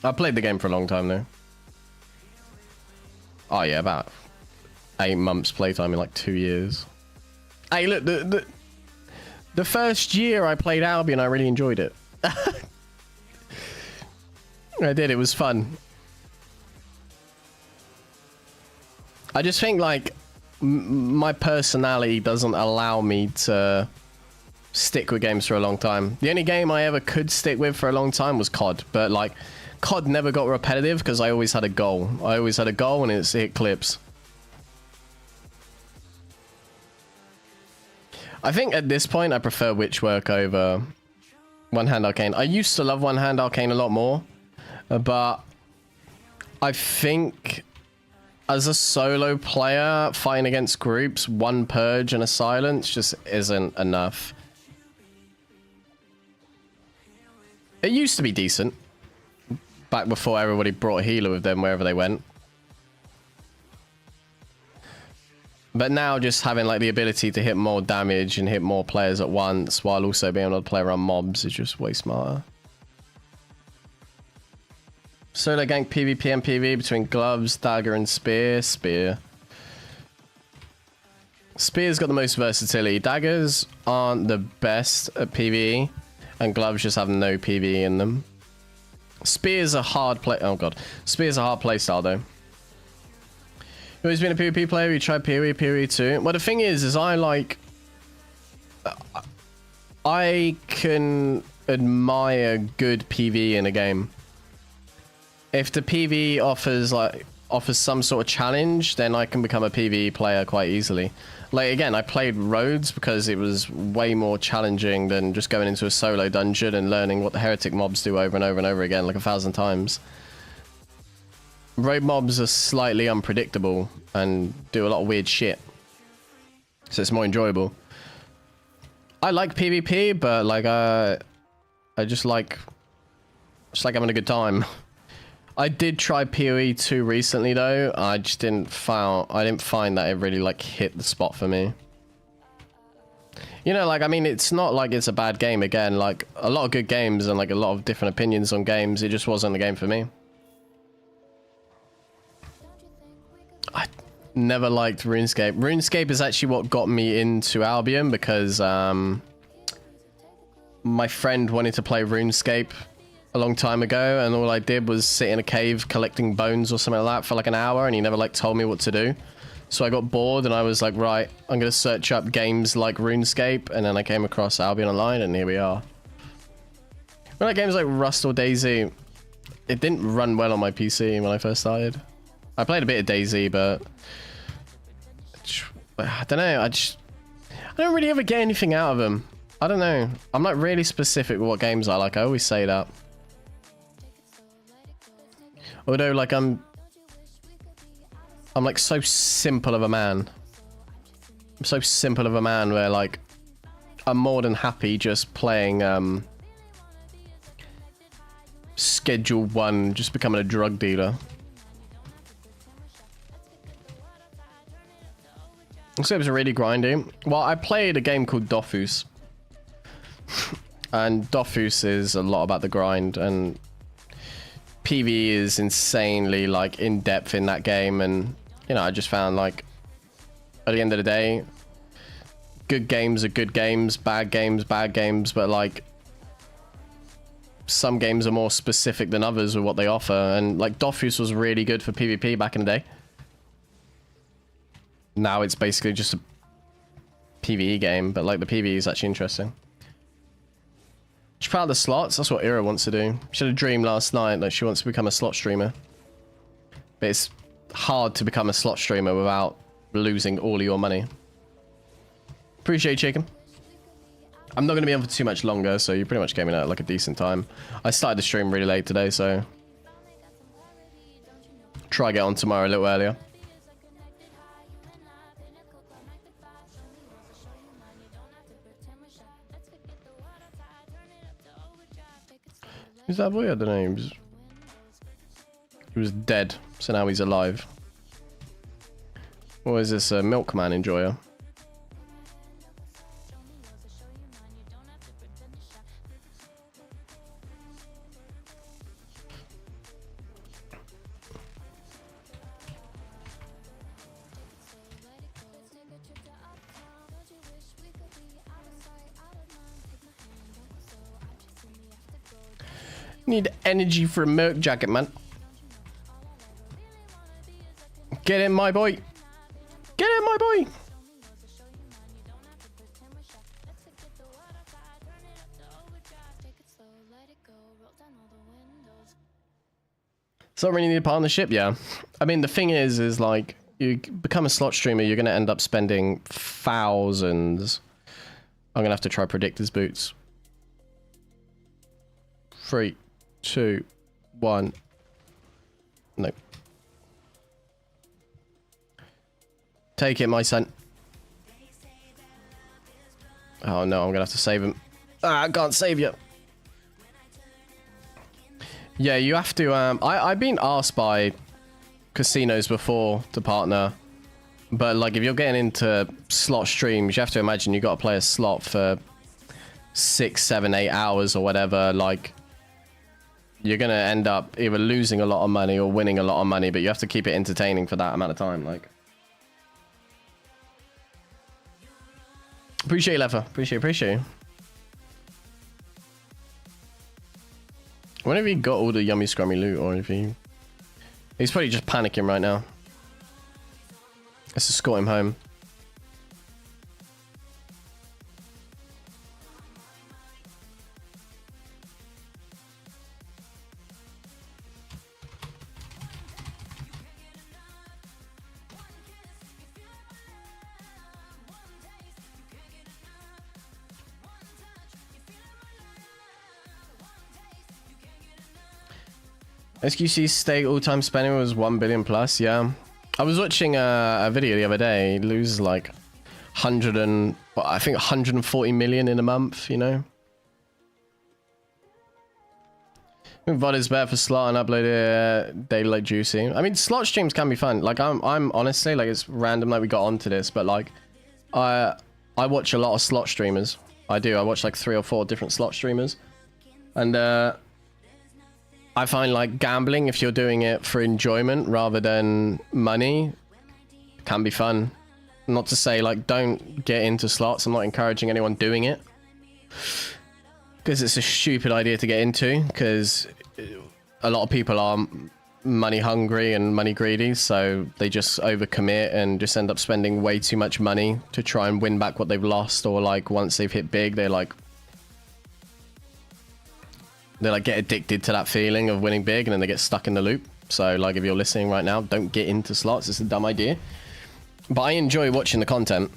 I played the game for a long time though. Oh yeah, about 8 months playtime in like 2 years. Hey, look, the first year I played Albion, I really enjoyed it. I did, it was fun. I just think like my personality doesn't allow me to stick with games for a long time. The only game I ever could stick with for a long time was COD, but like COD never got repetitive because I always had a goal. I always had a goal and it's hit clips. I think at this point I prefer Witchwork over One Hand Arcane. I used to love One Hand Arcane a lot more, but I think as a solo player, fighting against groups, one purge and a silence just isn't enough. It used to be decent. Back before everybody brought a healer with them wherever they went. But now just having like the ability to hit more damage and hit more players at once while also being able to play around mobs is just way smarter. Solo gank PvP and PvE between gloves, dagger and spear. Spear's got the most versatility. Daggers aren't the best at PvE and gloves just have no PvE in them. Spear's a hard play. Oh god. Spear's a hard play style though. You've always been a PvP player, you tried PvE too. Well, the thing is I can admire good PvE in a game. If the PvE offers some sort of challenge, then I can become a PvE player quite easily. Like again, I played Rhodes because it was way more challenging than just going into a solo dungeon and learning what the heretic mobs do over and over and over again like 1,000 times. Road mobs are slightly unpredictable and do a lot of weird shit, so it's more enjoyable. I like PvP, but like I just like having a good time. I did try PoE 2 recently though. I just didn't find that it really like hit the spot for me. You know, like I mean, it's not like it's a bad game. Again, like a lot of good games and like a lot of different opinions on games. It just wasn't the game for me. I never liked RuneScape. RuneScape is actually what got me into Albion because my friend wanted to play RuneScape a long time ago, and all I did was sit in a cave collecting bones or something like that for like an hour, and he never like told me what to do. So I got bored and I was like, right, I'm gonna search up games like RuneScape, and then I came across Albion Online, and here we are. When like games like Rust or DayZ, it didn't run well on my PC when I first started. I played a bit of DayZ, but I don't know. I don't really ever get anything out of them. I don't know. I'm not really specific with what games I like. I always say that. Although, like, I'm like so simple of a man. I'm so simple of a man where, like, I'm more than happy just playing Schedule 1, just becoming a drug dealer. This game's really grindy. Well, I played a game called Dofus. And Dofus is a lot about the grind, and PvE is insanely like in depth in that game. And you know, I just found like at the end of the day, good games are good games, bad games bad games, but like some games are more specific than others with what they offer. And like Dofus was really good for PvP back in the day. Now it's basically just a PvE game, but like the PvE is actually interesting. Just proud of the slots. That's what Ira wants to do. She had a dream last night that she wants to become a slot streamer. But it's hard to become a slot streamer without losing all of your money. Appreciate you, chicken. I'm not going to be on for too much longer, so you pretty much gave me like a decent time. I started the stream really late today, so try get on tomorrow a little earlier. Who's that boy? I don't know. He was dead, so now he's alive. Or is this a milkman enjoyer? Need energy for a milk jacket, man. Get in, my boy. Get in, my boy. So really need a partnership, yeah. I mean, the thing is like, you become a slot streamer, you're going to end up spending thousands. I'm going to have to try Predictor's Boots. 3, 2, 1. No. Take it, my son. Oh no, I'm gonna have to save him. Ah, I can't save you. Yeah, you have to, I've been asked by casinos before to partner, but like if you're getting into slot streams, you have to imagine you got to play a slot for 6, 7, 8 hours or whatever. Like you're gonna end up either losing a lot of money or winning a lot of money, but you have to keep it entertaining for that amount of time. Like, appreciate you, Lefa. Appreciate you. When have he got all the yummy scrummy loot, or if he... He's probably just panicking right now. Let's escort him home. SQC stake all-time spending was 1 billion plus. Yeah, I was watching a video the other day. He loses like 100 and well, I think 140 million in a month. You know, I think VOD is better for slot and upload it daily like Juicy. I mean, slot streams can be fun. Like I'm honestly like it's random that we got onto this, but like I watch a lot of slot streamers. I do. I watch like 3 or 4 different slot streamers, and I find like gambling, if you're doing it for enjoyment rather than money, can be fun. Not to say like don't get into slots. I'm not encouraging anyone doing it, because it's a stupid idea to get into, because a lot of people are money hungry and money greedy, so they just overcommit and just end up spending way too much money to try and win back what they've lost, or like once they've hit big, they like get addicted to that feeling of winning big, and then they get stuck in the loop. So like if you're listening right now, don't get into slots. It's a dumb idea, but I enjoy watching the content.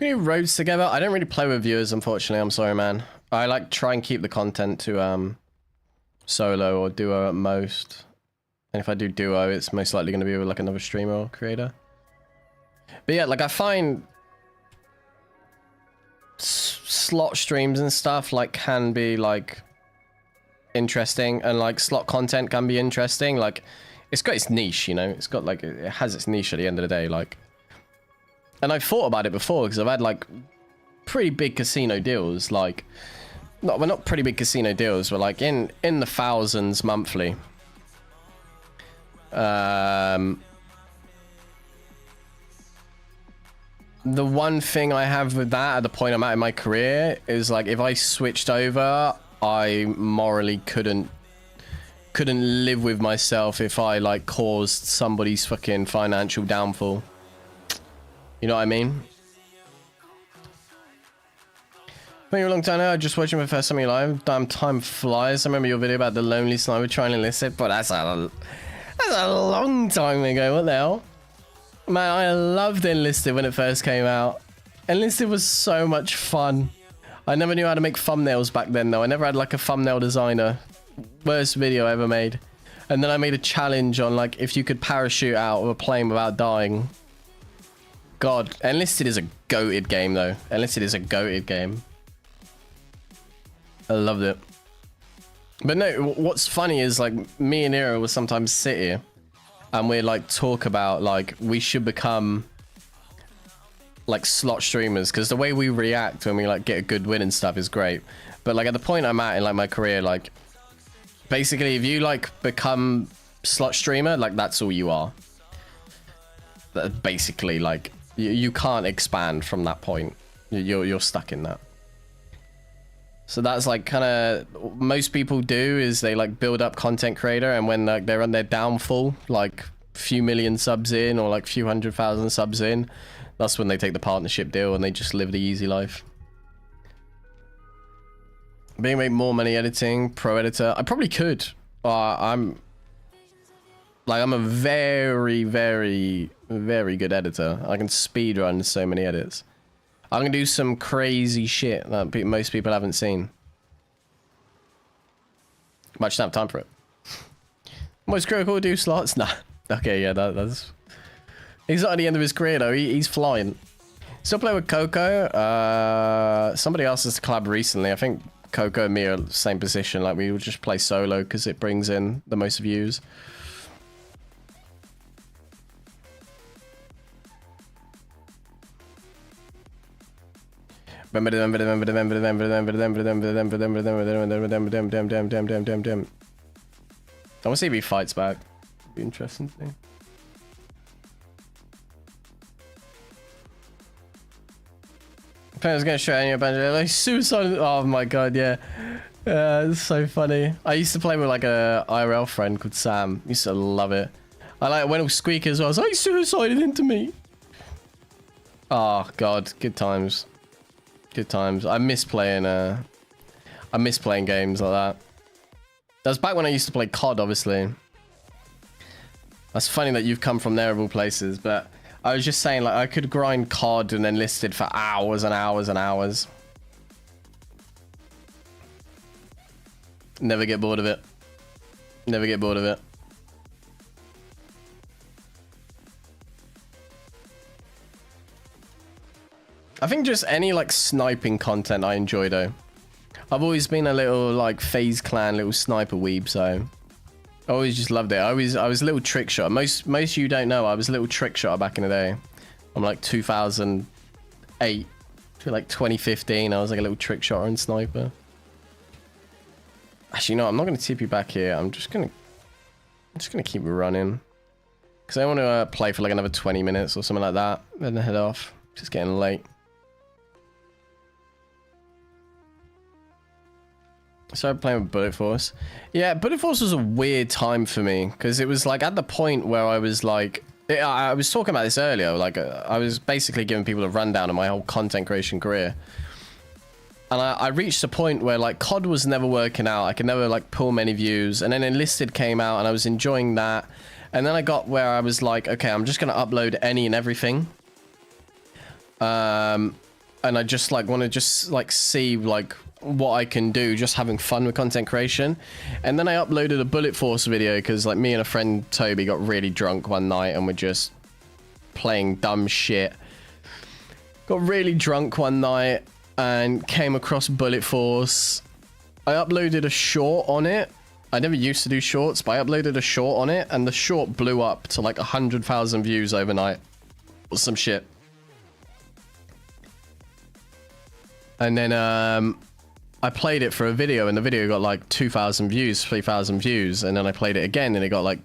We do roads together. I don't really play with viewers, unfortunately. I'm sorry, man. I like try and keep the content to solo or duo at most. And if I do duo, it's most likely going to be with like another streamer or creator. But yeah, like I find slot streams and stuff like can be like interesting, and like slot content can be interesting. Like it's got its niche, you know. It's got like it has its niche at the end of the day, like. And I've thought about it before, because I've had like pretty big casino deals, like not pretty big casino deals, but like in the thousands monthly. The one thing I have with that at the point I'm at in my career is like if I switched over, I morally couldn't live with myself if I like caused somebody's fucking financial downfall. You know what I mean? Been a long time now. Just watching my first time live. Damn, time flies. I remember your video about the lonely sniper trying to enlist it, but that's a long time ago. What the hell? Man, I loved Enlisted when it first came out. Enlisted was so much fun. I never knew how to make thumbnails back then, though. I never had like a thumbnail designer. Worst video I ever made. And then I made a challenge on like if you could parachute out of a plane without dying. God, Enlisted is a goated game, though. Enlisted is a goated game. I loved it. But no, what's funny is, like, me and Ira will sometimes sit here and we like, talk about, like, we should become, like, slot streamers. Because the way we react when we, like, get a good win and stuff is great. But, like, at the point I'm at in, like, my career, like, basically, if you, like, become slot streamer, like, that's all you are. Basically, like... You can't expand from that point. You're stuck in that. So that's like kind of most people do is they like build up content creator, and when like they're on their downfall, like few million subs in or like few 100,000 subs in, that's when they take the partnership deal and they just live the easy life. Being make more money editing, pro editor. I probably could. I'm a very, very, very good editor. I can speedrun so many edits. I can do some crazy shit that most people haven't seen. But I just don't have time for it. Most critical do slots? Nah. Okay, yeah, that's... He's not at the end of his career, though. He's flying. Still play with Coco. Somebody asked us to collab recently. I think Coco and me are the same position. Like, we would just play solo because it brings in the most views. I want to see if he fights back. Be interesting thing. I was gonna show you a bunch of like suicide. Oh my god, yeah. It's so funny. I used to play with like a IRL friend called Sam. Used to love it. I like when it was Squeak as well. I was like, he suicided into me. Oh god, good times. Good times. I miss playing games like that. That was back when I used to play COD, obviously. That's funny that you've come from there of all places, but I was just saying, like, I could grind COD and then listed for hours and hours and hours. Never get bored of it. Never get bored of it. I think just any, like, sniping content I enjoy, though. I've always been a little, like, FaZe Clan, little sniper weeb, so... I always just loved it. I was a little trick shot. Most of you don't know, I was a little trick shot back in the day. I'm like 2008 to like 2015. I was like a little trick shot and sniper. Actually, no, I'm not going to tip you back here. I'm just going to keep running. Because I want to play for like another 20 minutes or something like that. Then head off. Just getting late. Started playing with Bullet Force. Yeah, Bullet Force was a weird time for me because it was like at the point where I was like, I was talking about this earlier, like I was basically giving people a rundown of my whole content creation career. And I reached a point where like COD was never working out. I could never like pull many views. And then Enlisted came out and I was enjoying that. And then I got where I was like, okay, I'm just going to upload any and everything. And I just like want to just like see like what I can do, just having fun with content creation. And then I uploaded a Bullet Force video because like me and a friend Toby got really drunk one night and we're just playing dumb shit. Got really drunk one night and came across Bullet Force. I uploaded a short on it. I never used to do shorts, but I uploaded a short on it and the short blew up to like 100,000 views overnight or some shit. And then I played it for a video and the video got like 2,000 views, 3,000 views. And then I played it again and it got like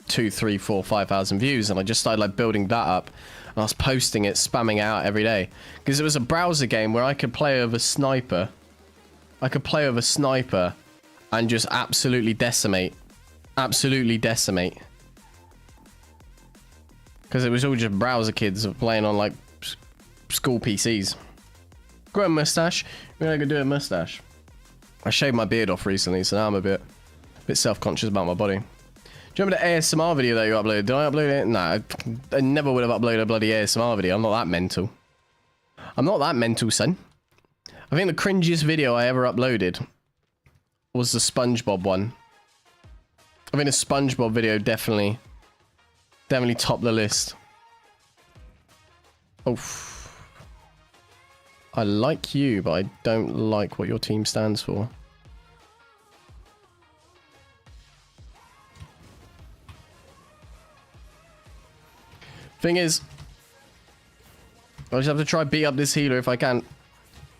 2, 3, 4, 5,000 views. And I just started like building that up. And I was posting it, spamming it out every day. Because it was a browser game where I could play with a sniper. I could play with a sniper and just absolutely decimate. Absolutely decimate. Because it was all just browser kids playing on like school PCs. Grow a mustache. We're gonna go do a mustache. I shaved my beard off recently, so now I'm a bit self-conscious about my body. Do you remember the ASMR video that you uploaded? Did I upload it? No, I never would have uploaded a bloody ASMR video. I'm not that mental. I'm not that mental, son. I think the cringiest video I ever uploaded was the SpongeBob one. I think the SpongeBob video definitely topped the list. Oh. I like you, but I don't like what your team stands for. Thing is, I just have to try beat up this healer if I can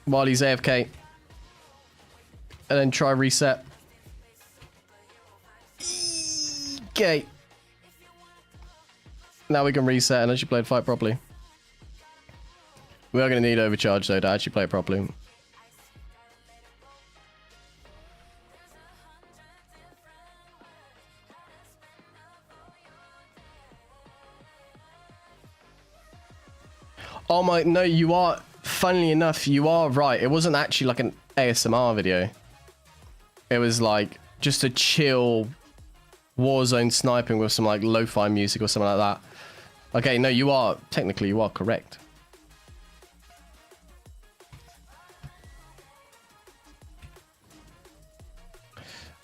while he's AFK. And then try reset. Okay. Now we can reset and actually play the fight properly. We are going to need overcharge though to actually play it properly. Oh my, no, you are, funnily enough, you are right. It wasn't actually like an ASMR video. It was like just a chill Warzone sniping with some like lo-fi music or something like that. Okay, no, you are, technically you are correct.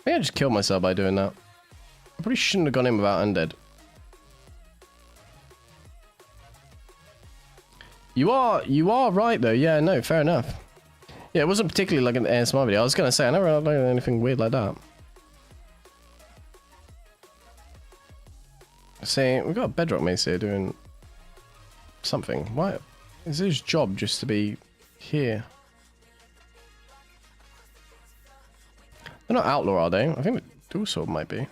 Maybe I just killed myself by doing that. I probably shouldn't have gone in without undead. You are right though. Yeah, no, fair enough. Yeah, it wasn't particularly like an ASMR video. I was gonna say, I never had anything weird like that. See, we've got a bedrock mace here doing something. Why is his job just to be here? They're not outlaw, are they? I think the dual sword might be.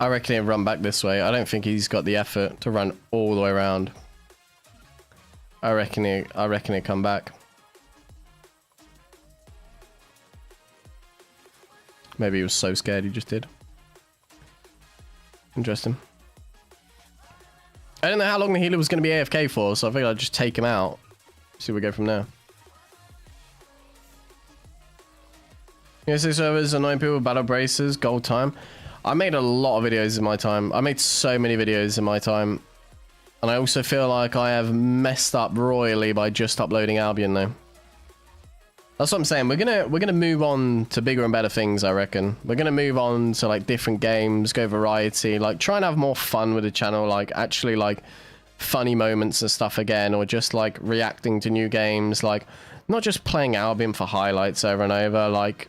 I reckon he'll run back this way. I don't think he's got the effort to run all the way around. I reckon he'll come back. Maybe he was so scared he just did. Interesting. I don't know how long the healer was going to be AFK for, so I figured I'd just take him out. See where we go from there. Yes, servers annoying people with battle braces, gold time. I made a lot of videos in my time. I made so many videos in my time. And I also feel like I have messed up royally by just uploading Albion though. That's what I'm saying. We're gonna move on to bigger and better things, I reckon. We're gonna move on to like different games, go variety, like try and have more fun with the channel, like actually like funny moments and stuff again, or just like reacting to new games, like not just playing Albion for highlights over and over, like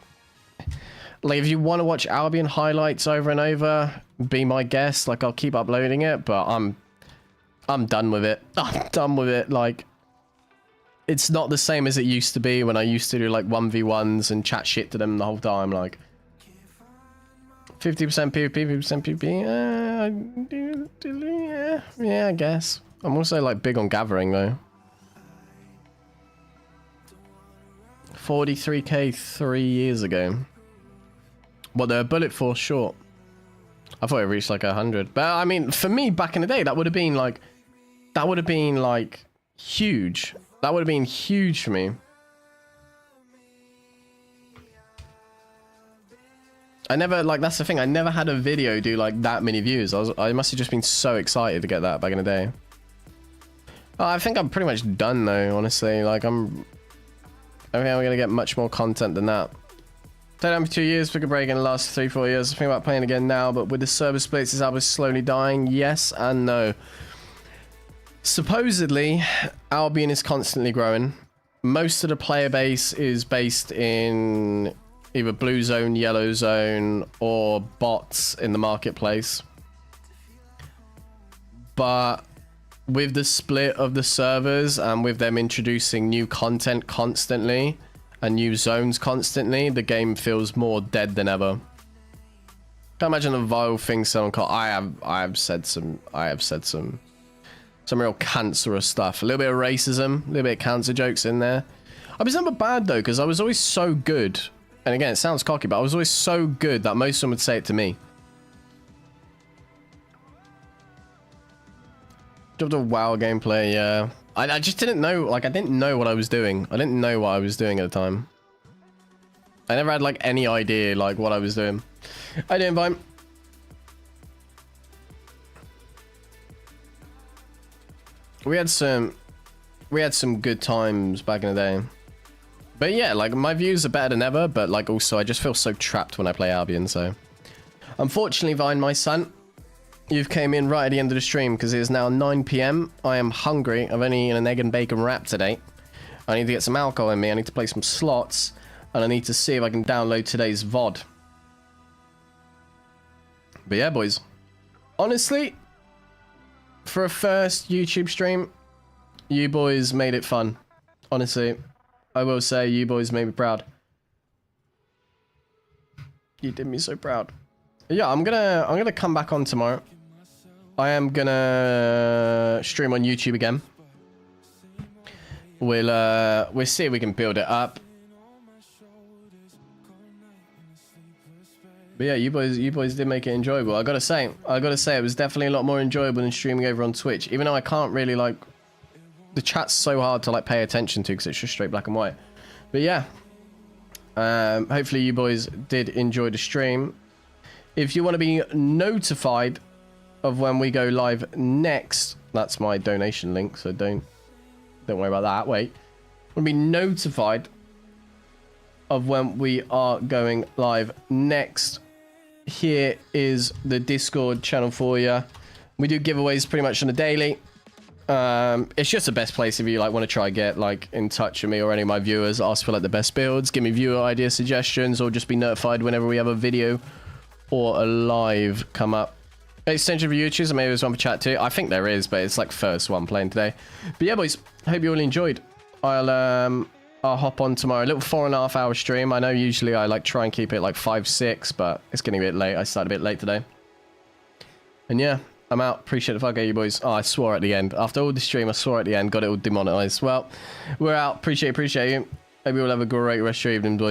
if you want to watch Albion highlights over and over, be my guest. Like, I'll keep uploading it, but I'm done with it. I'm done with it. Like, it's not the same as it used to be when I used to do, like, 1v1s and chat shit to them the whole time. Like, 50% PvP, 50% PvP. Yeah, I guess. I'm also, like, big on gathering, though. 43k 3 years ago. Well, they're bullet force short. I thought it reached like 100. But I mean, for me back in the day, that would have been like huge. That would have been huge for me. I never, like, that's the thing. I never had a video do like that many views. I must have just been so excited to get that back in the day. Oh, I think I'm pretty much done though, honestly. Like, I think I'm gonna get much more content than that. Played down for 2 years, took a break in the last 3-4 years. I think about playing again now, but with the server splits, is Albion slowly dying? Yes and no. Supposedly, Albion is constantly growing. Most of the player base is based in either blue zone, yellow zone, or bots in the marketplace. But with the split of the servers and with them introducing new content constantly, and new zones constantly, the game feels more dead than ever. Can't imagine the vile things someone called. I have said some real cancerous stuff. A little bit of racism, a little bit of cancer jokes in there. I was never bad though, because I was always so good. And again, it sounds cocky, but I was always so good that most of them would say it to me. Dropped a WoW gameplay, yeah. I just didn't know, like, I didn't know what I was doing. I didn't know what I was doing at the time. I never had, like, any idea, like, what I was doing. I didn't invite. We had some good times back in the day. But yeah, like, my views are better than ever, but, like, also, I just feel so trapped when I play Albion, so. Unfortunately, Vine, my son, you've came in right at the end of the stream because it is now 9 PM. I am hungry. I've only eaten an egg and bacon wrap today. I need to get some alcohol in me. I need to play some slots. And I need to see if I can download today's VOD. But yeah, boys. Honestly, for a first YouTube stream, you boys made it fun. Honestly, I will say you boys made me proud. You did me so proud. Yeah, I'm gonna come back on tomorrow. I am gonna stream on YouTube again. We'll see if we can build it up. But yeah, you boys did make it enjoyable. I gotta say, it was definitely a lot more enjoyable than streaming over on Twitch. Even though I can't really like, the chat's so hard to like pay attention to because it's just straight black and white. But yeah, hopefully you boys did enjoy the stream. If you want to be notified of when we go live next, that's my donation link. So don't worry about that. Wait, we'll be notified of when we are going live next. Here is the Discord channel for you. We do giveaways pretty much on a daily. It's just the best place if you like want to try get like in touch with me or any of my viewers, ask for like the best builds, give me viewer idea suggestions, or just be notified whenever we have a video or a live come up. Extension for YouTubers, and maybe there's one for chat too. I think there is, but it's like first one playing today. But yeah, boys, hope you all enjoyed. I'll hop on tomorrow. A little 4.5 hour stream. I know usually I like try and keep it like 5, 6, but it's getting a bit late. I started a bit late today. And yeah, I'm out. Appreciate the fuck out of you boys. Oh, I swore at the end. After all the stream, I swore at the end. Got it all demonetized. Well, we're out. Appreciate you. Hope you all have a great rest of your evening, boys.